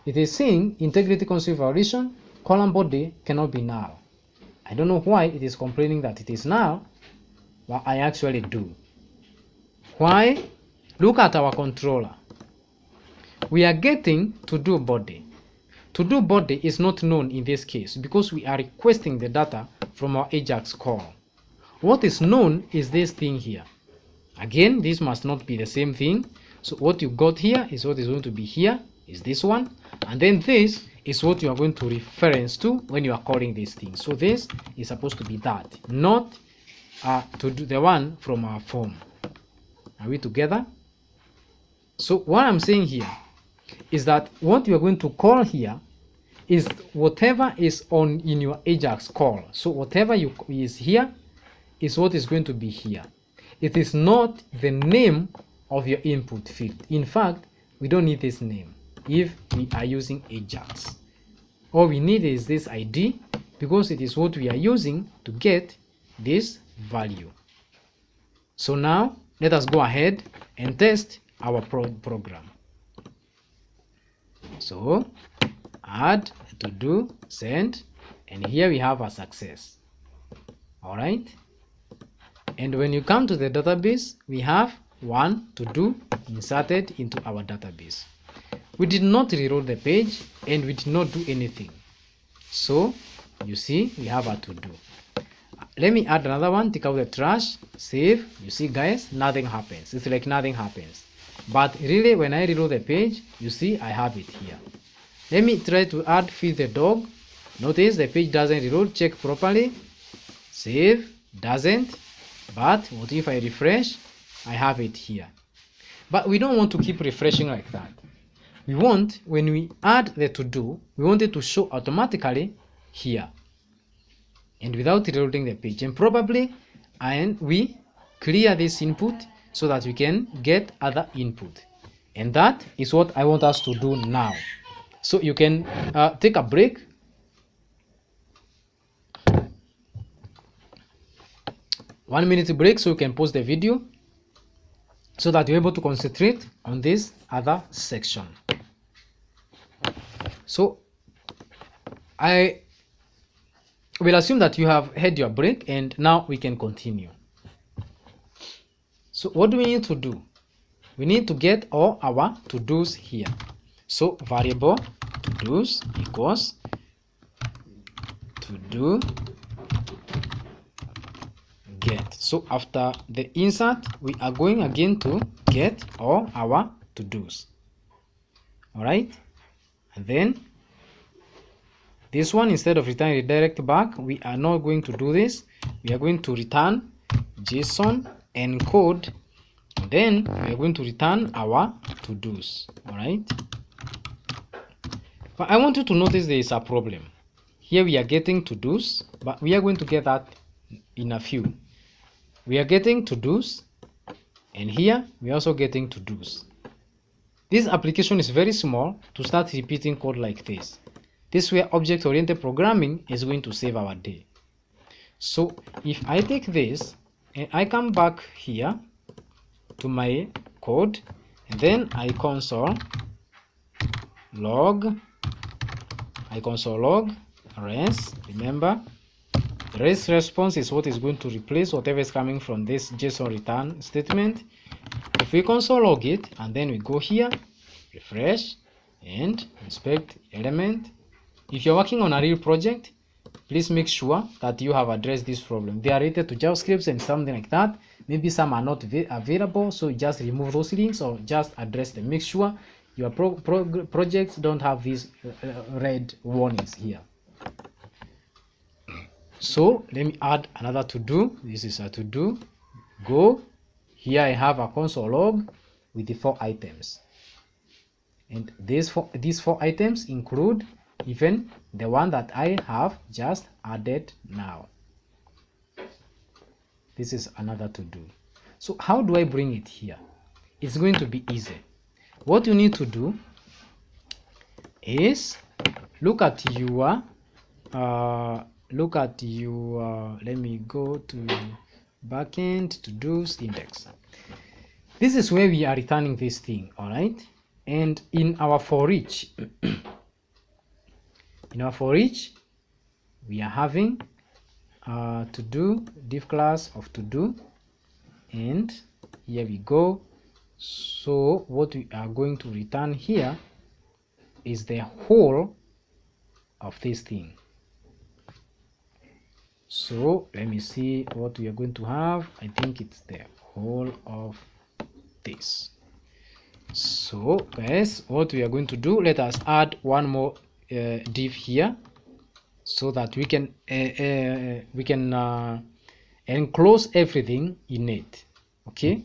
It is saying integrity concept violation, column body cannot be null. I don't know why it is complaining that it is null, but I actually do. Why? Look at our controller. We are getting to-do body. To-do body is not known in this case because we are requesting the data from our AJAX call. What is known is this thing here. Again, this must not be the same thing. So what you got here is what is going to be here, is this one, and then this is what you are going to reference to when you are calling this thing. So this is supposed to be that, not to do the one from our form. Are we together? So what I'm saying here is that what you are going to call here is whatever is on in your Ajax call. So whatever is here is what is going to be here. It is not the name of your input field. In fact, we don't need this name if we are using Ajax. All we need is this ID, because it is what we are using to get this value. So now let us go ahead and test our program. So add, to do, send, and here we have a success. All right. And when you come to the database, we have one to do inserted into our database. We did not reload the page and we did not do anything. So you see we have a to do. Let me add another one, take out the trash, save. You see guys, nothing happens. It's like nothing happens. But really when I reload the page, you see I have it here. Let me try to add feed the dog. Notice the page doesn't reload. Check properly. Save, doesn't. But what if I refresh? I have it here. But we don't want to keep refreshing like that. We want, when we add the to do, we want it to show automatically here and without reloading the page. And probably we clear this input so that we can get other input. And that is what I want us to do now. So you can take a break. One minute break so you can pause the video so that you're able to concentrate on this other section. So I will assume that you have had your break and now we can continue. So what do we need to do? We need to get all our to-dos here. So variable to-dos equals to-do get. So after the insert, we are going again to get all our to-dos. All right. And then this one, instead of returning redirect back, we are not going to do this. We are going to return JSON encode. And then we are going to return our to-dos. All right. But I want you to notice there is a problem. Here we are getting to-dos, but we are going to get that in a few. We are getting to-dos, and here we are also getting to-dos. This application is very small to start repeating code like this. This way object-oriented programming is going to save our day. So if I take this and I come back here to my code, and then I console log res. Remember, res response is what is going to replace whatever is coming from this JSON return statement. If we console log it and then we go here, refresh and inspect element. If you're working on a real project, please make sure that you have addressed this problem. They are related to JavaScript and something like that. Maybe some are not available, so just remove those links or just address them. Make sure your projects don't have these red warnings here. So let me add another to do. This is a to do. Go. Here I have a console log with the 4 items. And these four items include even the one that I have just added now. This is another to do. So how do I bring it here? It's going to be easy. What you need to do is look at your let me go to backend to do's index. This is where we are returning this thing. All right. And in our for each we are having to do div class of to do, and here we go. So what we are going to return here is the whole of this thing. So let me see what we are going to have. I think it's the whole of this. So guys, what we are going to do, let us add one more div here so that we can enclose everything in it. Okay,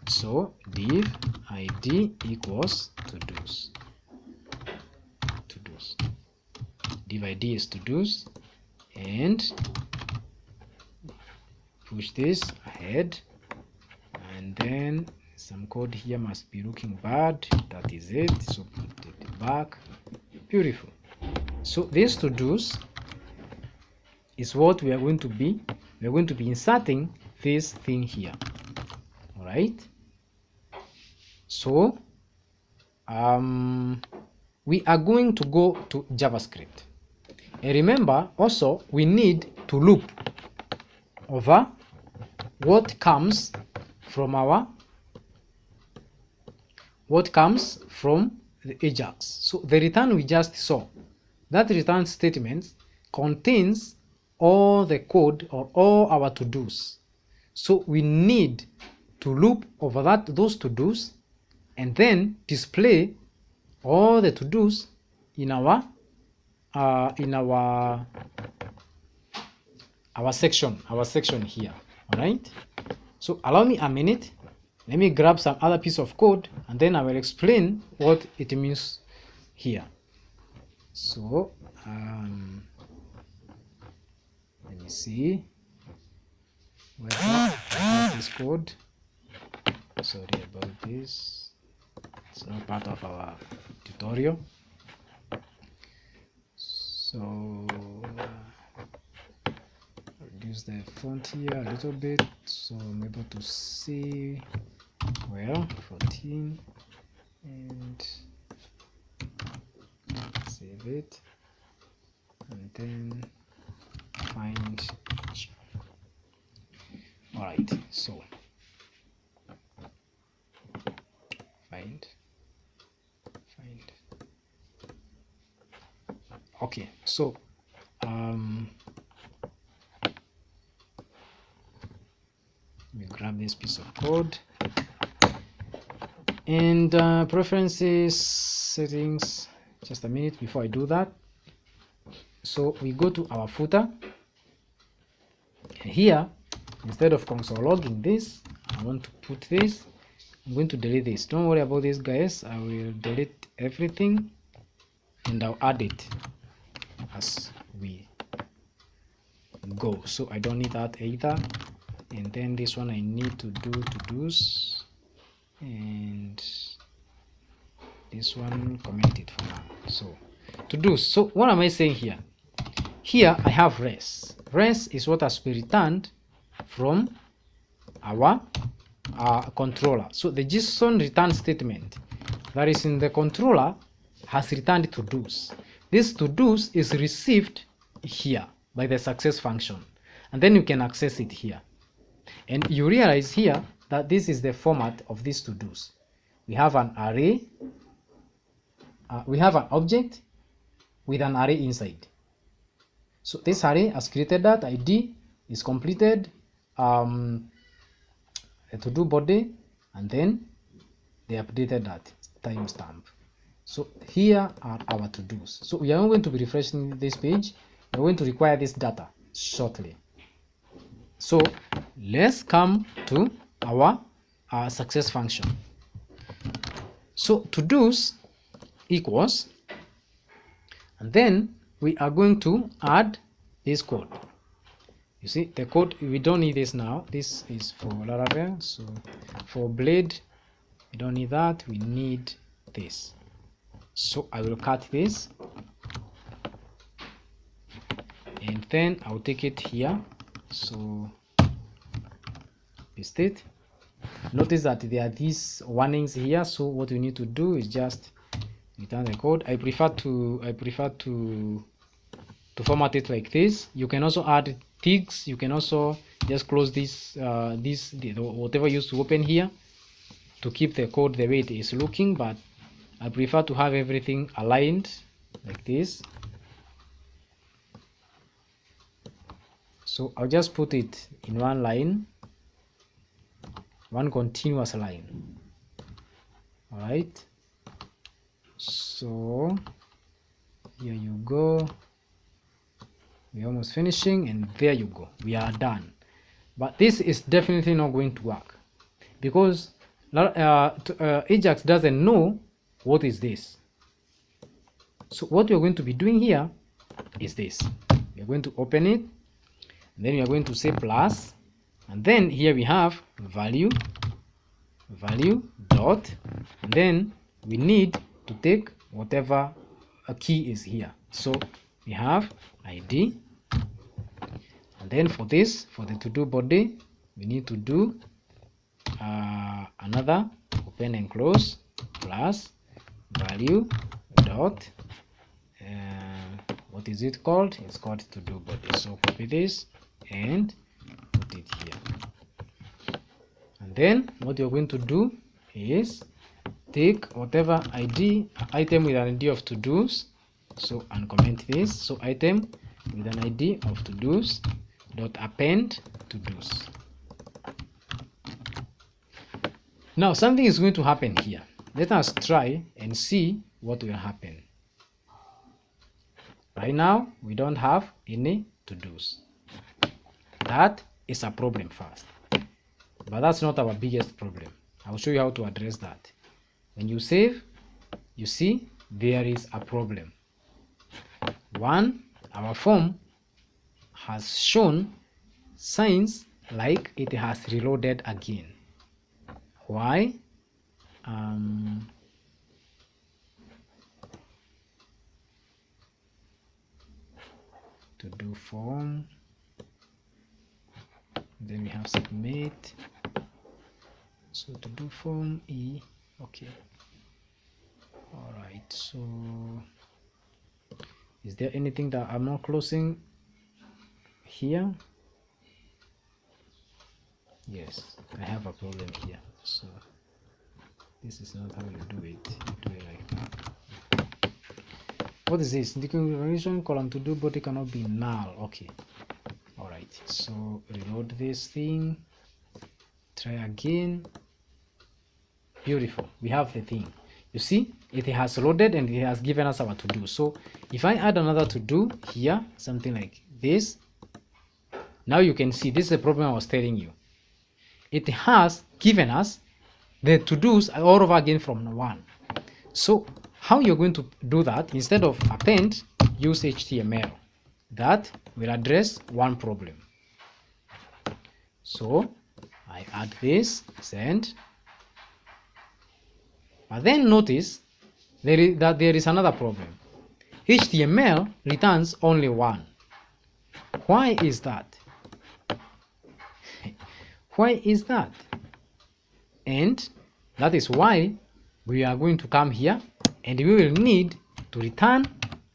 so div id equals to do's. div id is to do's, and push this ahead, and then some code here must be looking bad. That is it. So put it back. Beautiful. So this to do's is what we are going to be inserting this thing here. All right. So we are going to go to JavaScript, and remember also we need to loop over what comes from the Ajax. So the return we just saw, that return statement contains all the code or all our to-dos. So we need to loop over those to-dos and then display all the to-dos in our section here. All right. So allow me a minute. Let me grab some other piece of code and then I will explain what it means here. So let me see where this code. Sorry about this, it's not part of our tutorial. So reduce the font here a little bit so I'm able to see well. 14, and save it, and then find. All right, so find. Okay, so let me grab this piece of code, and preferences, settings, just a minute before I do that. So we go to our footer, and here instead of console logging this, I want to put this. I'm going to delete this. Don't worry about this, guys. I will delete everything and I'll add it as we go. So I don't need that either. And then this one I need to do to-dos, and this one comment it for now. So to-dos. So what am I saying here? Here I have res. Res is what has been returned from our controller. So the JSON return statement that is in the controller has returned to-dos. This to-dos is received here by the success function, and then you can access it here. And you realize here that this is the format of these to-dos. We have an array, we have an object with an array inside. So this array has created that ID is completed, a to-do body, and then they updated that timestamp. So here are our to-dos. So we are not going to be refreshing this page. We're going to require this data shortly. So let's come to our success function. So to-dos equals, and then we are going to add this code. You see the code, we don't need this now. This is for Laravel. So for Blade, we don't need that. We need this. So I will cut this, and then I'll take it here. So paste it. Notice that there are these warnings here. So what we need to do is just return the code. I prefer to format it like this. You can also add ticks. You can also just close this whatever you used to open here to keep the code the way it is looking, but I prefer to have everything aligned like this. So I'll just put it in one line, one continuous line. All right, so here you go. We're almost finishing, and there you go, we are done. But this is definitely not going to work because Ajax doesn't know what is this. So what we're going to be doing here is this. We are going to open it, and then we are going to say plus, and then here we have value dot, and then we need to take whatever a key is here. So we have ID, and then for this, for the to do body, we need to do another open and close plus value dot, what is it called? It's called to do body. So copy this and put it here, and then what you're going to do is take whatever item with an ID of to do's, so uncomment this. So item with an ID of to do's dot append to do's. Now something is going to happen here. Let us try and see what will happen. Right now we don't have any to do's. That is a problem first, but that's not our biggest problem. I'll show you how to address that. When you save, you see there is a problem. One, our form has shown signs like it has reloaded again. Why? To do form, then we have submit. So to do form E, okay. All right, so is there anything that I'm not closing here? Yes, I have a problem here. So this is not how you do it. You do it like that. What is this? Declaration column to do body cannot be null. Okay. All right. So reload this thing. Try again. Beautiful. We have the thing. You see, it has loaded and it has given us our to do. So if I add another to do here, something like this, now you can see this is the problem I was telling you. It has given us the to do's all over again from 1. So how you're going to do that, instead of append, use HTML. That will address one problem. So I add this, send. But then notice there is another problem. HTML returns only 1. Why is that? Why is that? And that is why we are going to come here and we will need to return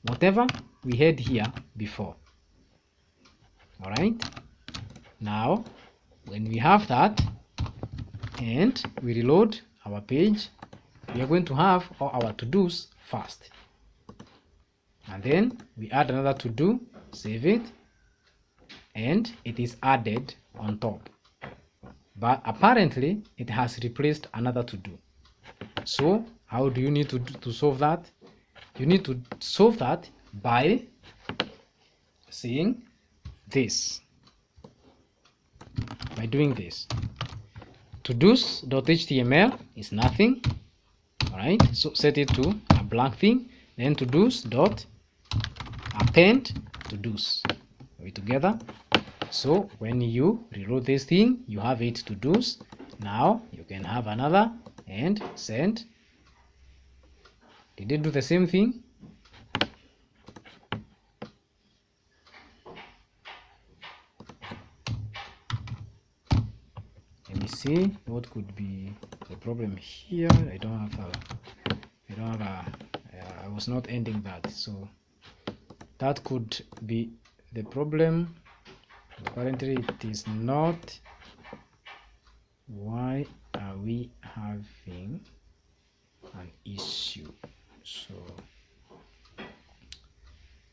whatever we had here before. All right. Now, when we have that and we reload our page, we are going to have all our to-dos first. And then we add another to-do, save it, and it is added on top. But apparently it has replaced another to-do. So how do you need to solve that? You need to solve that by saying this, by doing this. To-dos.html is nothing. All right, so set it to a blank thing. Then to-dos dot append to-dos. Are we together? So when you reload this thing, you have 8 to-dos. Now you can have another and send. Did it do the same thing? Let me see what could be the problem here. I was not ending that, so that could be the problem. Apparently it is not. Why are we having an issue? So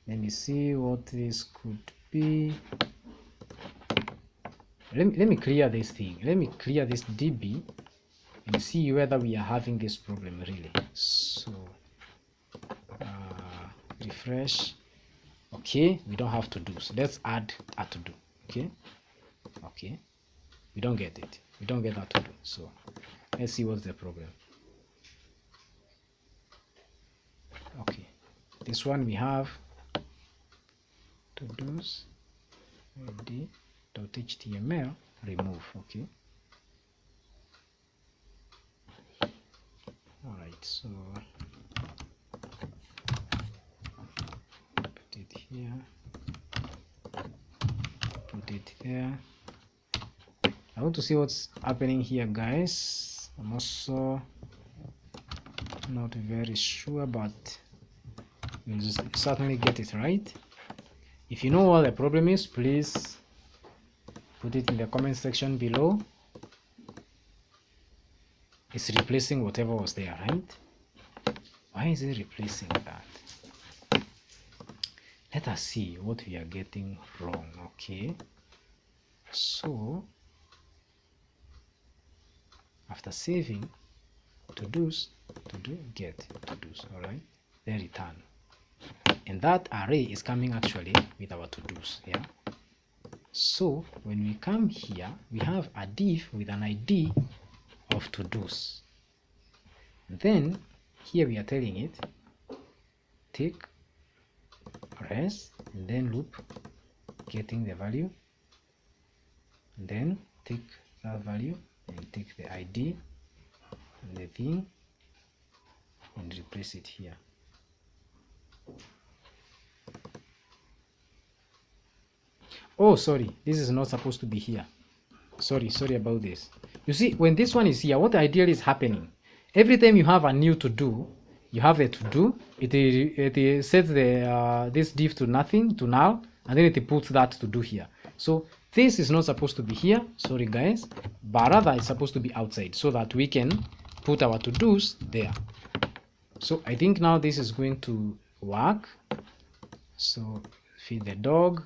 let me see what this could be. Let me clear this thing. Let me clear this DB and see whether we are having this problem really. So refresh. Okay, we don't have to do, so let's add a to do. Okay, we don't get it. We don't get that to do. So let's see what's the problem. Okay, this one we have do's id.html remove. Okay, all right, so put it here, put it there. I want to see what's happening here, guys. I'm also not very sure, but you'll certainly get it right. If you know what the problem is, please put it in the comment section below. It's replacing whatever was there, right? Why is it replacing that? Let us see what we are getting wrong. Okay, so after saving to-dos, get to-dos, all right, then return, and that array is coming actually with our to-dos. Yeah, so when we come here, we have a div with an ID of to-dos. Then here we are telling it take res and then loop, getting the value, and then take that value and take the ID and the thing and replace it here. Oh, sorry, this is not supposed to be here. Sorry about this. You see, when this one is here, what ideally is happening, every time you have a new to do, you have a to do, it sets the this div to nothing, to null, and then it puts that to do here. So this is not supposed to be here, sorry guys, but rather it's supposed to be outside so that we can put our to-dos there. So I think now this is going to work. So feed the dog.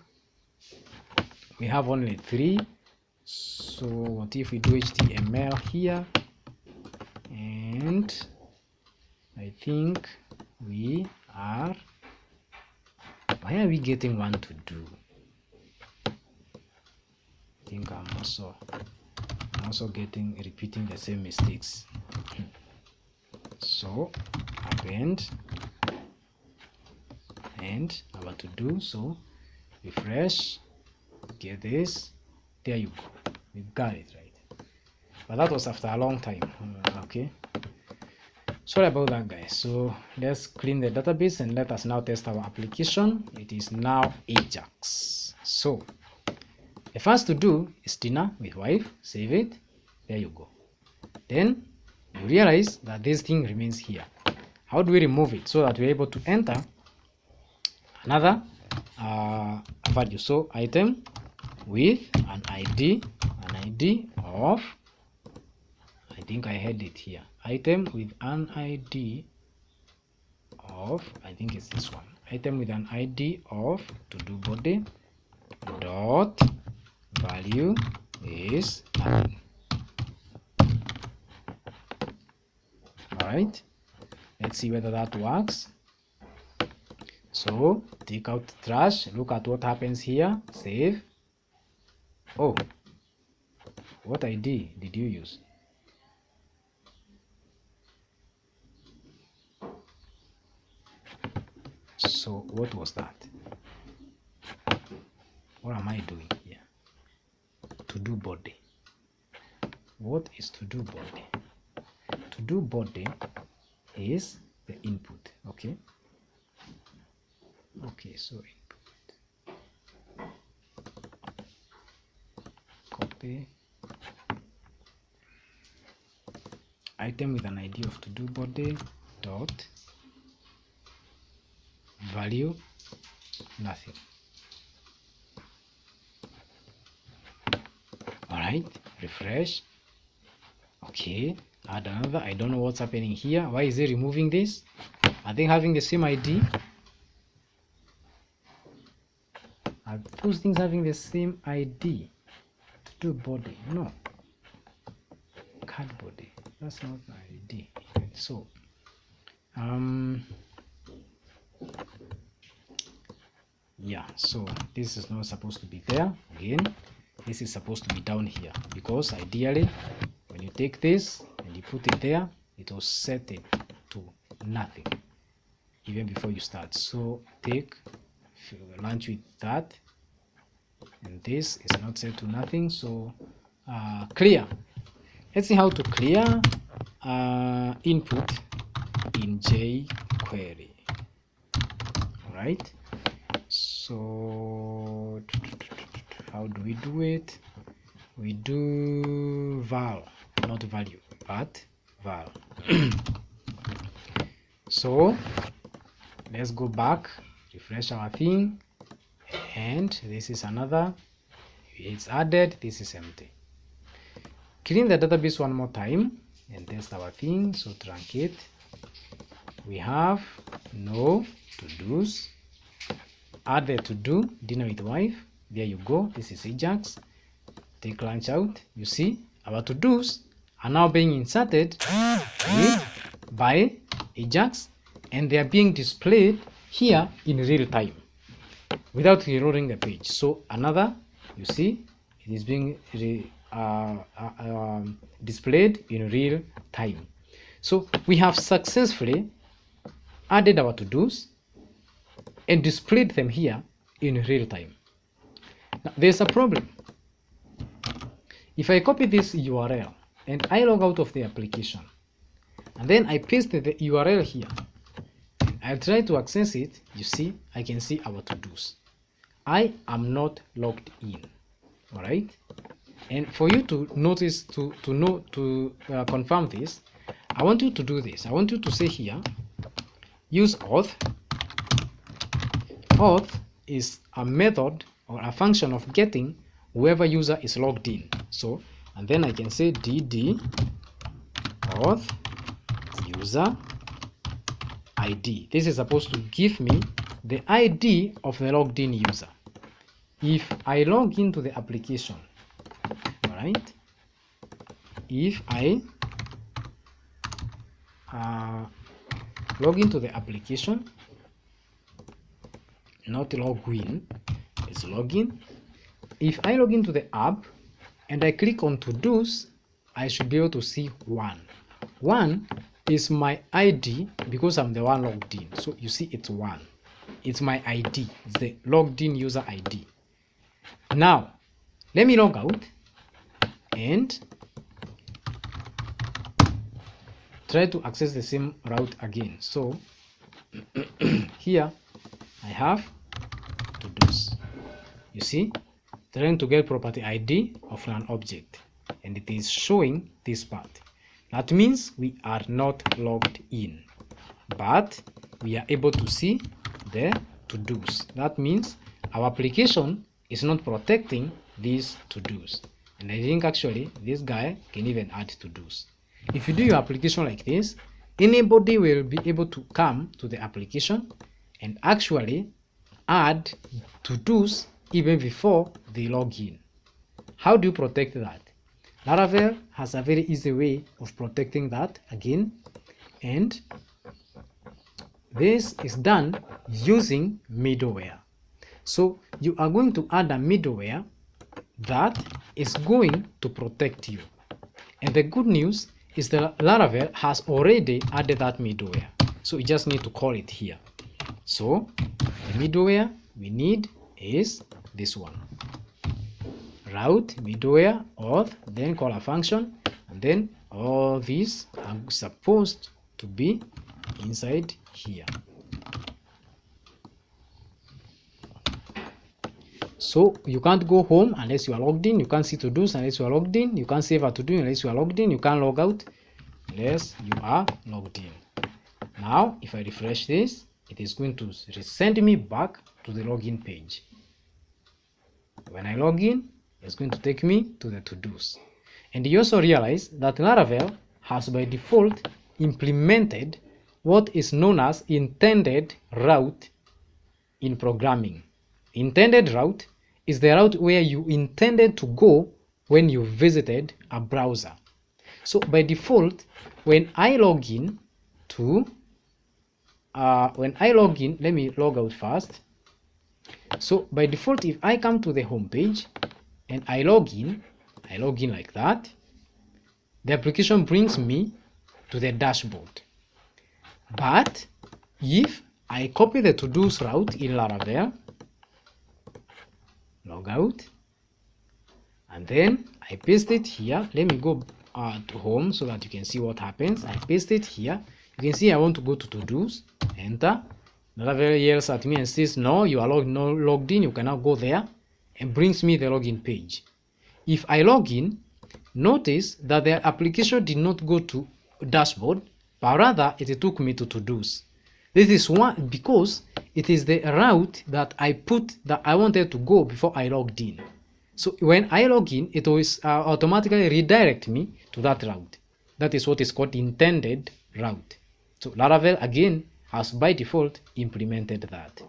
We have only 3. So what if we do HTML here? And I think we are, why are we getting one to do? I think I'm also repeating the same mistakes. So append and our to do, so refresh, get this, there you go, we got it right. But that was after a long time. Okay, sorry about that, guys. So let's clean the database and let us now test our application. It is now Ajax. So the first to do is dinner with wife. Save it, there you go. Then you realize that this thing remains here. How do we remove it so that we're able to enter another value? So item with an ID of, I think I had it here, item with an ID of, I think it's this one, item with an ID of to do body dot value is nothing. All right, let's see whether that works. So take out trash, look at what happens here, save. Oh, what ID did you use? So what was that? What am I doing here? To do body. What is to do body? To do body is the input. Okay, so input, copy, item with an ID of to do body dot value nothing. All right, refresh. Okay, add another. I don't know what's happening here. Why is it removing this? Are they having the same ID? Are those things having the same ID? To do body, no. Card body, that's not my ID. So yeah, so this is not supposed to be there. Again, this is supposed to be down here, because ideally when you take this and you put it there, it will set it to nothing even before you start. So take launch with that and this is not set to nothing. So clear. Let's see how to clear input in jQuery. All right, so how do we do it? We do val, not value, but val. So let's go back, refresh our thing, and this is another, it's added, this is empty. Clean the database one more time and test our thing. So truncate, we have no to-dos, add the to-do, dinner with wife, there you go, this is Ajax. Take lunch out, you see our to-dos are now being inserted by Ajax, and they are being displayed here in real time without reloading the page. So another, you see, it is being displayed in real time. So we have successfully added our to-dos and displayed them here in real time. Now there's a problem. If I copy this URL and I log out of the application, and then I paste the URL here, and I try to access it, you see, I can see our to-dos. I am not logged in. All right, and for you to notice, to confirm this, I want you to do this. I want you to say here, use auth. Auth is a method or a function of getting whoever user is logged in. So, and then I can say dd auth user ID. This is supposed to give me the ID of the logged in user. If I log into the application, all right, if I log into the application, not log in, it's login. If I log into the app and I click on to-dos, I should be able to see one. One is my ID because I'm the one logged in. So you see it's one. It's my ID. It's the logged in user ID. Now, let me log out and try to access the same route again. So here I have to-dos. You see, trying to get property ID of an object, and it is showing this part. That means we are not logged in, but we are able to see the to-dos. That means our application is not protecting these to-dos. And I think actually this guy can even add to-dos. If you do your application like this, anybody will be able to come to the application and actually add to-dos even before they log in. How do you protect that? Laravel has a very easy way of protecting that again, and this is done using middleware. So you are going to add a middleware that is going to protect you. And the good news is that Laravel has already added that middleware. So you just need to call it here. So the middleware we need is this one. Route middleware auth, then call a function, and then all these are supposed to be inside here. So you can't go home unless you are logged in. You can't see to-dos unless you are logged in. You can't save a to-do unless you are logged in. You can't log out unless you are logged in. Now, if I refresh this, it is going to send me back to the login page. When I log in, it's going to take me to the to-dos. And you also realize that Laravel has by default implemented what is known as intended route in programming. Intended route is the route where you intended to go when you visited a browser. So by default, when I log in to let me log out first. So by default, if I come to the home page and I log in like that, the application brings me to the dashboard. But if I copy the to-dos route in Laravel, log log out, and then I paste it here. Let me go to home so that you can see what happens. I paste it here. You can see I want to go to to-dos, enter. Laravel yells at me and says, no, you are logged in, you cannot go there, and brings me the login page. If I log in, notice that the application did not go to dashboard, but rather it took me to to-dos. This is one because it is the route that I put that I wanted to go before I logged in. So when I log in, it will automatically redirect me to that route. That is what is called intended route. So Laravel again has by default implemented that.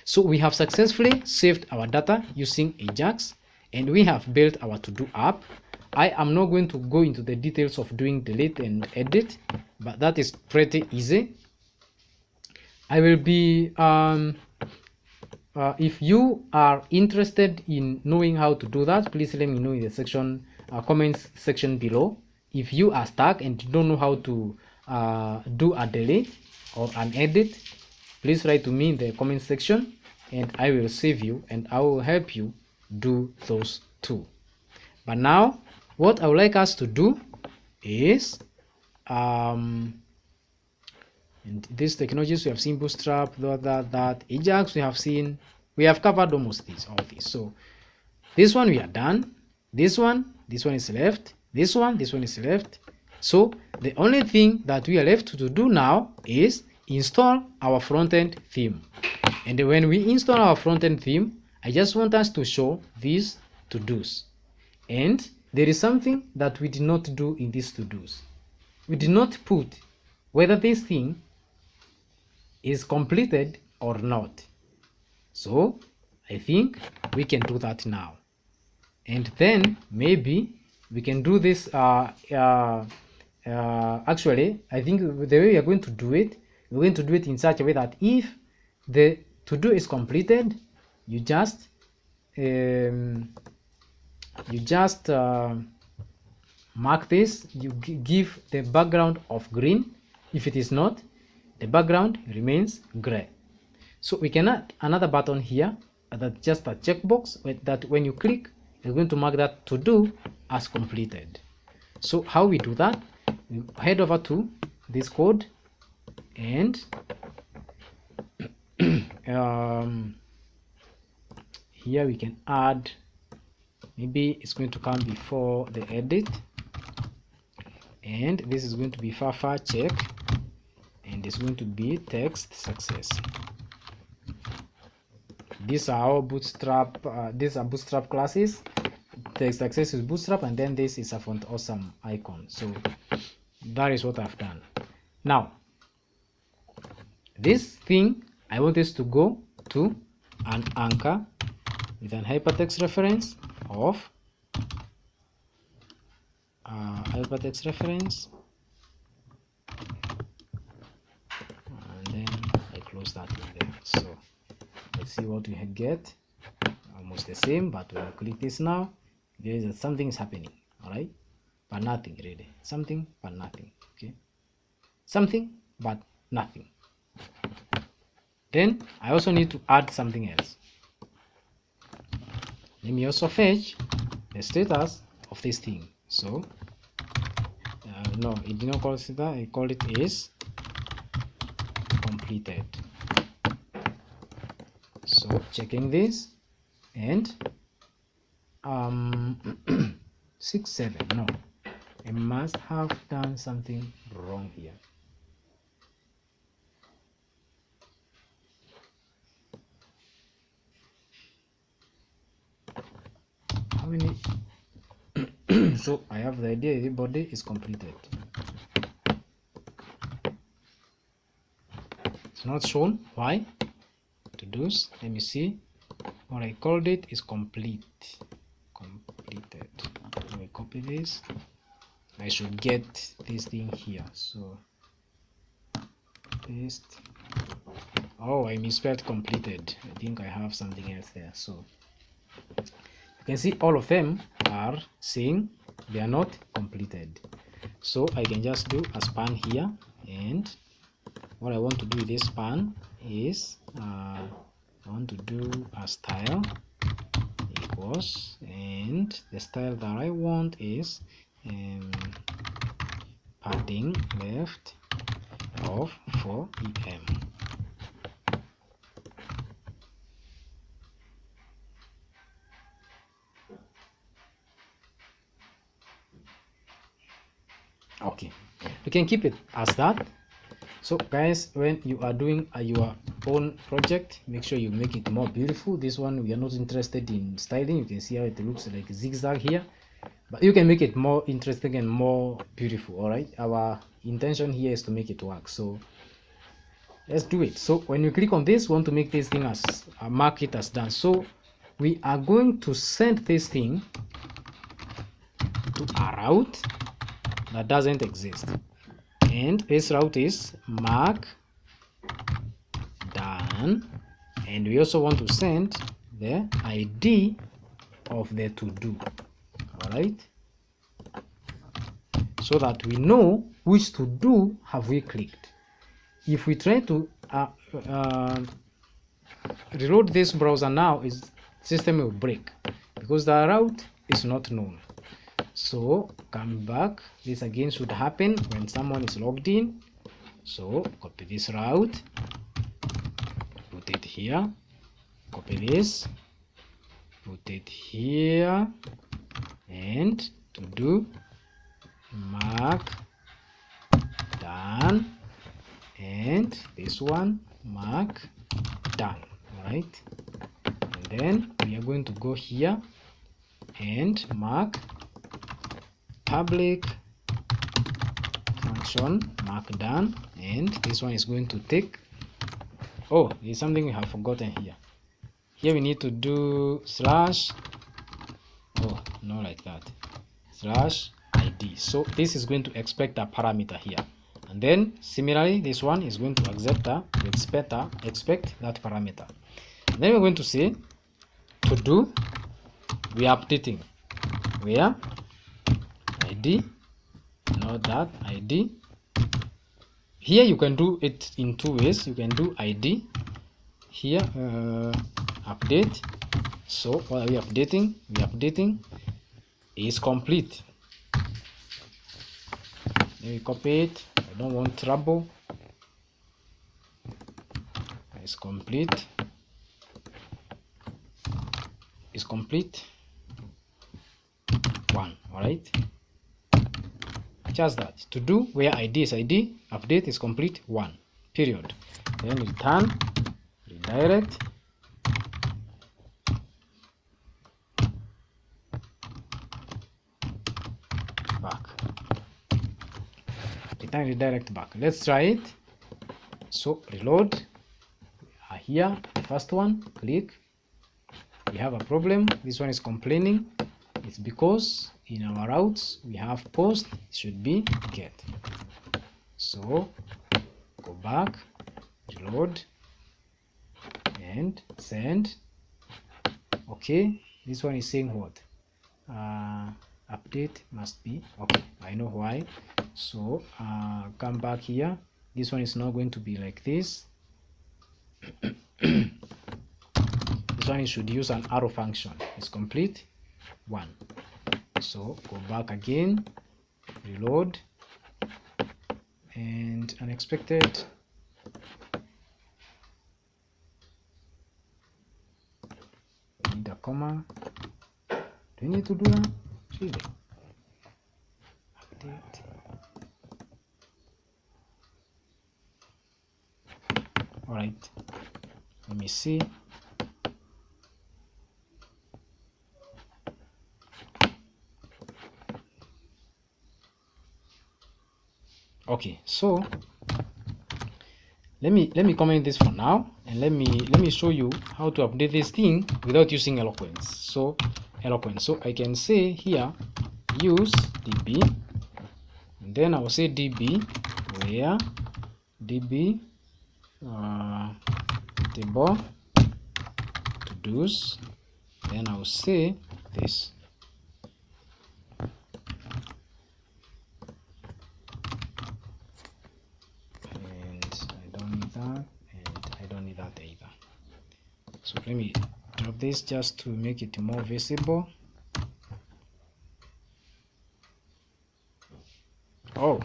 So we have successfully saved our data using Ajax, and we have built our to-do app. I am not going to go into the details of doing delete and edit, but that is pretty easy. I will be if you are interested in knowing how to do that, please let me know in the section comments section below. If you are stuck and you don't know how to do a delete or an edit, please write to me in the comment section and I will save you and I will help you do those too. But now what I would like us to do is and these technologies we have seen Bootstrap, that Ajax we have seen, we have covered almost all this. So this one we are done, this one is left, this one is left. So the only thing that we are left to do now is install our front-end theme. And when we install our front-end theme, I just want us to show these to-dos. And there is something that we did not do in these to-dos. We did not put whether this thing is completed or not. So I think we can do that now. And then maybe we can do this actually I think the way we are going to do it, we're going to do it in such a way that if the to-do is completed, you just mark this, you give the background of green. If it is not, the background remains gray. So we can add another button here that's just a checkbox that when you click, it's going to mark that to do as completed. So how we do that, we head over to this code and here we can add, maybe it's going to come before the edit, and this is going to be far check, and it's going to be text success. These are our Bootstrap, these are Bootstrap classes. Text success is Bootstrap, and then this is a font awesome icon. So that is what I've done. Now this thing I want this to go to an anchor with an hypertext reference of hypertext reference, and then I close that in there. So let's see what we get. Almost the same, but when I click this now, there is something is happening. All right, but nothing really. Something but nothing. Okay, something but nothing. Then I also need to add something else. Let me also fetch the status of this thing. So no, it did not call it that. I called it is completed. So checking this, and 6 7. No, I must have done something wrong here. How many? So I have the idea everybody is completed. It's not shown. Why? To do's. Let me see. What I called it is complete. Completed. Let me copy this. I should get this thing here. So paste. Oh, I misspelled completed. I think I have something else there. So you can see all of them are saying they are not completed. So I can just do a span here, and what I want to do with this span is I want to do a style pause, and the style that I want is padding left of 4 em. Okay, you can keep it as that. So guys, when you are doing your own project, make sure you make it more beautiful. This one we are not interested in styling. You can see how it looks like zigzag here, but you can make it more interesting and more beautiful. All right, our intention here is to make it work, so let's do it. So when you click on this, we want to make this thing as mark it as done. So we are going to send this thing to a route that doesn't exist, and this route is mark done, and we also want to send the ID of the to do. All right, so that we know which to do have we clicked. If we try to reload this browser now, is system will break because the route is not known. So come back, this again should happen when someone is logged in. So copy this route, put it here, copy this, put it here, and to do mark done, and this one mark done. All right, and then we are going to go here and mark public function mark done, and this one is going to take, oh, there's something we have forgotten here. Here we need to do slash, oh no, like that, slash ID. So this is going to expect a parameter here, and then similarly this one is going to expect that parameter. And then we're going to say to do, we are updating where ID, not that ID. Here you can do it in two ways. You can do ID here, update. So what are we updating? We are updating is complete. Then we copy it. I don't want trouble. It's complete. Is complete. 1. All right. Just that. To do where ID is ID, update is complete 1. Period. Then return, redirect. Back. Return, redirect back. Let's try it. So reload. We are here. The first one. Click. We have a problem. This one is complaining. It's because in our routes we have post, it should be get. So go back, reload, and send. Okay, this one is saying what? Update must be okay. I know why. So come back here. This one is not going to be like this. This one should use an arrow function. It's complete 1. So go back again, reload, and unexpected. Need a comma. Do we need to do that? Really? Update. All right. Let me see. Okay, so let me comment this for now, and let me show you how to update this thing without using eloquence. So eloquence, so I can say here use db, and then I will say db where db table to do's, then I will say this. So let me drop this just to make it more visible. Oh,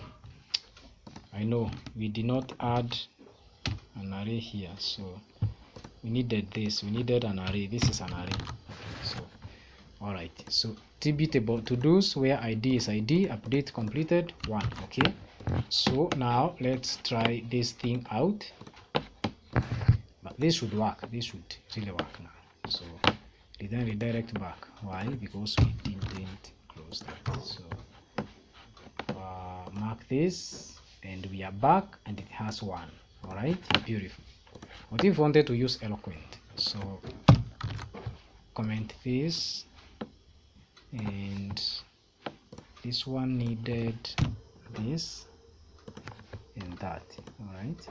I know we did not add an array here, so we needed this. We needed an array. This is an array. So all right, so tb table to do's where id is id, update completed 1. Okay, so now let's try this thing out. But this should work. This should really work now. So then redirect back. Why? Because we didn't close that. So mark this, and we are back, and it has 1. All right, beautiful. What if we wanted to use eloquent? So comment this, and this one needed this and that. All right,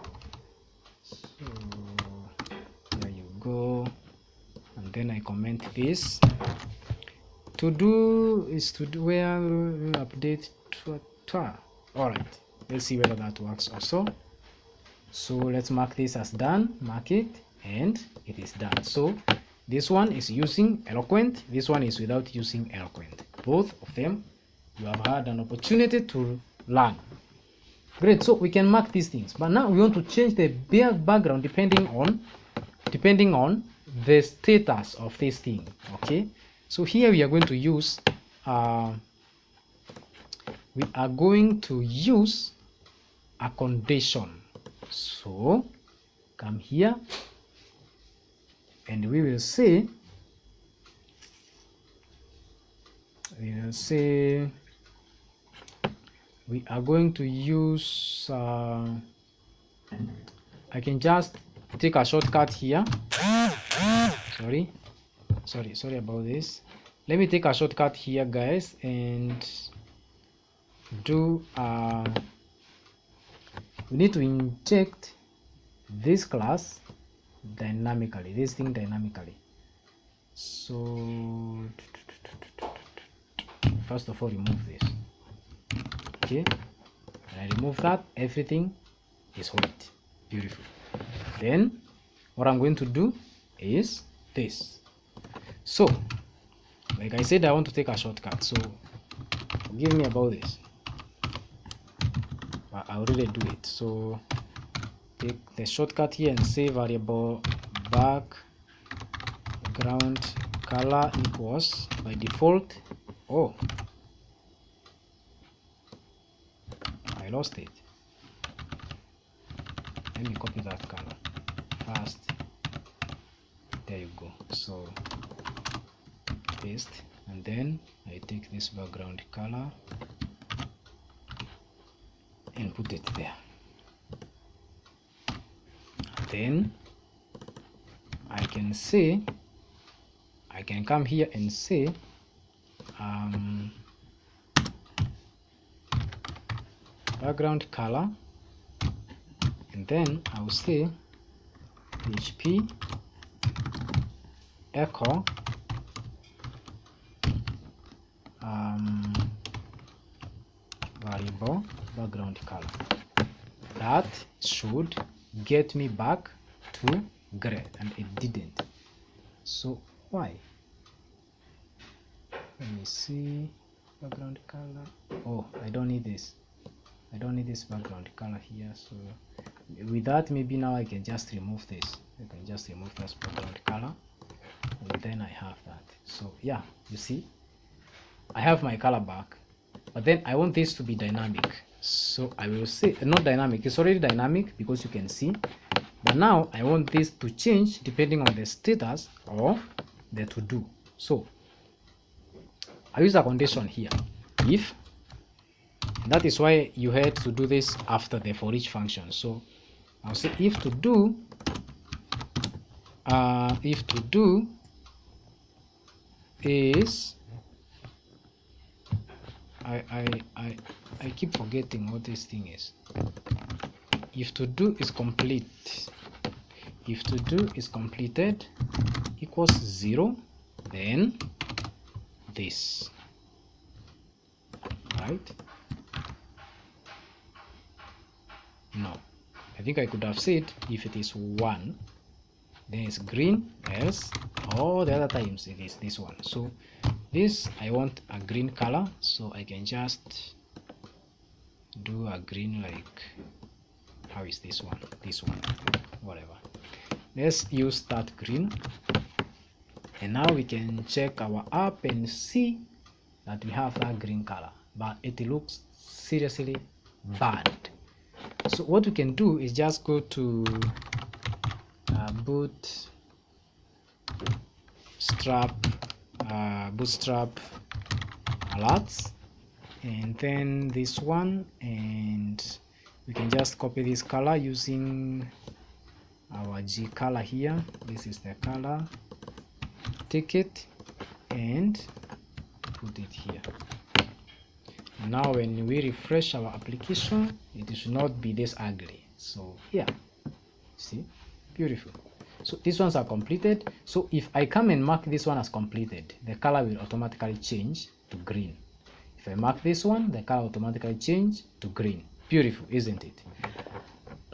so there you go. And then I comment this. To do is to do where update all right, let's see whether that works also. So let's mark this as done, mark it, and it is done. So this one is using eloquent, this one is without using eloquent. Both of them you have had an opportunity to learn. Great. So we can mark these things, but now we want to change the background depending on the status of this thing. Okay, so here we are going to use a condition. So come here, and we will say we are going to use I can just take a shortcut here. Sorry about this. Let me take a shortcut here, guys, and do we need to inject this class dynamically, this thing dynamically. So first of all, remove this. Okay, when I remove that, everything is white. Beautiful. Then what I'm going to do is this. So like I said, I want to take a shortcut, so forgive me about this, but I'll really do it. So take the shortcut here and say variable background color equals by default. Oh, I lost it. Let me copy that color first. There you go. So paste, and then I take this background color and put it there. Then I can come here and say background color, and then I'll say PHP echo variable background color. That should get me back to gray, and it didn't. So why? Let me see. Background color. Oh, I don't need this. I don't need this background color here. So with that, maybe now I can just remove this. I can just remove this background color, and then I have that. So yeah, you see, I have my color back, but then I want this to be dynamic. So I will say not dynamic, it's already dynamic because you can see, but now I want this to change depending on the status of the to do. So I use a condition here, if. That is why you had to do this after the for each function. So I'll say if to do is I keep forgetting what this thing is. If to do is complete, if to do is completed equals 0, then this, right? No, I think I could have said if it is 1, then it's green, else all the other times it is this one. So this, I want a green color, so I can just do a green, like, how is this one, whatever. Let's use that green, and now we can check our app and see that we have that green color, but it looks seriously bad. So what we can do is just go to bootstrap alerts, and then this one, and we can just copy this color using our G color here. This is the color, take it and put it here. Now when we refresh our application, it should not be this ugly. So yeah, see, beautiful. So these ones are completed. So if I come and mark this one as completed, the color will automatically change to green. If I mark this one, the color automatically change to green. Beautiful, isn't it?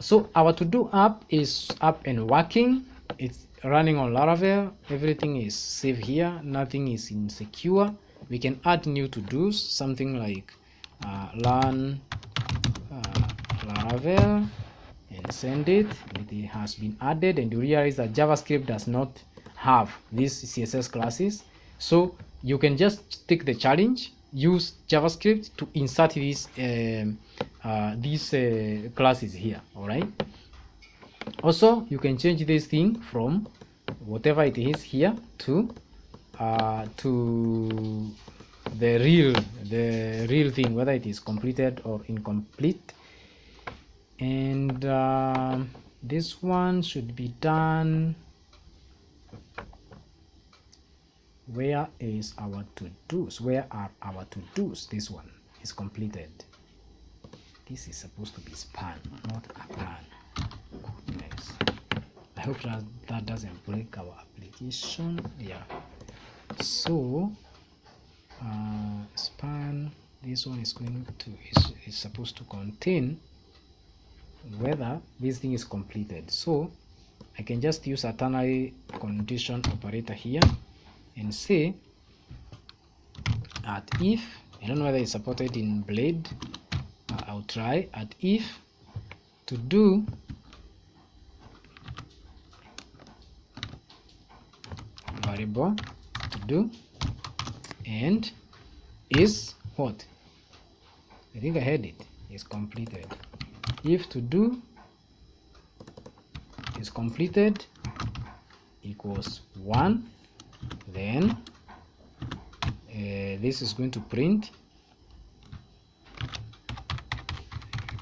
So our to-do app is up and working. It's running on Laravel. Everything is safe here. Nothing is insecure. We can add new to-dos, something like learn Laravel, and send it. It has been added, and you realize that JavaScript does not have these CSS classes. So you can just take the challenge, use JavaScript to insert these classes here. All right. Also, you can change this thing from whatever it is here to the real thing, whether it is completed or incomplete. And this one should be done. Where is our to-dos? Where are our to-dos? This one is completed. This is supposed to be span, not a plan. Goodness. I hope that doesn't break our application. Yeah. So span, this one is going to is supposed to contain whether this thing is completed. So I can just use a ternary condition operator here and say at if, I don't know whether it's supported in Blade, I'll try, at if to do variable to do and is what, I think I had it, is completed. If to do is completed equals 1, then this is going to print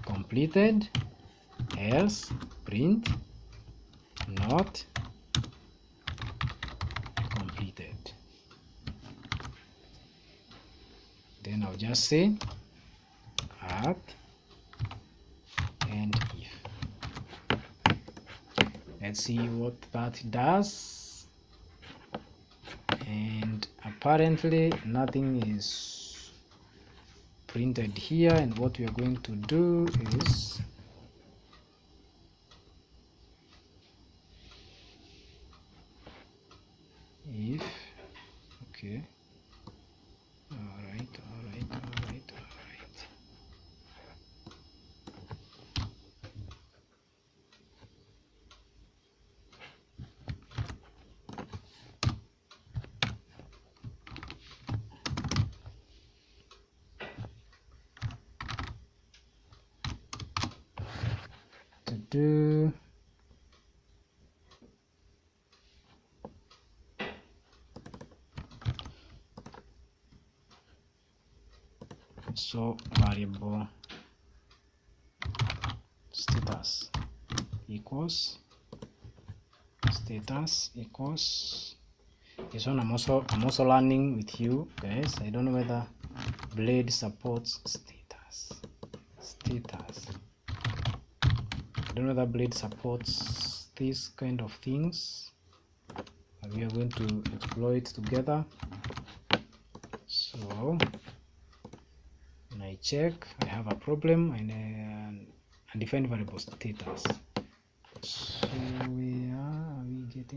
completed, else print not completed. Then I'll just say at and if. Let's see what that does. And apparently nothing is printed here, and what we are going to do is if, okay, all right. To do so variable status equals this one. I'm also learning with you guys. I don't know whether Blade supports status. I don't know whether Blade supports these kind of things. We are going to explore it together. So when I check, I have a problem, and undefined variable status. So where are we getting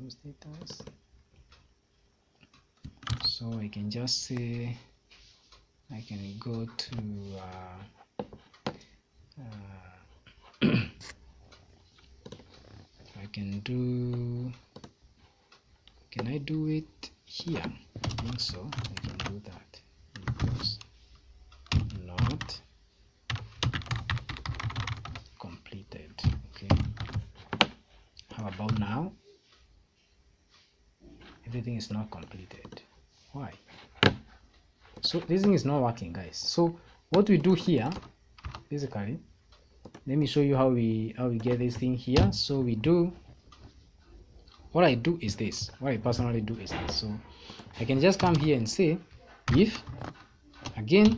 status. So I can just say I can go to I do it here? I think so. I can do that. Equals not completed. Okay. How about now? Everything is not completed. Why? So this thing is not working, guys. So what we do here, basically, let me show you how we get this thing here. So we do, what I do is this. What I personally do is this. So I can just come here and say if, again,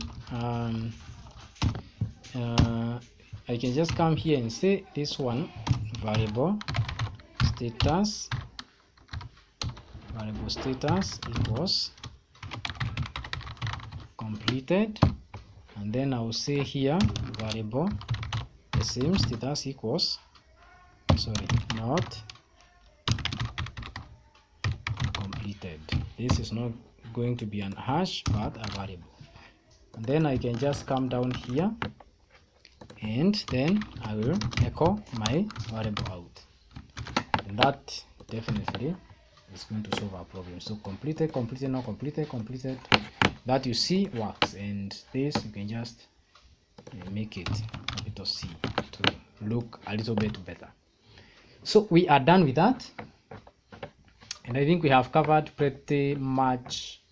I can just come here and say this one variable status equals completed, and then I will say here variable the same status equals not completed. This is not going to be an hash but a variable, and then I can just come down here and then I will echo my variable out, and that definitely is going to solve our problem. So completed, not completed, that you see works, and this you can just make it capital C to look a little bit better. So we are done with that, and I think we have covered pretty much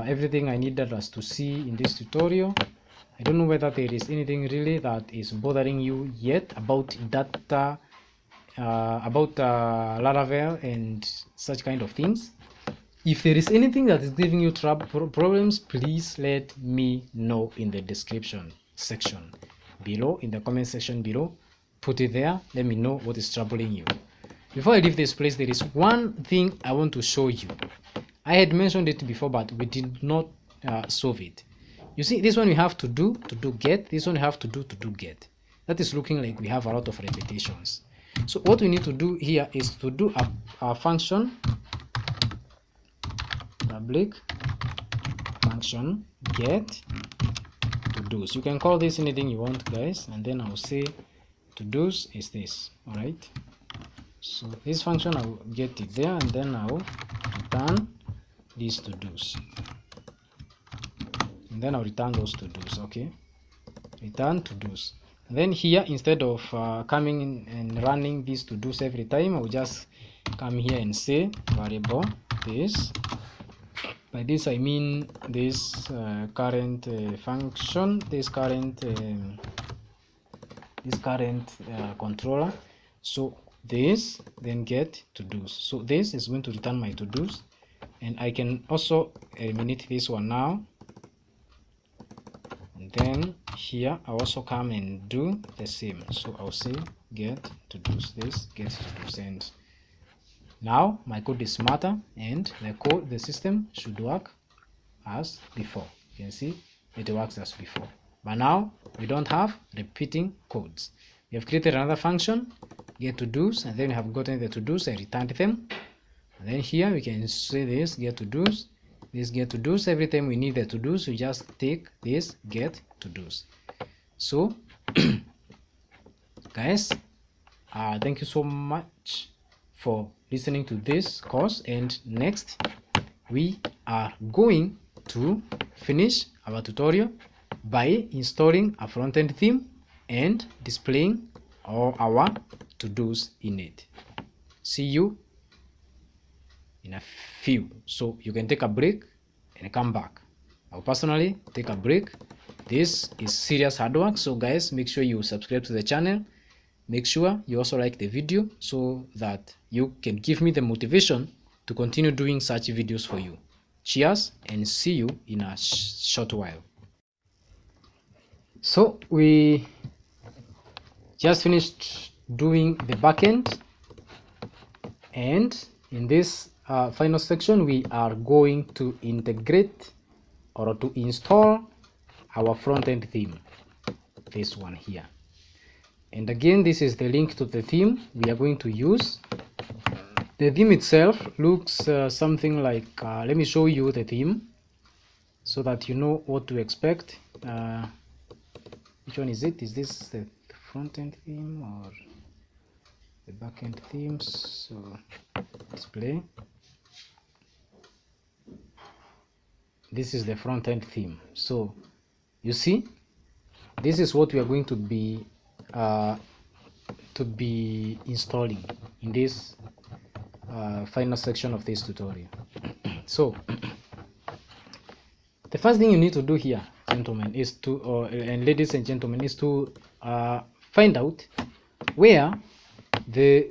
everything I needed us to see in this tutorial. I don't know whether there is anything really that is bothering you yet about data, about Laravel and such kind of things. If there is anything that is giving you problems, please let me know in the description section below, in the comment section below. Put it there. Let me know what is troubling you. Before I leave this place, there is one thing I want to show you. I had mentioned it before, but we did not solve it. You see, this one we have to do get. This one we have to do get. That is looking like we have a lot of repetitions. So what we need to do here is to do a function, public function get to do's. You can call this anything you want, guys, and then I'll say to do's is this. All right. So this function, I'll get it there, and then I'll return these to do's. And then I'll return those to do's. Okay, return to do's. And then here, instead of coming in and running these to do's every time, I'll just come here and say variable this. By this I mean this current function, this current controller. So this, then get to do's. So this is going to return my to do's, and I can also eliminate this one now. Then here I also come and do the same. So I'll say get to do's, this get to do's, and now my code is smarter, and the system should work as before. You can see it works as before, but now we don't have repeating codes. We have created another function, get to do's, and then we have gotten the to do's and returned them. And then here we can say this get to do's. This get to do's, every time we need the to do's, we just take this get to do's. So guys, thank you so much for listening to this course, and next we are going to finish our tutorial by installing a front-end theme and displaying all our to-dos in it. See you in a few. So you can take a break and come back. I'll personally take a break. This is serious hard work, so guys, make sure you subscribe to the channel. Make sure you also like the video so that you can give me the motivation to continue doing such videos for you. Cheers, and see you in a short while. So we just finished doing the backend, and in this final section we are going to integrate or to install our front-end theme, this one here. And again, this is the link to the theme we are going to use. The theme itself looks something like, let me show you the theme so that you know what to expect. Which one is it? Is this the front-end theme or the back-end themes? So display. This is the front-end theme. So you see, this is what we are going to be installing in this final section of this tutorial. So the first thing you need to do here, gentlemen, is to and ladies and gentlemen, is to find out where the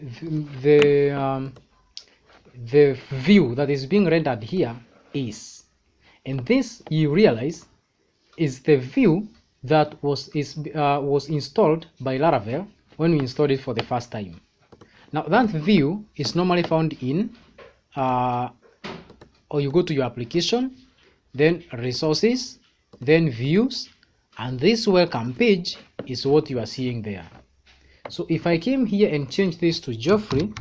view that is being rendered here is, and this you realize is the view that was installed by Laravel when we installed it for the first time. Now that view is normally found in or you go to your application, then resources, then views, and this welcome page is what you are seeing there. So if I came here and change this to Geoffrey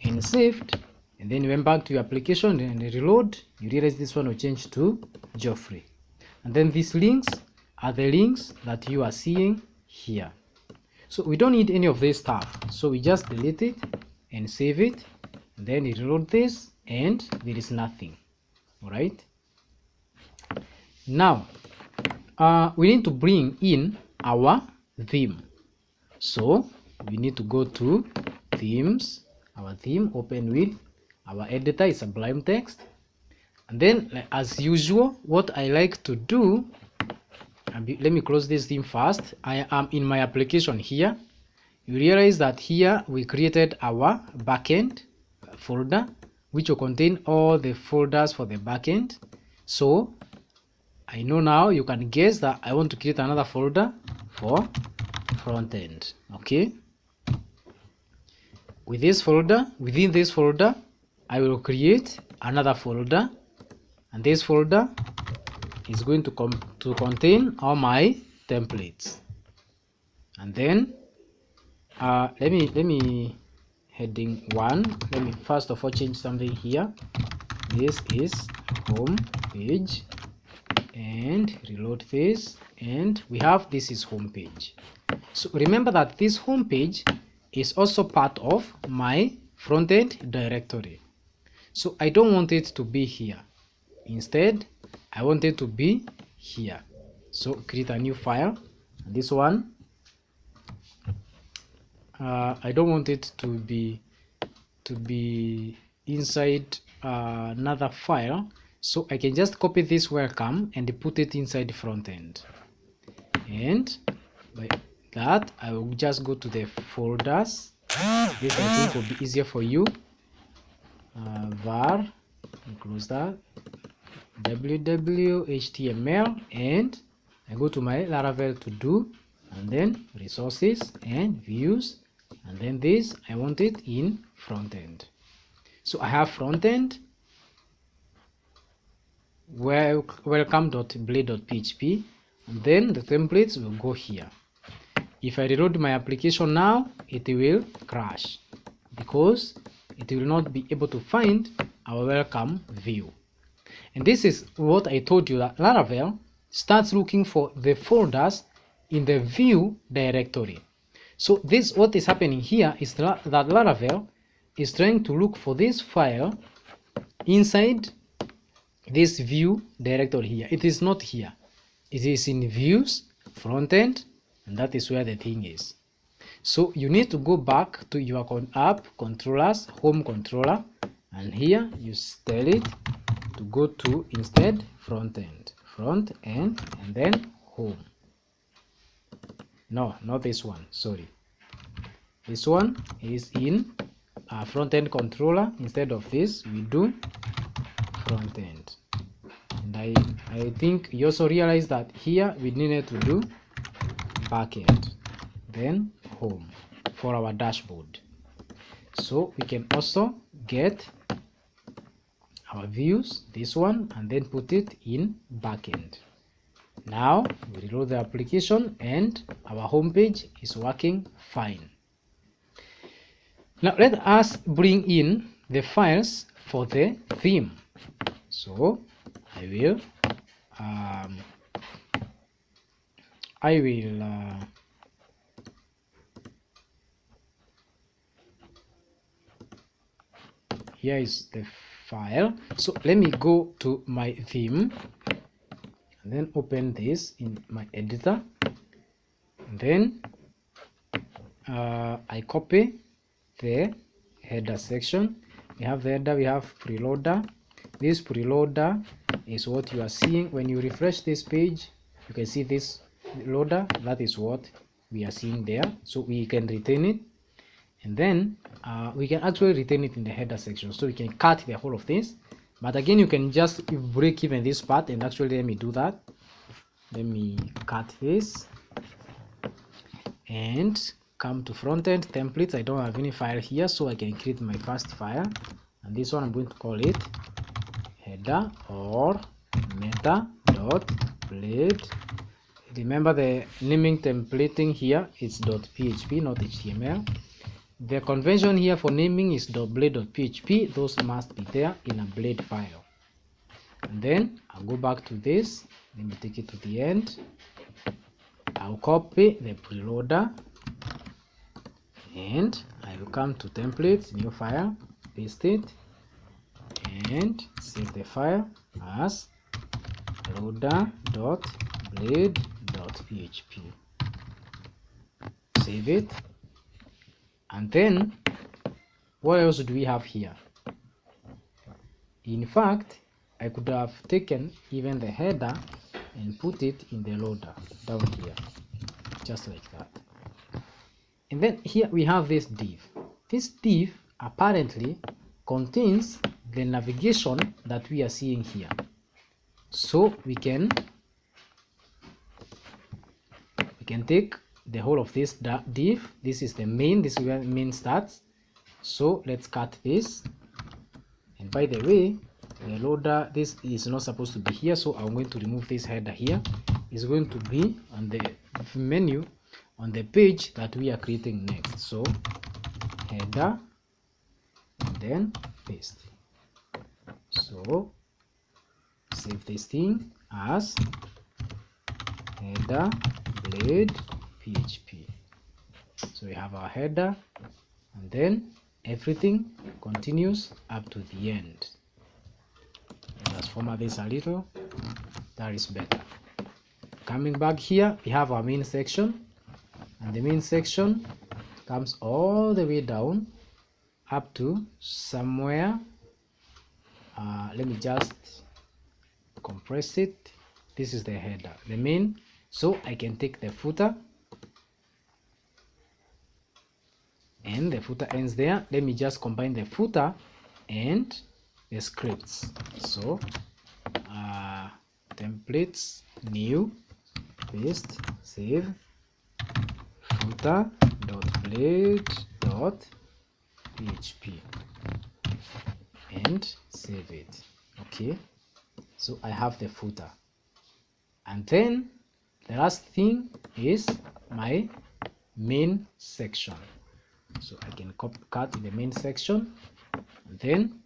and saved, and then you went back to your application and reload, you realize this one will change to Geoffrey. And then these links are the links that you are seeing here. So we don't need any of this stuff, so we just delete it and save it, and then you reload this and there is nothing. All right, now we need to bring in our theme. So we need to go to themes, our theme, open with our editor is Sublime Text, and then as usual what I like to do, let me close this theme first. I am in my application here. You realize that here we created our backend folder which will contain all the folders for the backend. So I know now, you can guess that I want to create another folder for frontend. Okay, with this folder, within this folder I will create another folder, and this folder is going to contain all my templates. And then let me heading 1, let me first of all change something here. This is home page, and reload this, and we have this is home page. So remember that this home page is also part of my frontend directory. So I don't want it to be here. Instead, I want it to be here. So create a new file. And this one, I don't want it to be inside another file. So I can just copy this welcome and put it inside frontend. And by that, I will just go to the folders. This I think will be easier for you. Var, close that, www html, and I go to my Laravel to do, and then resources and views, and then this I want it in frontend. So I have frontend welcome.blade.php, and then the templates will go here. If I reload my application now, it will crash because it will not be able to find our welcome view. And this is what I told you, that Laravel starts looking for the folders in the view directory. So this, what is happening here is that Laravel is trying to look for this file inside this view directory here. It is not here. It is in views, frontend, and that is where the thing is. So you need to go back to your app controllers, home controller, and here you tell it to go to instead front-end, and then home. No, not this one, sorry. This one is in front-end controller. Instead of this, we do front-end. And I think you also realize that here we needed to do backend, then home for our dashboard. So we can also get our views, this one, and then put it in backend. Now we reload the application and our home page is working fine. Now let us bring in the files for the theme. So I will here is the file. So let me go to my theme and then open this in my editor, and then I copy the header section. We have the header, we have preloader. This preloader is what you are seeing when you refresh this page. You can see this loader. That is what we are seeing there. So we can retain it, and then we can actually retain it in the header section. So we can cut the whole of this, but again you can just break even this part. And actually let me do that. Let me cut this and come to Frontend templates. I don't have any file here, so I can create my first file, and this one I'm going to call it header or meta.blade. Remember the naming templating here is .php, not HTML. The convention here for naming is .blade.php. Those must be there in a blade file. And then I'll go back to this. Let me take it to the end. I'll copy the preloader, and I will come to templates, new file, paste it, and save the file as loader.blade.php. Save it. And then what else do we have here? In fact, I could have taken even the header and put it in the loader down here, just like that. And then here we have this div. This div apparently contains the navigation that we are seeing here. So we can take the whole of this div. This is the main, this is where the main starts. So let's cut this. And by the way, the loader, this is not supposed to be here, so I'm going to remove this header here. It's going to be on the menu on the page that we are creating next. So header, and then paste. So save this thing as header blade php. So we have our header, and then everything continues up to the end. Let's format this a little. That is better. Coming back here, we have our main section, and the main section comes all the way down up to somewhere. Let me just compress it. This is the header, the main. So I can take the footer, and the footer ends there. Let me just combine the footer and the scripts. So templates, new, paste, save, footer.blade.php, and save it. Okay, so I have the footer, and then the last thing is my main section. So I can cut the main section, and then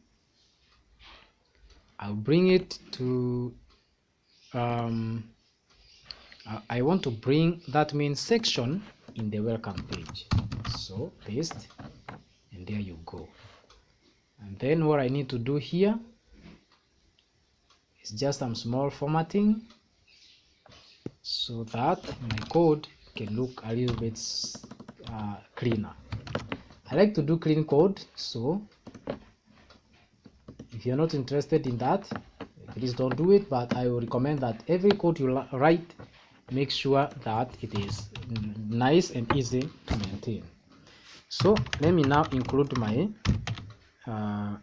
I'll bring it to I want to bring that main section in the welcome page. So paste, and there you go. And then what I need to do here is just some small formatting so that my code can look a little bit cleaner. I like to do clean code, so if you're not interested in that, please don't do it, but I will recommend that every code you write, make sure that it is nice and easy to maintain. So let me now include my my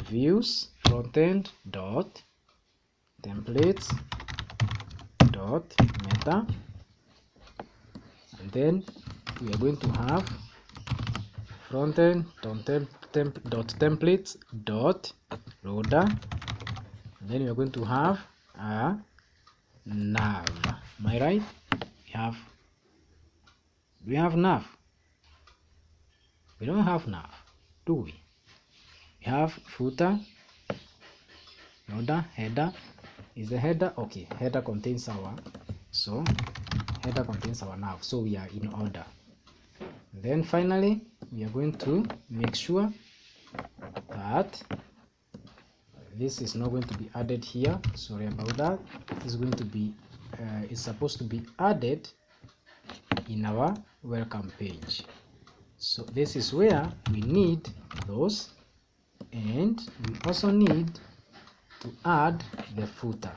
views, frontend dot templates dot meta, and then we are going to have frontend dot templates dot loader, and then we are going to have a nav. Am I right? We have nav. We don't have nav, do we? We have footer, order, header. Is the header okay? Header contains our, so header contains our nav, so we are in order. Then finally we are going to make sure that this is not going to be added here. Sorry about that. It's going to be it's supposed to be added in our welcome page. So this is where we need those, and we also need to add the footer.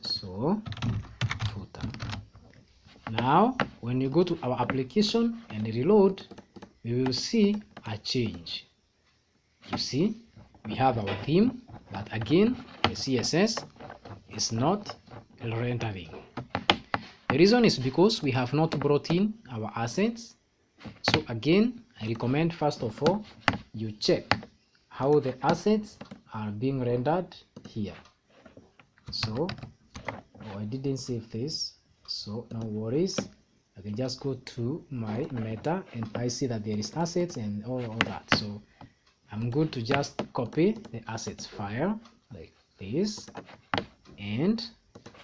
So footer. Now when you go to our application and reload, we will see a change. You see, we have our theme, but again the CSS is not rendering. The reason is because we have not brought in our assets. So again, I recommend first of all you check how the assets are being rendered here. So I didn't save this, so no worries. I can just go to my meta and I see that there is assets and all that. So I'm going to just copy the assets file like this and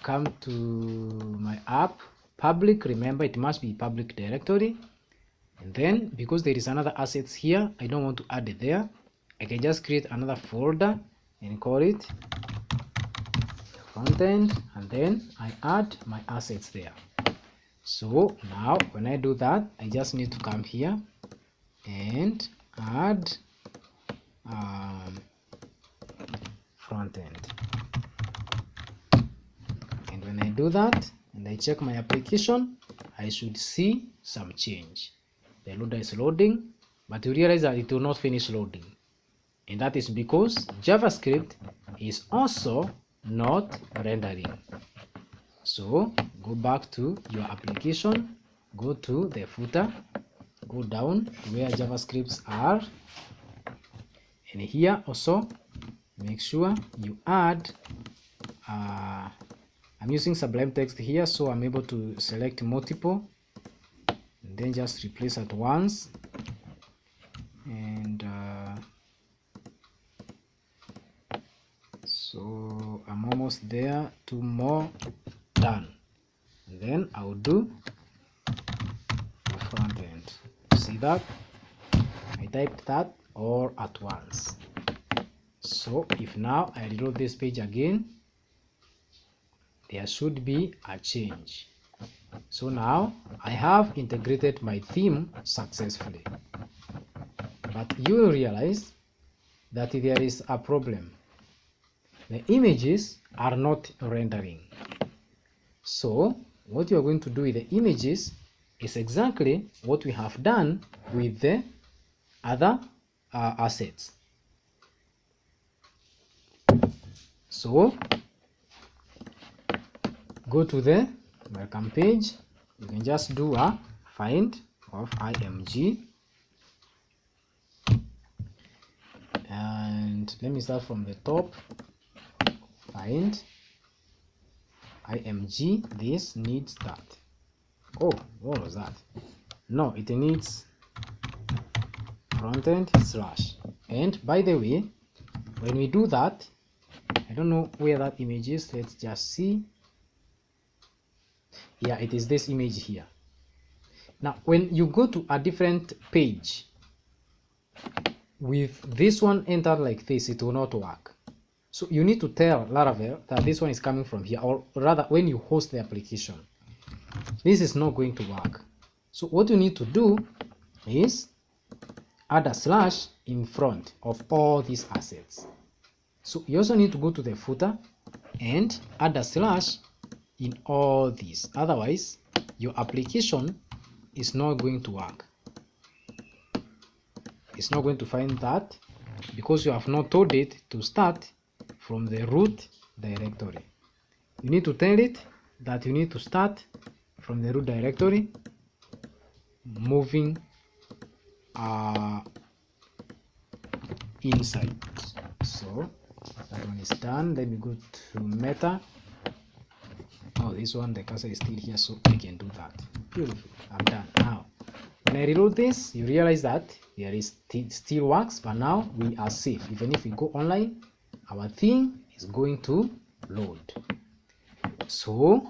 come to my app public. Remember, it must be public directory. And then because there is another assets here, I don't want to add it there. I can just create another folder and call it Frontend, and then I add my assets there. So now when I do that, I just need to come here and add Frontend. And when I do that and I check my application, I should see some change. The loader is loading, but you realize that it will not finish loading, and that is because JavaScript is also not rendering. So go back to your application, go to the footer, go down to where JavaScripts are, and here also make sure you add I'm using Sublime Text here, so I'm able to select multiple and then just replace at once, and so I'm almost there. 2 more, done. And then I'll do the front end. See that I typed that all at once. So if now I reload this page again, there should be a change. So now I have integrated my theme successfully, but you will realize that there is a problem. The images are not rendering. So what you are going to do with the images is exactly what we have done with the other assets. So go to the welcome page. You can just do a find of img, and let me start from the top. Find img. This needs that. Oh, what was that? No, it needs frontend slash. And by the way, when we do that, I don't know where that image is. Let's just see. Yeah, it is this image here. Now when you go to a different page with this one entered like this, it will not work. So you need to tell Laravel that this one is coming from here, or rather when you host the application, this is not going to work. So what you need to do is add a slash in front of all these assets. So you also need to go to the footer and add a slash in all these, otherwise your application is not going to work. It's not going to find that because you have not told it to start from the root directory. You need to tell it that you need to start from the root directory, moving inside. So that one is done. Let me go to meta. Oh, this one, the cursor is still here, so I can do that. Beautiful. I'm done. Now When I reload this, you realize that there is still works, but now we are safe. Even if we go online, our thing is going to load. So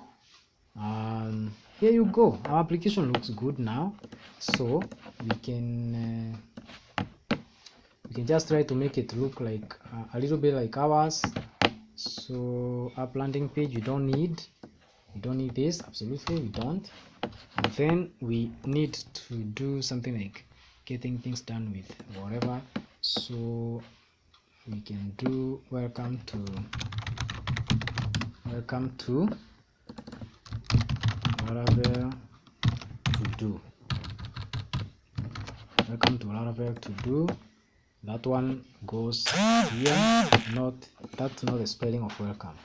here you go. Our application looks good now. So we can just try to make it look like a little bit like ours. So app landing page, we don't need this. Absolutely, we don't. And then we need to do something like getting things done with whatever. So we can do welcome to Laravel to do. Welcome to Laravel to do. That one goes here. That's not the spelling of welcome.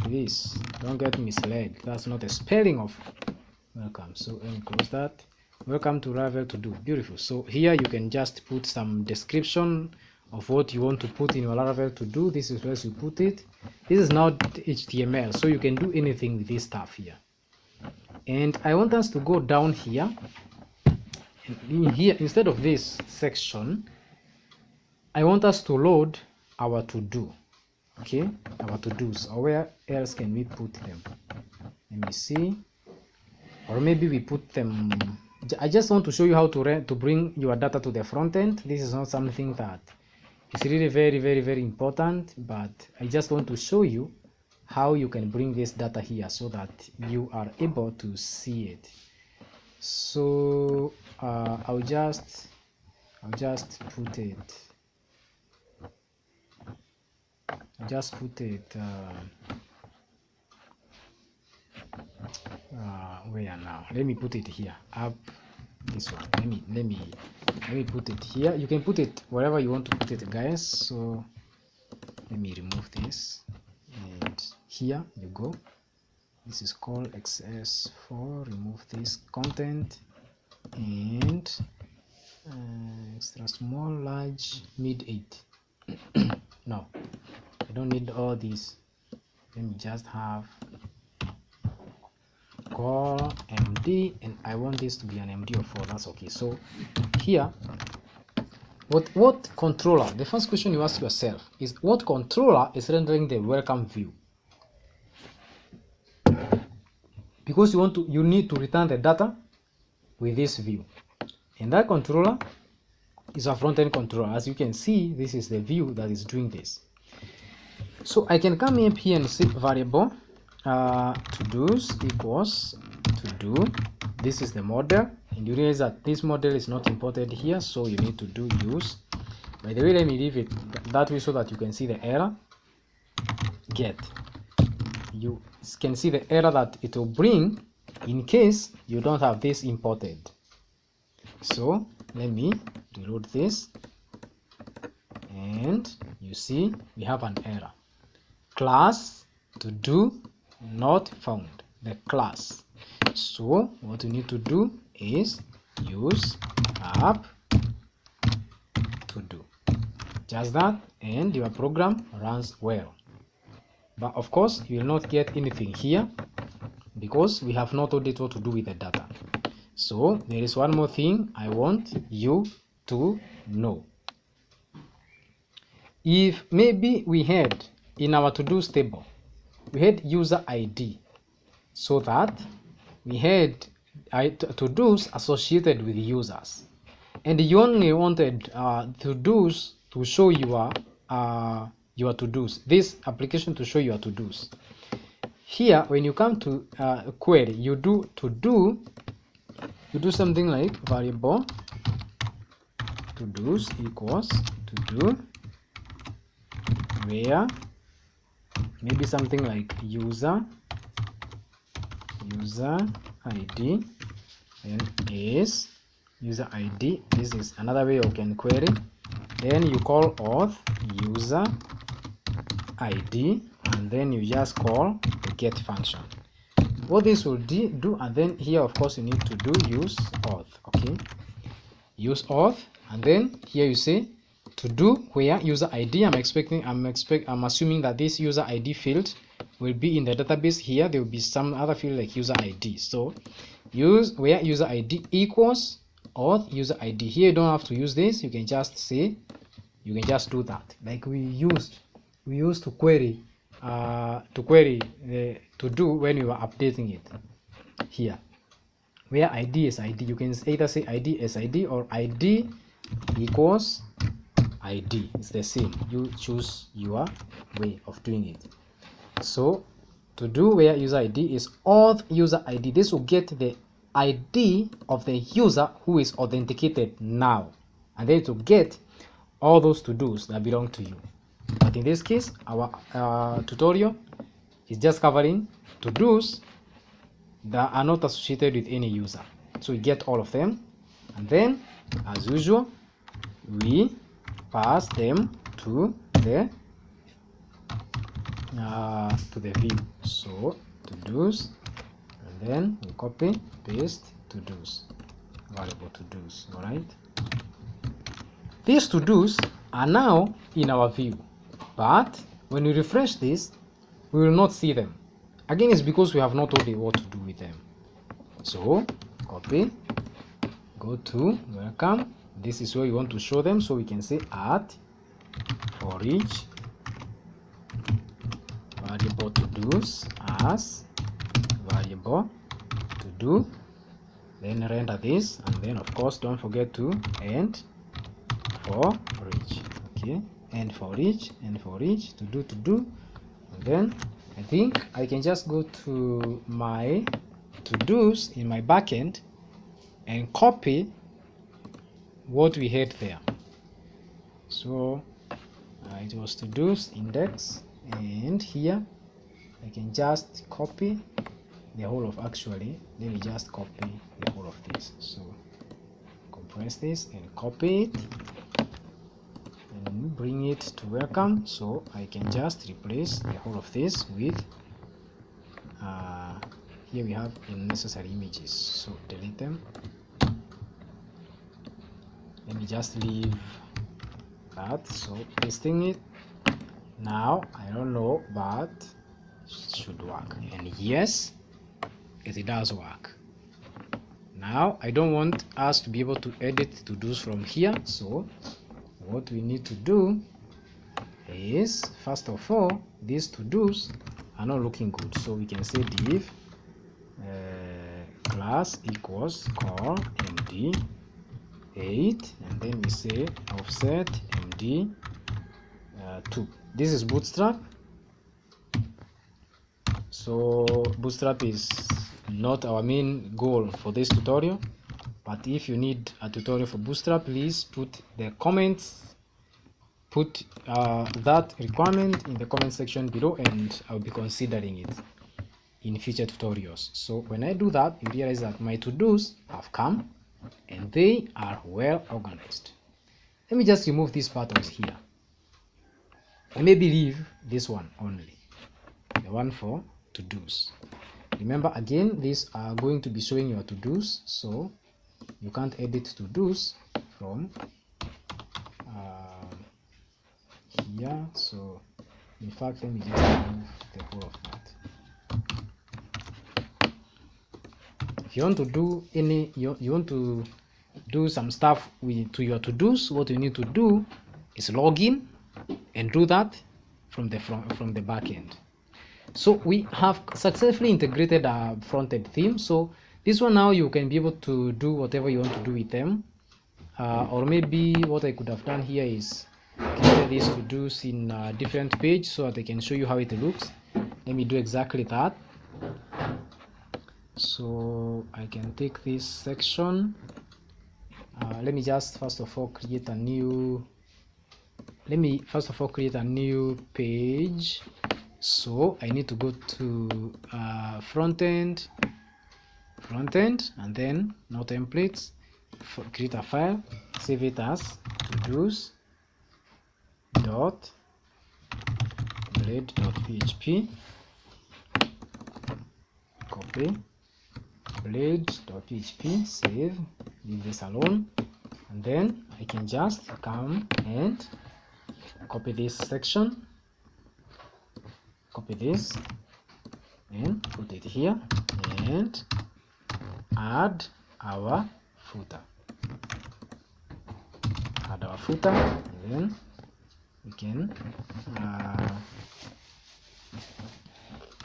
This, don't get misled, that's not the spelling of welcome. So let me close that. Welcome to Laravel to do. Beautiful. So here you can just put some description of what you want to put in your Laravel to do. This is where you put it. This is not HTML, so you can do anything with this stuff here. And I want us to go down here, and in here, instead of this section, I want us to load our to do. Okay, our to-dos. Or where else can we put them? Let me see. Or maybe we put them. I just want to show you how to bring your data to the front end. This is not something that is really very important, but I just want to show you how you can bring this data here so that you are able to see it. So I'll just put it. Where now? Let me put it here. Up this one. Let me put it here. You can put it wherever you want to put it, guys. So let me remove this, and here you go. This is called XS4. Remove this content and extra small, large, mid 8. No, I don't need all these. Let me just have call MD, and I want this to be an MD of 4. That's okay. So here, what controller? The first question you ask yourself is, what controller is rendering the welcome view? Because you need to return the data with this view, and that controller is a front-end controller. As you can see, this is the view that is doing this. So I can come up here and say variable to-dos equals to do. This is the model, and you realize that this model is not imported here, so you need to do use. By the way, let me leave it that way so that you can see the error. Get. You can see the error that it will bring in case you don't have this imported. So let me reload this, and you see we have an error. Class to do not found, the class. So what you need to do is use app to do. Just that, and your program runs well. But of course, you will not get anything here because we have not told it what to do with the data. So there is one more thing I want you to know. If maybe we had in our to-dos table, we had user ID, so that we had to-dos associated with users, and you only wanted to-dos to show your to-dos, this application to show your to-dos. Here, when you come to query, you do something like variable to-dos equals to do, where maybe something like user ID, and is user ID. This is another way you can query. Then you call auth user ID, and then you just call the get function. What this will do, and then here of course you need to do use auth. Okay, use auth, and then here you say to do where user ID. I'm assuming that this user ID field will be in the database. Here there will be some other field like user ID. So where user ID equals auth user ID. Here you don't have to use this, you can just say, you can just do that like we used to query the to do when we were updating it. Here where ID is ID, you can either say ID as ID or ID equals ID. It's the same, you choose your way of doing it. So to do where user ID is auth user ID, this will get the ID of the user who is authenticated now, and then to get all those to-dos that belong to you. But in this case, our tutorial is just covering to-dos that are not associated with any user. So we get all of them, and then as usual we pass them to the view. So to-dos, and then we copy paste to-dos, variable to-dos. All right, these to-dos are now in our view, but when we refresh this we will not see them. Again, it's because we have not told it what to do with them. So copy, go to welcome, this is where you want to show them, so we can say add for each variable to-dos as variable to do, then render this, and then of course don't forget to end for each. Okay, end for each, end for each, to do, and then I think I can just go to my to-dos in my backend and copy what we had there. So it was to-dos index, and here I can just copy the whole of, actually let me just copy the whole of this. So compress this and copy it and bring it to welcome, so I can just replace the whole of this with here we have unnecessary images, so delete them. Let me just leave that. So pasting it now, I don't know, but it should work, and yes, it does work. Now I don't want us to be able to edit to-dos from here, so what we need to do is, first of all, these to-dos are not looking good, so we can say div class equals core md 8, and then we say offset md 2. This is Bootstrap, so Bootstrap is not our main goal for this tutorial, but if you need a tutorial for Bootstrap, please put the comments, put that requirement in the comment section below, and I'll be considering it in future tutorials. So when I do that, you realize that my to-dos have come and they are well organized. Let me just remove these buttons here and maybe leave this one only, the one for to-dos. Remember, again, these are going to be showing your to-dos, so you can't edit to-dos from here. So in fact, let me just remove the whole of that. If you want to do any, you want to do some stuff to your to-dos, what you need to do is log in and do that from the back end. So we have successfully integrated a front-end theme. So this one, now you can be able to do whatever you want to do with them, or maybe what I could have done here is create this to-dos in a different page so that I can show you how it looks. Let me do exactly that. So I can take this section. Let me just first of all create a new page. So I need to go to frontend, and then no templates, create a file, save it as todos.blade.php, copy blade.php, save, leave this alone, and then I can just come and copy this section, copy this and put it here, and add our footer. Add our footer, and then we can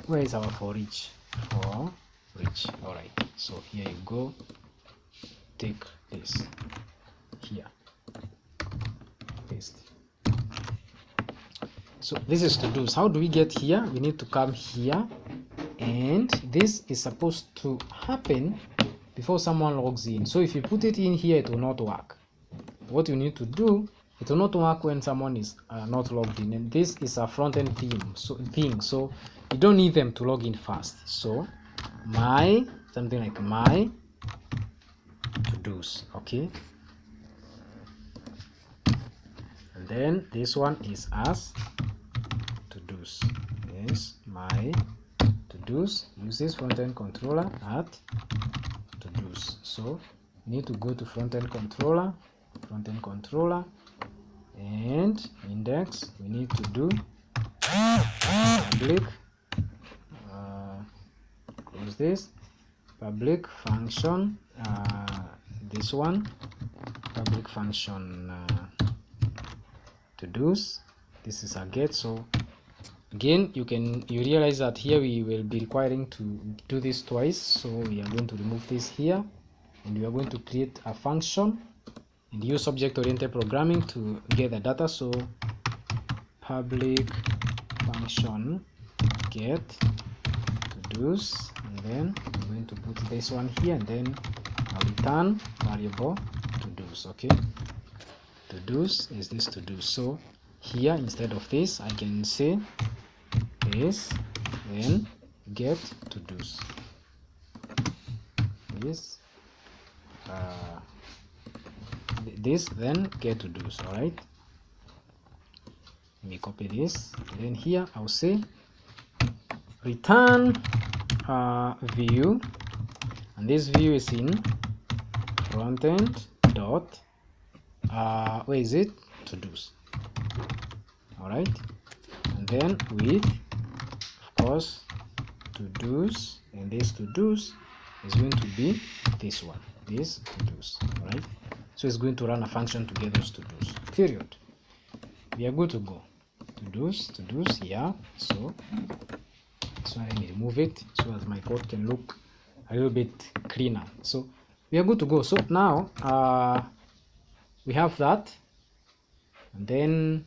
where is our for each? For each. All right, so here you go, take this here, paste. So this is to do. So how do we get here? We need to come here, and this is supposed to happen before someone logs in. So if you put it in here, it will not work. What you need to do, it will not work when someone is not logged in, and this is a front-end thing, so you don't need them to log in first. So something like my to-dos, okay, and then this one is as to-dos. Yes, my to-dos uses front-end controller at to-dos. So you need to go to front-end controller, and index. We need to do public, close this, public function, this one, public function to-dos. This is a get. So again, you realize that here we will be requiring to do this twice, so we are going to remove this here, and we are going to create a function and use object-oriented programming to get the data. So public function get to-dos, and then I'm going to put this one here, and then I'll return variable to-dos. Okay, to-dos is this to-dos. So here, instead of this, I can say this, then get to-dos. This then get to-dos. All right, let me copy this, then here I'll say return view, and this view is in frontend dot where is it, to-dos. All right, and then with, of course, to-dos, and this to-dos is going to be this one, this to-dos. All right, so it's going to run a function to get those to-dos, period. We are good to go. To-dos, yeah. So let me remove it so that my code can look a little bit cleaner. So we are good to go. So now we have that, and then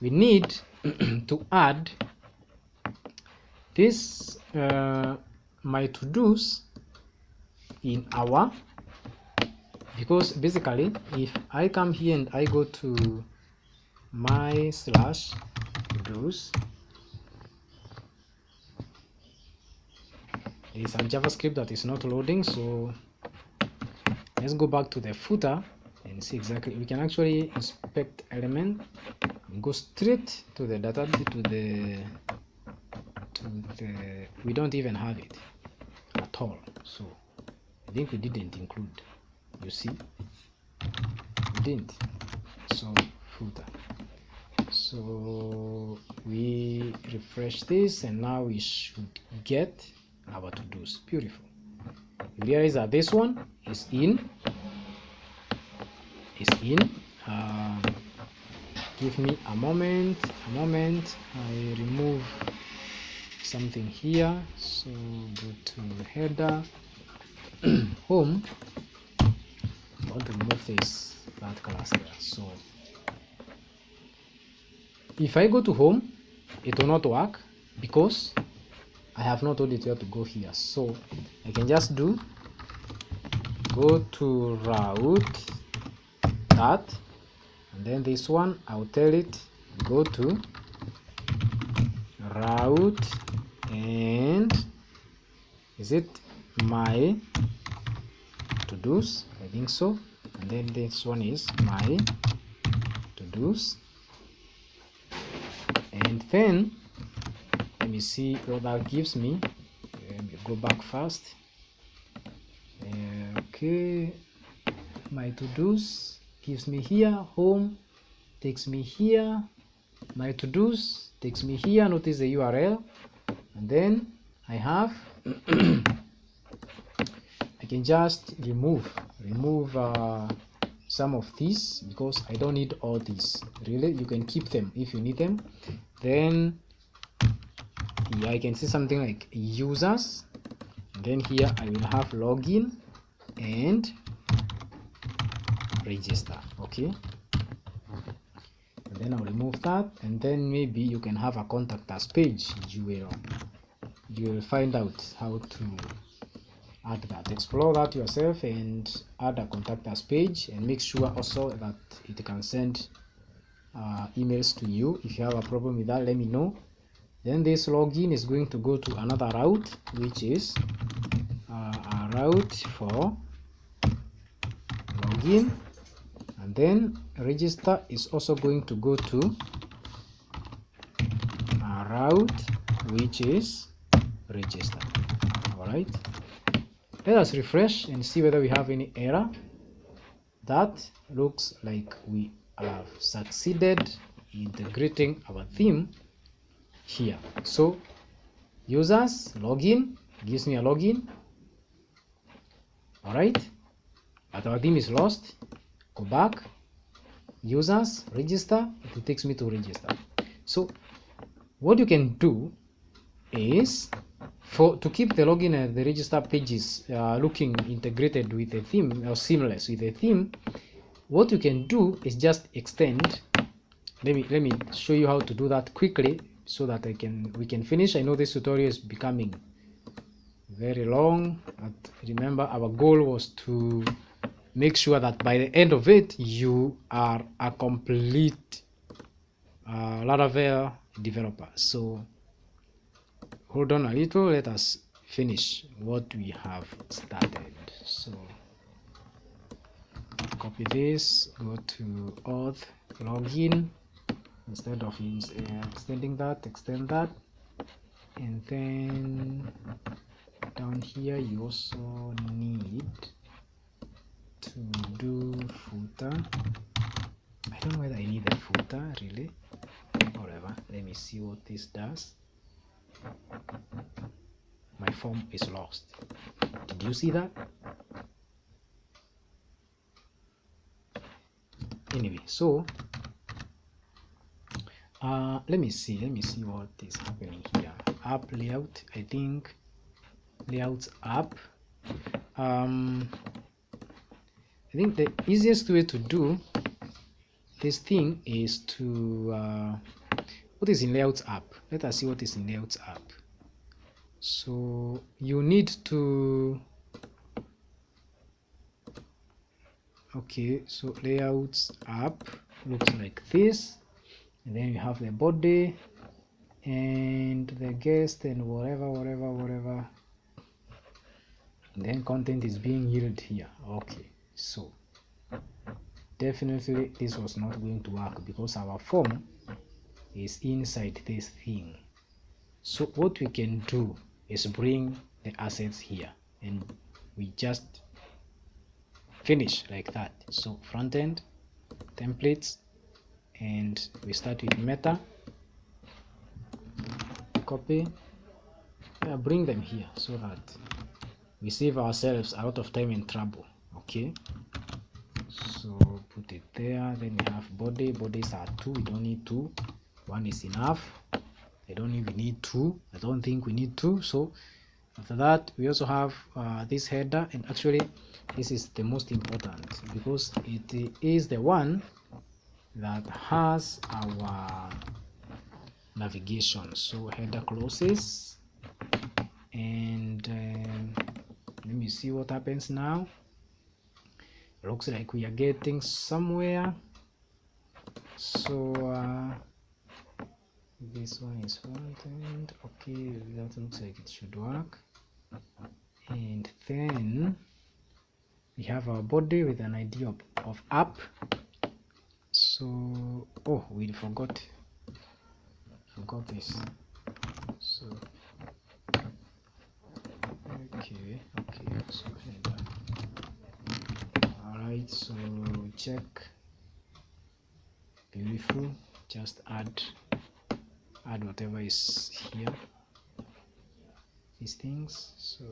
we need to add this my to-dos in our, because basically if I come here and I go to my slash to-dos, there is some JavaScript that is not loading. So let's go back to the footer and see exactly. We can actually inspect element and go straight to the data, we don't even have it at all. So I think we didn't include, you see, we didn't. So footer. So we refresh this, and now we should get our to-dos. Beautiful. You realize that this one is in. Give me a moment. I remove something here. So go to header, home. I want to remove that class there. So if I go to home, it will not work because I have not told it where to go here. So I can just go to route that, and then this one I'll tell it go to route, and is it my to-dos? I think so. And then this one is my to-dos, and then let me see what that gives me. Let me go back first. Okay, my to-dos gives me here, home takes me here, my to-dos takes me here. Notice the URL, and then I have I can just remove some of these because I don't need all these. Really, you can keep them if you need them. Then yeah, I can see something like users, and then here I will have login and register. Okay, and then I'll remove that, and then maybe you can have a contact us page. You will find out how to add that. Explore that yourself and add a contact us page, and make sure also that it can send emails to you. If you have a problem with that, let me know. Then this login is going to go to another route, which is a route for login, and then register is also going to go to a route which is register. All right, let us refresh and see whether we have any error. That looks like we have succeeded in integrating our theme here. So users login gives me a login. All right, but our theme is lost. Go back, users register, it takes me to register. So what you can do is to keep the login and the register pages looking integrated with the theme or seamless with the theme, what you can do is just extend. Let me show you how to do that quickly so that we can finish. I know this tutorial is becoming very long, but remember our goal was to make sure that by the end of it you are a complete Laravel developer. So hold on a little, let us finish what we have started. So copy this, go to auth login. Instead of extending that, extend that, and then down here you also need to do footer. I don't know whether I need a footer really. Whatever, let me see what this does. My form is lost. Did you see that? Anyway, so let me see what is happening here. App layout, I think layouts app. I think the easiest way to do this thing is to what is in layouts app. Let us see what is in layouts app. So you need to, okay, so layouts app looks like this, and then you have the body and the guest and whatever, and then content is being yielded here. Okay, so definitely this was not going to work because our form is inside this thing. So what we can do is bring the assets here and we just finish like that. So frontend templates, and we start with meta, copy, bring them here so that we save ourselves a lot of time and trouble. Okay, so put it there. Then we have body. Bodies are 2, we don't need 2, 1 is enough. I don't even need 2, I don't think we need 2. So after that we also have this header, and actually this is the most important because it is the one that has our navigation. So header closes, and let me see what happens now. Looks like we are getting somewhere. So this one is frontend. Okay, that looks like it should work. And then we have our body with an ID of app. So oh, we forgot this. So okay, so header. All right, so check. Beautiful. Just add whatever is here, these things. So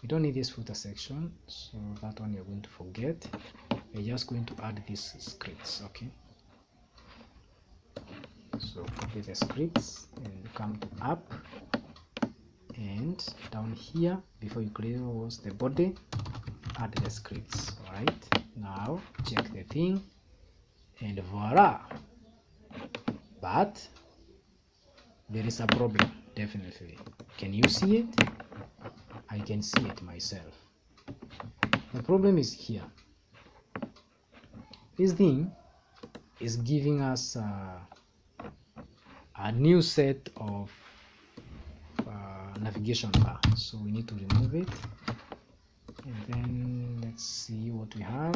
We don't need this footer section, so that one you're going to forget. We're just going to add these scripts. Okay, so copy the scripts and come to app, and down here before you close the body, add the scripts. All right, now check the thing and voila. But there is a problem, definitely. Can you see it? I can see it myself. The problem is here. This thing is giving us a new set of navigation bar, so we need to remove it. And then let's see what we have.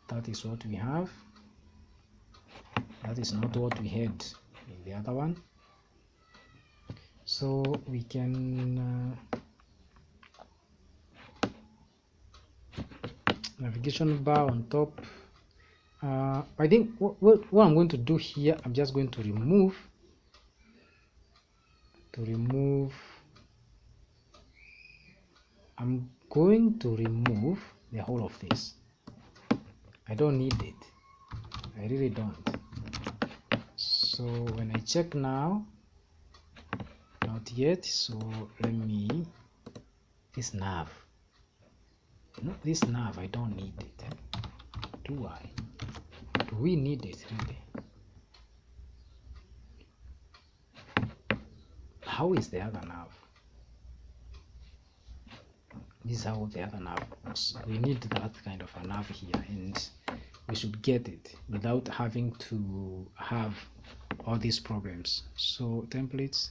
That is what we have. That is not what we had in the other one. So we can navigation bar on top. I think what I'm going to do here, I'm just going to remove I'm going to remove the whole of this. I don't need it. I really don't. So when I check now, not yet. So let me, this nav, no, this nav, I don't need it. Do I? Do we need it really? How is the other nav? This is how the other nav works. We need that kind of a nav here, and we should get it without having to have all these problems. So templates,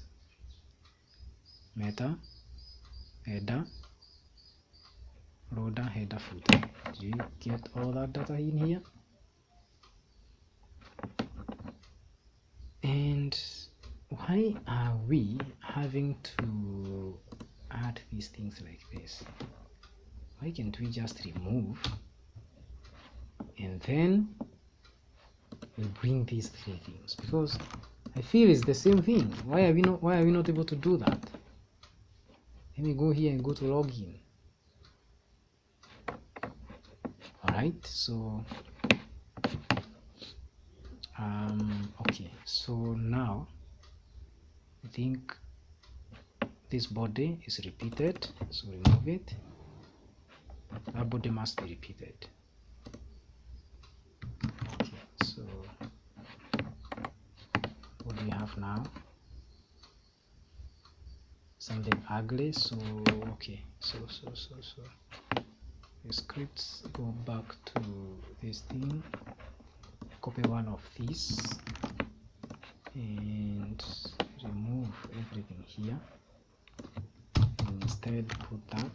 meta, header, loader, header, footer. Do you get all that data in here? And why are we having to add these things like this? Why can't we just remove and then we bring these three things? Because I feel it's the same thing. Why are we not able to do that? Let me go here and go to login. All right, so okay, so now I think this body is repeated, so remove it. That body must be repeated. Okay, so what do we have now? Something ugly. So okay, so the scripts go back to this thing, copy one of these and remove everything here, and instead put that.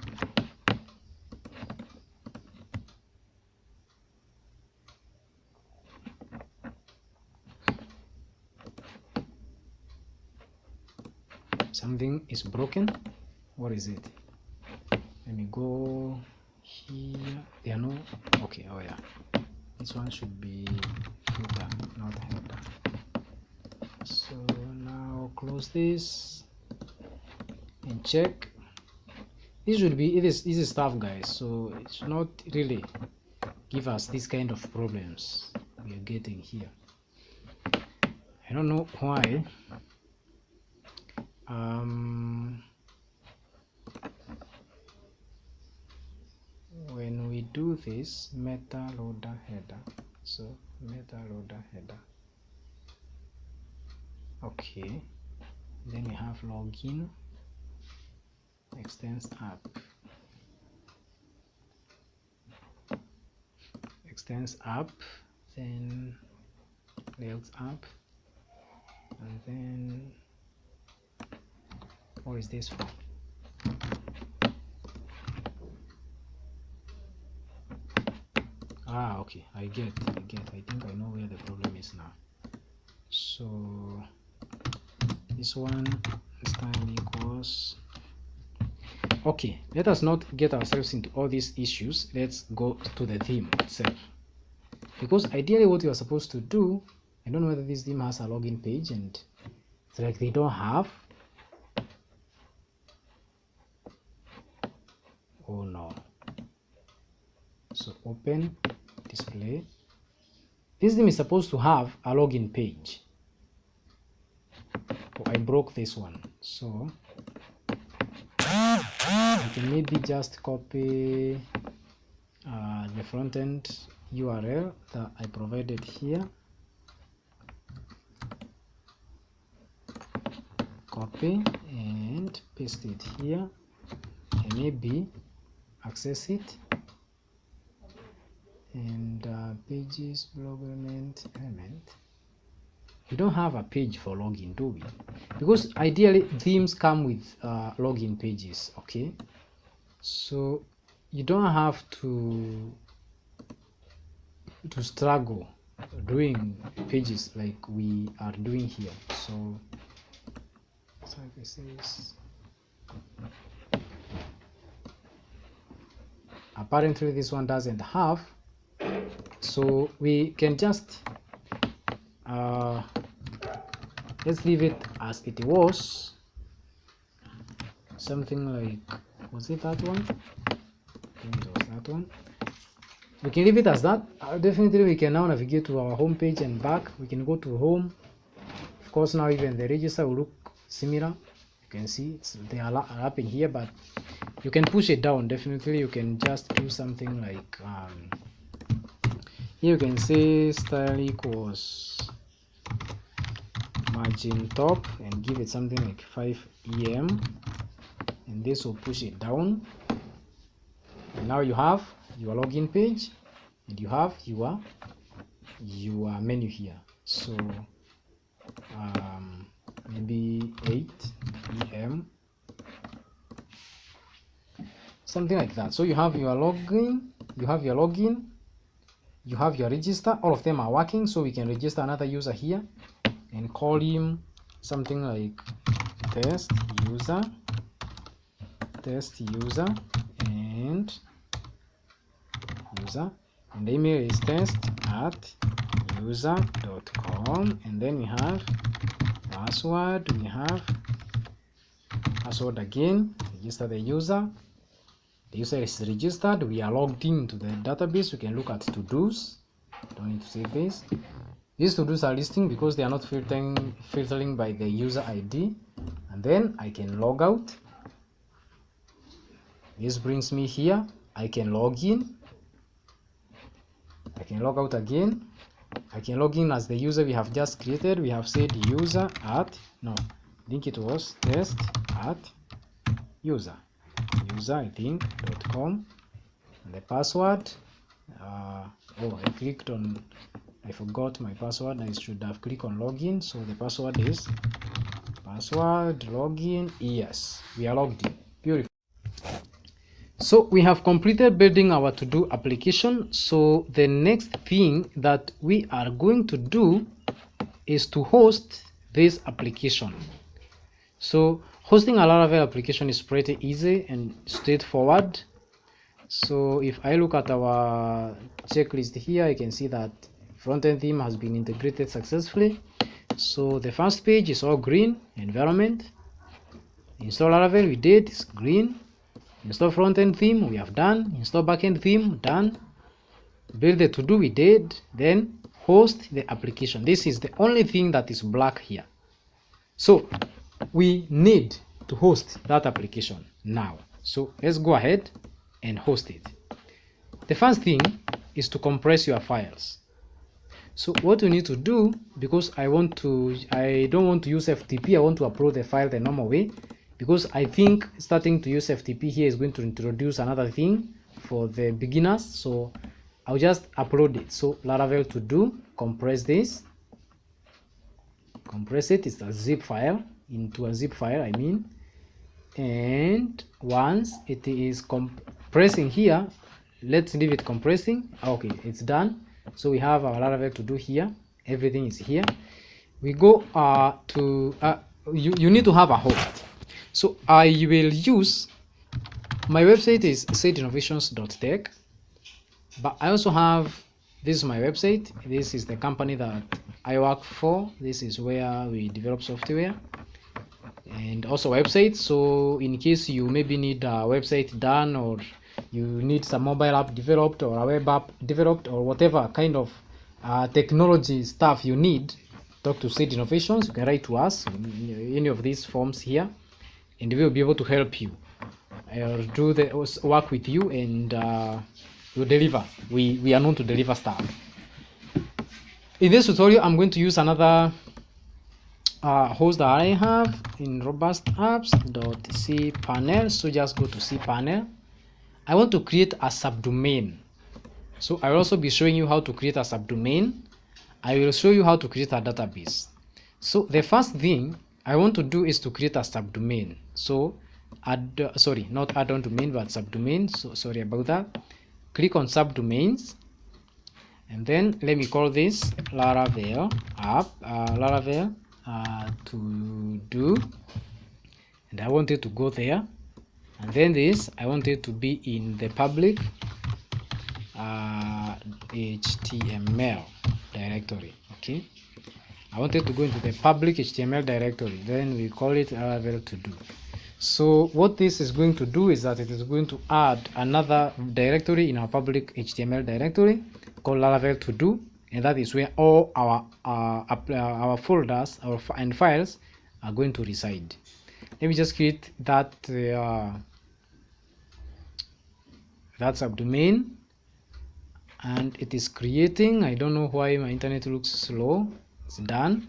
Something is broken. What is it? Let me go here. There are no, okay, oh yeah, this one should be footer, not header. So now close this and check. This should be, it is stuff, guys, so it should not really give us this kind of problems we are getting here. I don't know why. When we do this meta loader header, so meta loader header, okay, then we have login, extends app, then layout app, and then what is this for? Ah, okay, I get. I think I know where the problem is now. So this one, style equals. Okay, let us not get ourselves into all these issues. Let's go to the theme itself, because ideally what you are supposed to do, I don't know whether this theme has a login page, and it's like they don't have. Oh no. So open display. This thing is supposed to have a login page. Oh, I broke this one, so I can maybe just copy the front-end URL that I provided here. Copy and paste it here, and maybe access it. And pages, blog element. We don't have a page for login, do we? Because ideally themes come with login pages. Okay, so you don't have to struggle doing pages like we are doing here. So services, apparently this one doesn't have, so we can just let's leave it as it was. Something like, was it that one? I think it was that one. We can leave it as that. Definitely we can now navigate to our home page and back. We can go to home. Of course, now even the register will look similar. You can see they are wrapping here, but you can push it down. Definitely you can just do something like here you can say style equals margin top and give it something like 5 EM, and this will push it down. And now you have your login page and you have your menu here. So maybe 8 EM, something like that. So you have your login, you have your register. All of them are working, so we can register another user here and call him something like test user, and the email is test@user.com, and then we have password. We have password again. Register the user. The user is registered. We are logged into the database. We can look at to-dos. Don't need to save this. These to-dos are listing because they are not filtering by the user ID. And then I can log out. This brings me here. I can log in. I can log out again. I can log in as the user we have just created. We have said user at, no, I think it was test@user, I think .com, and the password. Oh, I clicked on, I forgot my password. I should have clicked on login. So the password is password login. Yes, we are logged in. Beautiful. So we have completed building our to-do application. So the next thing that we are going to do is to host this application. So hosting a Laravel application is pretty easy and straightforward. So if I look at our checklist here, I can see that front-end theme has been integrated successfully. So the first page is all green, environment. Install Laravel, we did, it's green. Install front-end theme, we have done. Install backend theme, done. Build the to-do, we did. Then host the application. This is the only thing that is black here. So we need to host that application now. So let's go ahead and host it. The first thing is to compress your files. So what we need to do, because I don't want to use FTP, I want to upload the file the normal way, because I think starting to use FTP here is going to introduce another thing for the beginners. So I'll just upload it. So Laravel to do, compress this, compress it. It's a zip file into a zip file, I mean. And once it is compressing here, let's leave it compressing. Okay, it's done. So we have our Laravel to do here. Everything is here. We go to you need to have a host. So I will use, my website is siteinnovations.tech, but I also have, this is my website. This is the company that I work for. This is where we develop software. and also websites. So in case you maybe need a website done, or you need some mobile app developed or a web app developed, or whatever kind of technology stuff you need, talk to Seed Innovations. You can write to us in any of these forms here, and we will be able to help you or do the work with you, and we'll deliver. We are known to deliver stuff. In this tutorial, I'm going to use another host that I have in robust apps.cpanel. So just go to cpanel. I want to create a subdomain. So I will also be showing you how to create a subdomain. I will show you how to create a database. So the first thing I want to do is to create a subdomain. So not add-on domain, but subdomain. So sorry about that. Click on subdomains, and then let me call this Laravel app, Laravel to do, and I want it to go there. And then this, I want it to be in the public HTML directory. Okay, I want it to go into the public HTML directory. Then we call it Laravel to do. So what this is going to do is that it is going to add another directory in our public HTML directory called Laravel to do, and that is where all our folders and files are going to reside. Let me just create that subdomain, and it is creating. I don't know why my internet looks slow. It's done.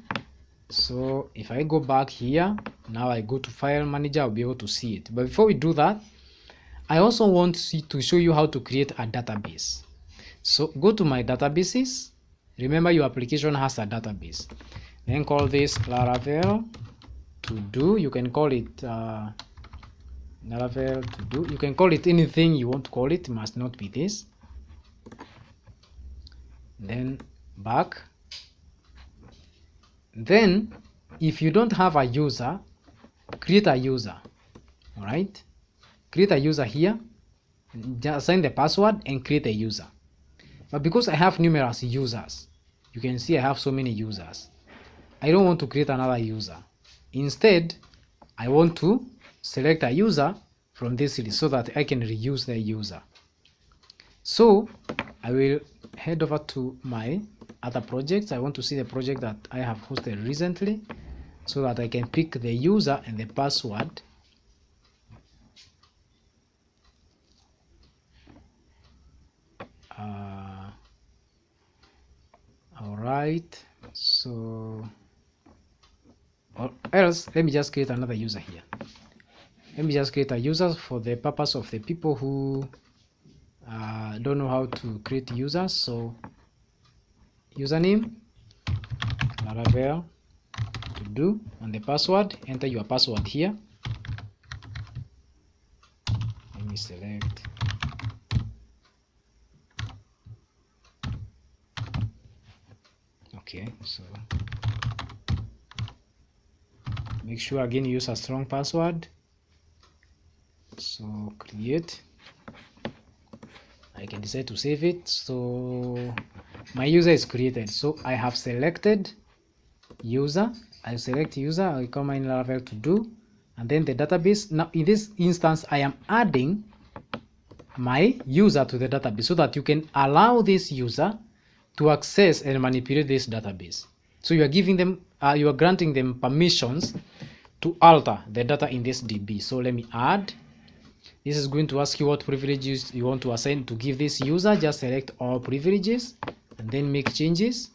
So if I go back here, now I go to file manager, I'll be able to see it. But before we do that, I also want to show you how to create a database. So go to my databases. Remember, your application has a database. Then call this Laravel to do. You can call it Laravel to do. You can call it anything you want to call it. It must not be this. Then back. Then if you don't have a user, create a user. All right, create a user here, just assign the password and create a user. But because I have numerous users, you can see I have so many users, I don't want to create another user. Instead, I want to select a user from this list so that I can reuse the user. So I will head over to my other projects. I want to see the project that I have hosted recently so that I can pick the user and the password. All right, so, or else let me just create another user here. Let me just create a user for the purpose of the people who don't know how to create users. So username Laravel to do, and the password, enter your password here. Let me select okay. So make sure again use a strong password. So create. I can decide to save it. So my user is created. So I have selected user. I select user. I come in Laravel to do, and then the database. Now in this instance, I am adding my user to the database so that you can allow this user to access and manipulate this database. So you are giving them, you are granting them permissions to alter the data in this DB. So let me add. This is going to ask you what privileges you want to assign to give this user. Just select all privileges and then make changes.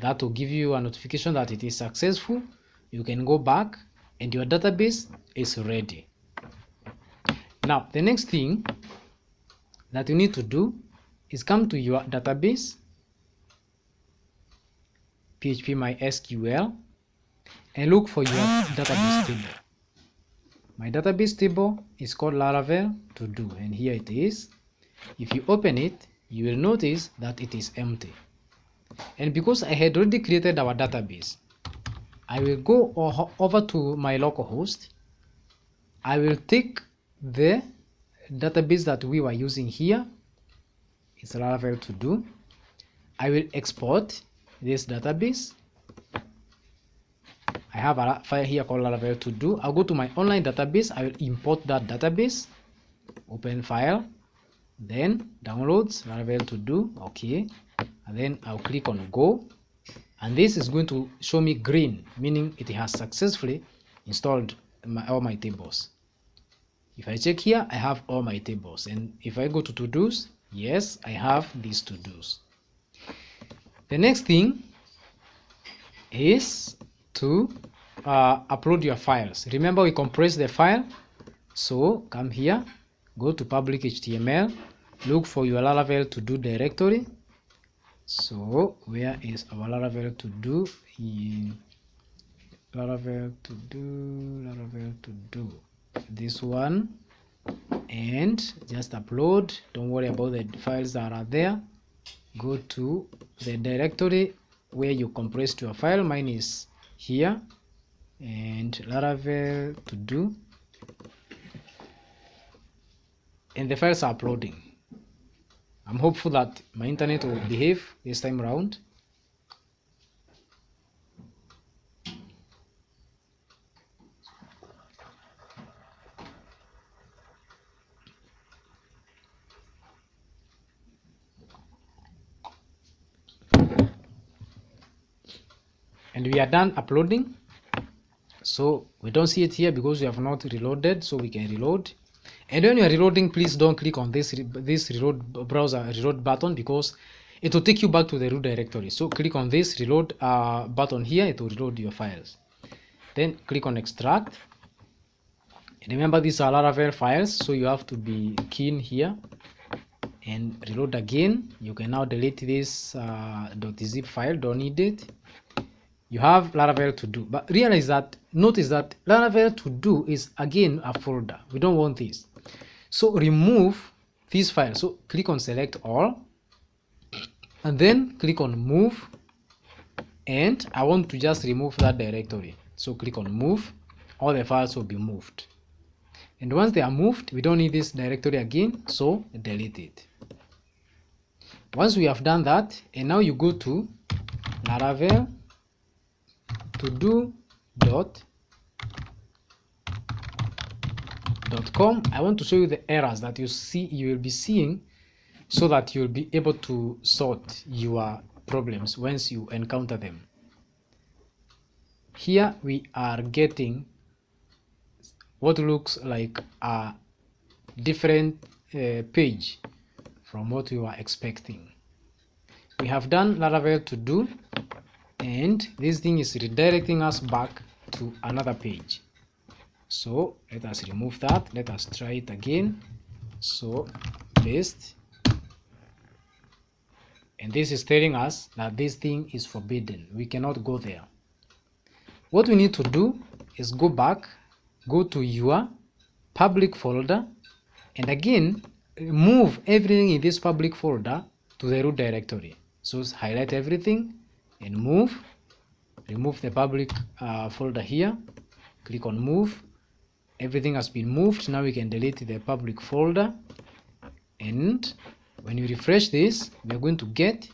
That will give you a notification that it is successful. You can go back and your database is ready. Now the next thing that you need to do is come to your database, PHP MySQL, and look for your database table. My database table is called Laravel to do, and here it is. If you open it, you will notice that it is empty. And because I had already created our database, I will go over to my localhost. I will take the database that we were using here. It's Laravel to do. I will export this database. I have a file here called Laravel to do. I'll go to my online database. I will import that database. Open file, then downloads Laravel to do. Okay, and then I'll click on go, and this is going to show me green, meaning it has successfully installed all my tables. If I check here, I have all my tables, and if I go to to-dos, yes, I have these to-dos. The next thing is to upload your files. Remember, we compress the file, so come here, go to public HTML, look for your Laravel to do directory. So where is our Laravel to do? Laravel to do this one, and just upload. Don't worry about the files that are there. Go to the directory where you compressed your file. Mine is here, and Laravel to do, and the files are uploading. I'm hopeful that my internet will behave this time around. And we are done uploading, so we don't see it here because we have not reloaded, so we can reload. And when you are reloading, please don't click on this reload browser reload button, because it will take you back to the root directory. So click on this reload button here, it will reload your files. Then click on extract. And remember, these are Laravel files, so you have to be keen here and reload again. You can now delete this .zip file, don't need it. You have Laravel to do, but notice that Laravel to do is again a folder. We don't want this, so remove this file. So click on select all, and then click on move, and I want to just remove that directory, so click on move. All the files will be moved, and once they are moved, we don't need this directory again, so delete it. Once we have done that, and now you go to Laravel to do .com. I want to show you the errors that you will be seeing, so that you will be able to sort your problems once you encounter them. Here we are getting what looks like a different page from what we were expecting. We have done Laravel to do, and this thing is redirecting us back to another page. So let us remove that. Let us try it again. So paste, and this is telling us that this thing is forbidden. We cannot go there. What we need to do is go back, go to your public folder, and again move everything in this public folder to the root directory. So highlight everything and move. Remove the public folder here, click on move. Everything has been moved. Now we can delete the public folder, and when you refresh this, we are going to get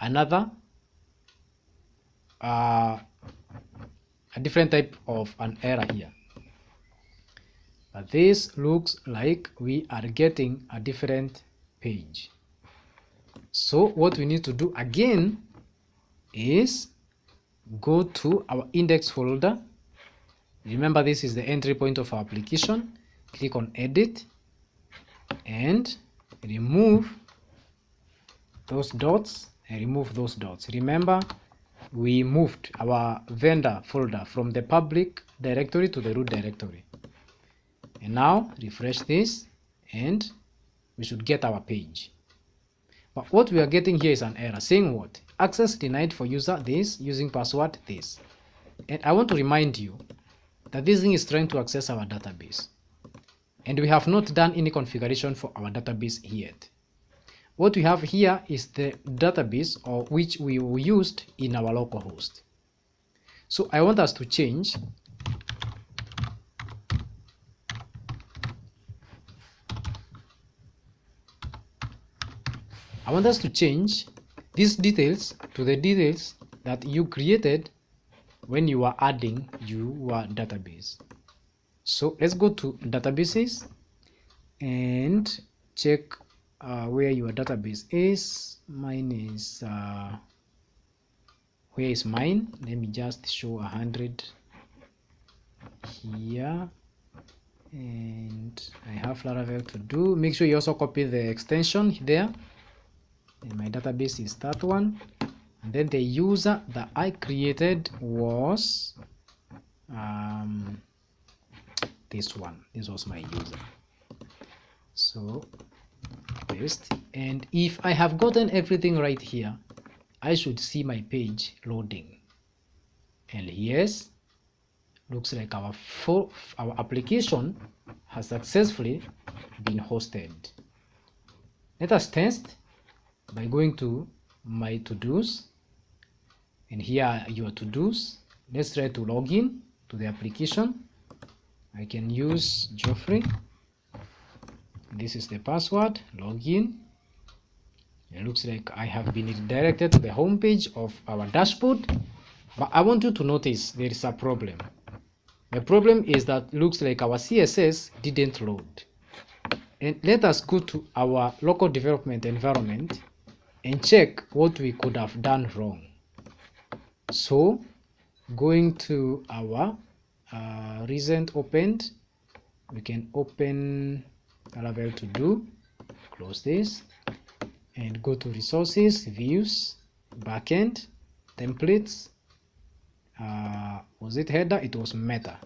another a different type of an error here. But this looks like we are getting a different page. So what we need to do again is go to our index folder. Remember, this is the entry point of our application. Click on edit and remove those dots and remove those dots. Remember, we moved our vendor folder from the public directory to the root directory. And now refresh this, and we should get our page. But what we are getting here is an error saying what? Access denied for user this using password this. And I want to remind you that this thing is trying to access our database, and we have not done any configuration for our database yet. What we have here is the database or which we used in our localhost. So I want us to change these details to the details that you created when you are adding your database. So let's go to databases and check where your database is. Mine is where is mine? Let me just show 100 here, and I have Laravel to do. Make sure you also copy the extension there, and my database is that one. And then the user that I created was this one. This was my user. So paste, and if I have gotten everything right here, I should see my page loading. And yes, looks like our application has successfully been hosted. Let us test by going to my to-dos, and here are your to-dos. Let's try to log in to the application. I can use Geoffrey. This is the password. Login. It looks like I have been redirected to the home page of our dashboard, but I want you to notice there is a problem. The problem is that looks like our CSS didn't load. And let us go to our local development environment and check what we could have done wrong. So going to our recent opened, we can open Laravel to do, close this, and go to resources, views, backend, templates. Was it header? It was meta.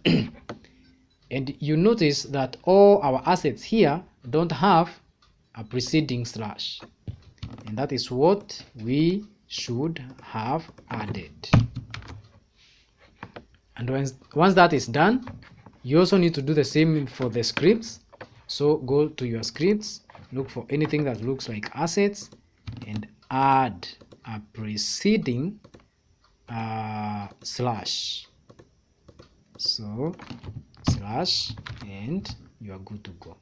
And you notice that all our assets here don't have a preceding slash, and that is what we should have added. And once that is done, you also need to do the same for the scripts. So go to your scripts, look for anything that looks like assets, and add a preceding slash. So slash, and you are good to go.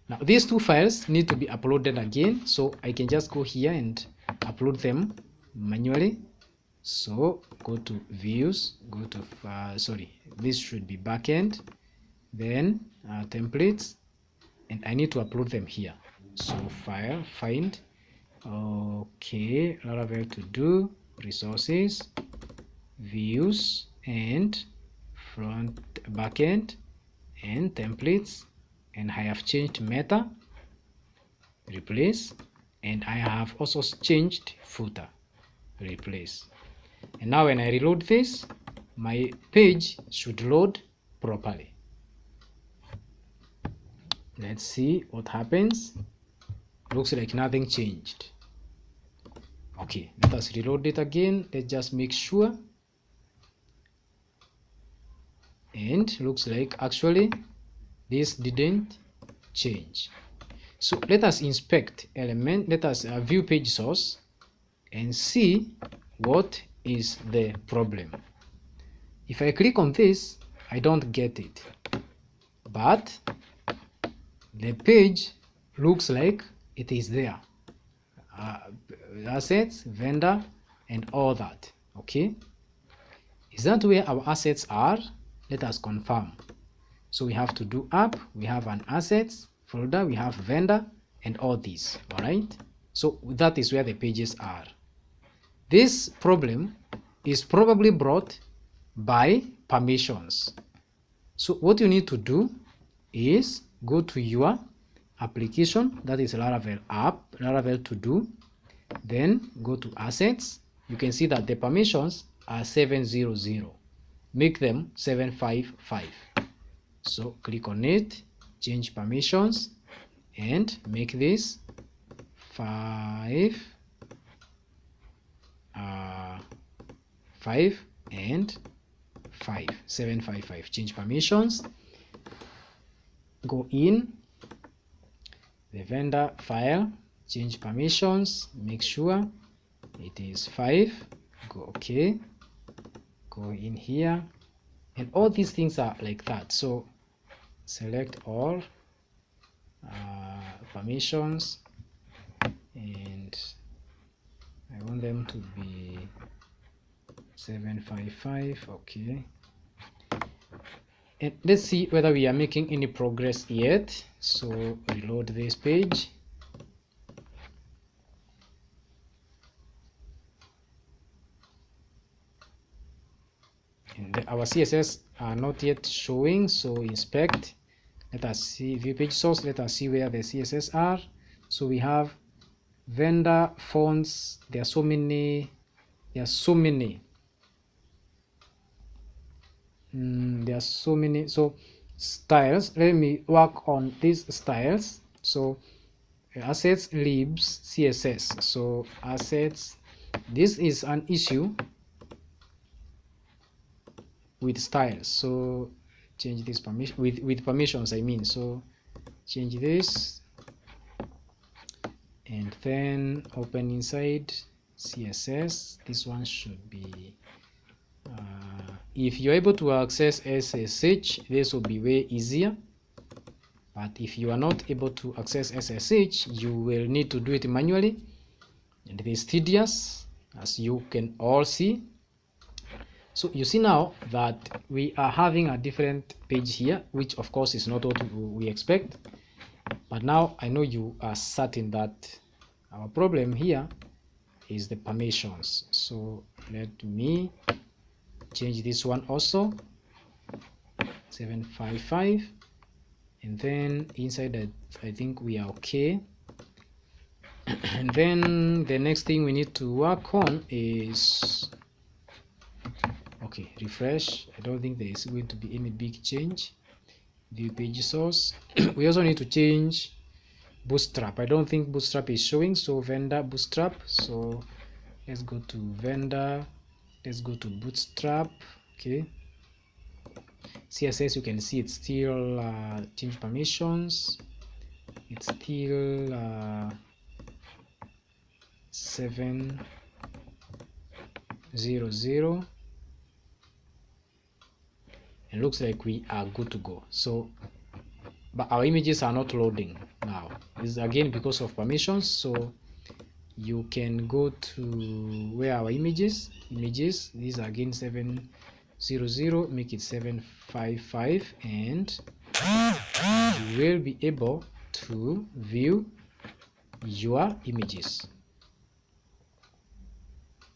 Now these two files need to be uploaded again, so I can just go here and upload them manually. So go to views, go to this should be backend, then templates, and I need to upload them here. So file, find, okay, Laravel to do, resources, views, and front backend, and templates, and I have changed meta, replace, and I have also changed footer, replace. And now when I reload this, my page should load properly. Let's see what happens. Looks like nothing changed. Okay, let us reload it again. Let's just make sure. And looks like actually this didn't change. So let us inspect element. Let us view page source and see what is the problem. If I click on this, I don't get it, but the page looks like it is there. Assets, vendor, and all that. Okay, is that where our assets are? Let us confirm. So we have to do app, we have an assets folder, we have vendor, and all these. All right, so that is where the pages are. This problem is probably brought by permissions. So what you need to do is go to your application, that is Laravel app, Laravel to do, then go to assets. You can see that the permissions are 700. Make them 755. So click on it, change permissions, and make this 5 and 5, 755. Change permissions, go in the vendor file, change permissions, make sure it is 5, go okay, go in here, and all these things are like that. So select all permissions, and I want them to be 755. Okay, and let's see whether we are making any progress yet. So reload this page. And our CSS are not yet showing, so inspect. Let us see view page source. Let us see where the CSS are. So we have vendor fonts. There are so many. There are so many. So styles, let me work on these styles. So assets libs CSS. So assets, this is an issue with styles. So change this permission with permissions, I mean. So change this and then open inside CSS. This one should be if you're able to access SSH, this will be way easier. But if you are not able to access SSH, you will need to do it manually, and it is tedious, as you can all see. So you see now that we are having a different page here, which of course is not what we expect. But now I know you are certain that our problem here is the permissions. So let me change this one also, 755, and then inside that I think we are okay. And then the next thing we need to work on is, okay, refresh. I don't think there is going to be any big change. View page source. We also need to change bootstrap. I don't think bootstrap is showing, so vendor bootstrap. So let's go to vendor, let's go to bootstrap. Okay, CSS, you can see it's still change permissions, it's still 700. It looks like we are good to go. So but our images are not loading now. This is again because of permissions. So you can go to where our images, these are again 700, make it 755, and you will be able to view your images.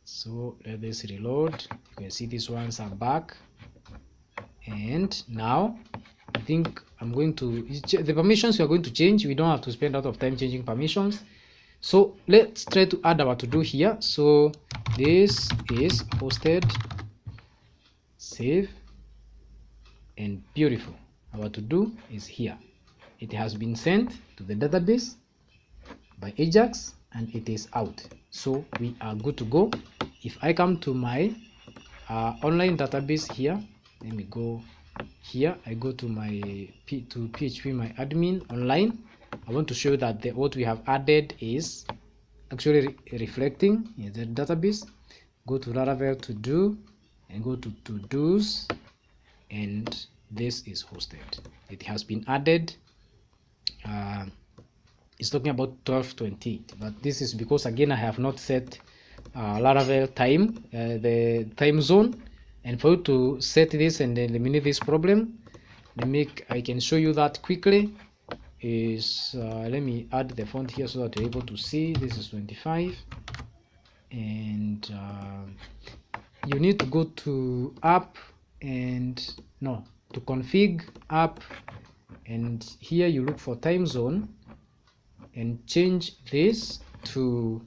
So let us reload. You can see these ones are back, and now I think I'm going to, the permissions we are going to change. We don't have to spend a lot of time changing permissions. So let's try to add our to-do here. So this is hosted, save, and beautiful. Our to-do is here. It has been sent to the database by Ajax and it is out. So we are good to go. If I come to my online database here, let me go here. I go to my PHP my admin online. I want to show that what we have added is actually reflecting in the database. Go to Laravel to do and go to to-dos, and this is hosted. It has been added. It's talking about 12:28, but this is because again I have not set Laravel time, the time zone. And for you to set this and eliminate this problem, I can show you that quickly. Is let me add the font here so that you're able to see. This is 25, and you need to go to app and to config app, and here you look for time zone and change this to,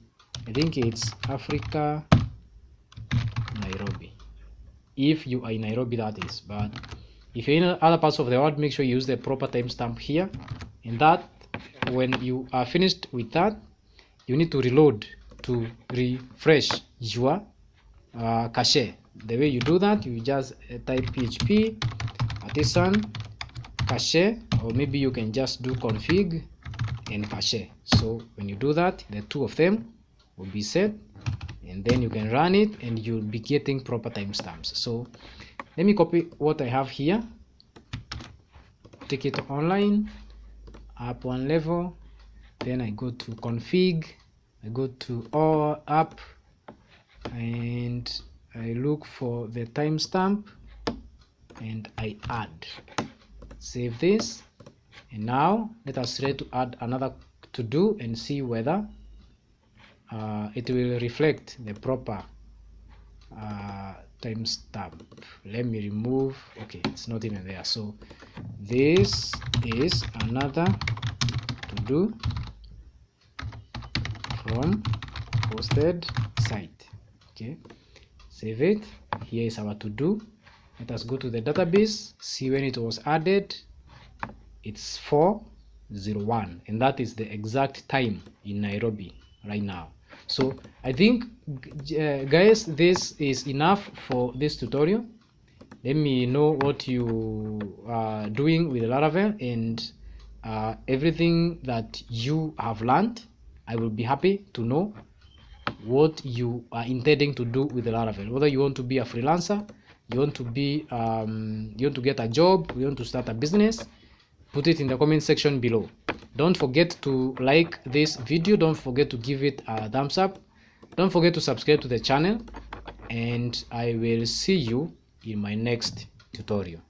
I think it's Africa, Nairobi. If you are in Nairobi, that is. But if you're in other parts of the world, make sure you use the proper timestamp here. And that, when you are finished with that, you need to reload to refresh your cache. The way you do that, you just type PHP artisan cache, or maybe you can just do config and cache. So when you do that, the two of them will be set, and then you can run it and you'll be getting proper timestamps. So let me copy what I have here, take it online, up one level, then I go to config, I go to all app, and I look for the timestamp and I add. Save this, and now let us try to add another to do and see whether it will reflect the proper timestamp. Let me remove, okay, it's not even there. So this is another to do from posted site. Okay, save it. Here is our to do. Let us go to the database, see when it was added. It's 4:01, and that is the exact time in Nairobi right now. So I think guys, this is enough for this tutorial. Let me know what you are doing with Laravel and everything that you have learned. I will be happy to know what you are intending to do with Laravel. Whether you want to be a freelancer, you want to be you want to get a job, you want to start a business, put it in the comment section below. Don't forget to like this video, don't forget to give it a thumbs up, don't forget to subscribe to the channel, and I will see you in my next tutorial.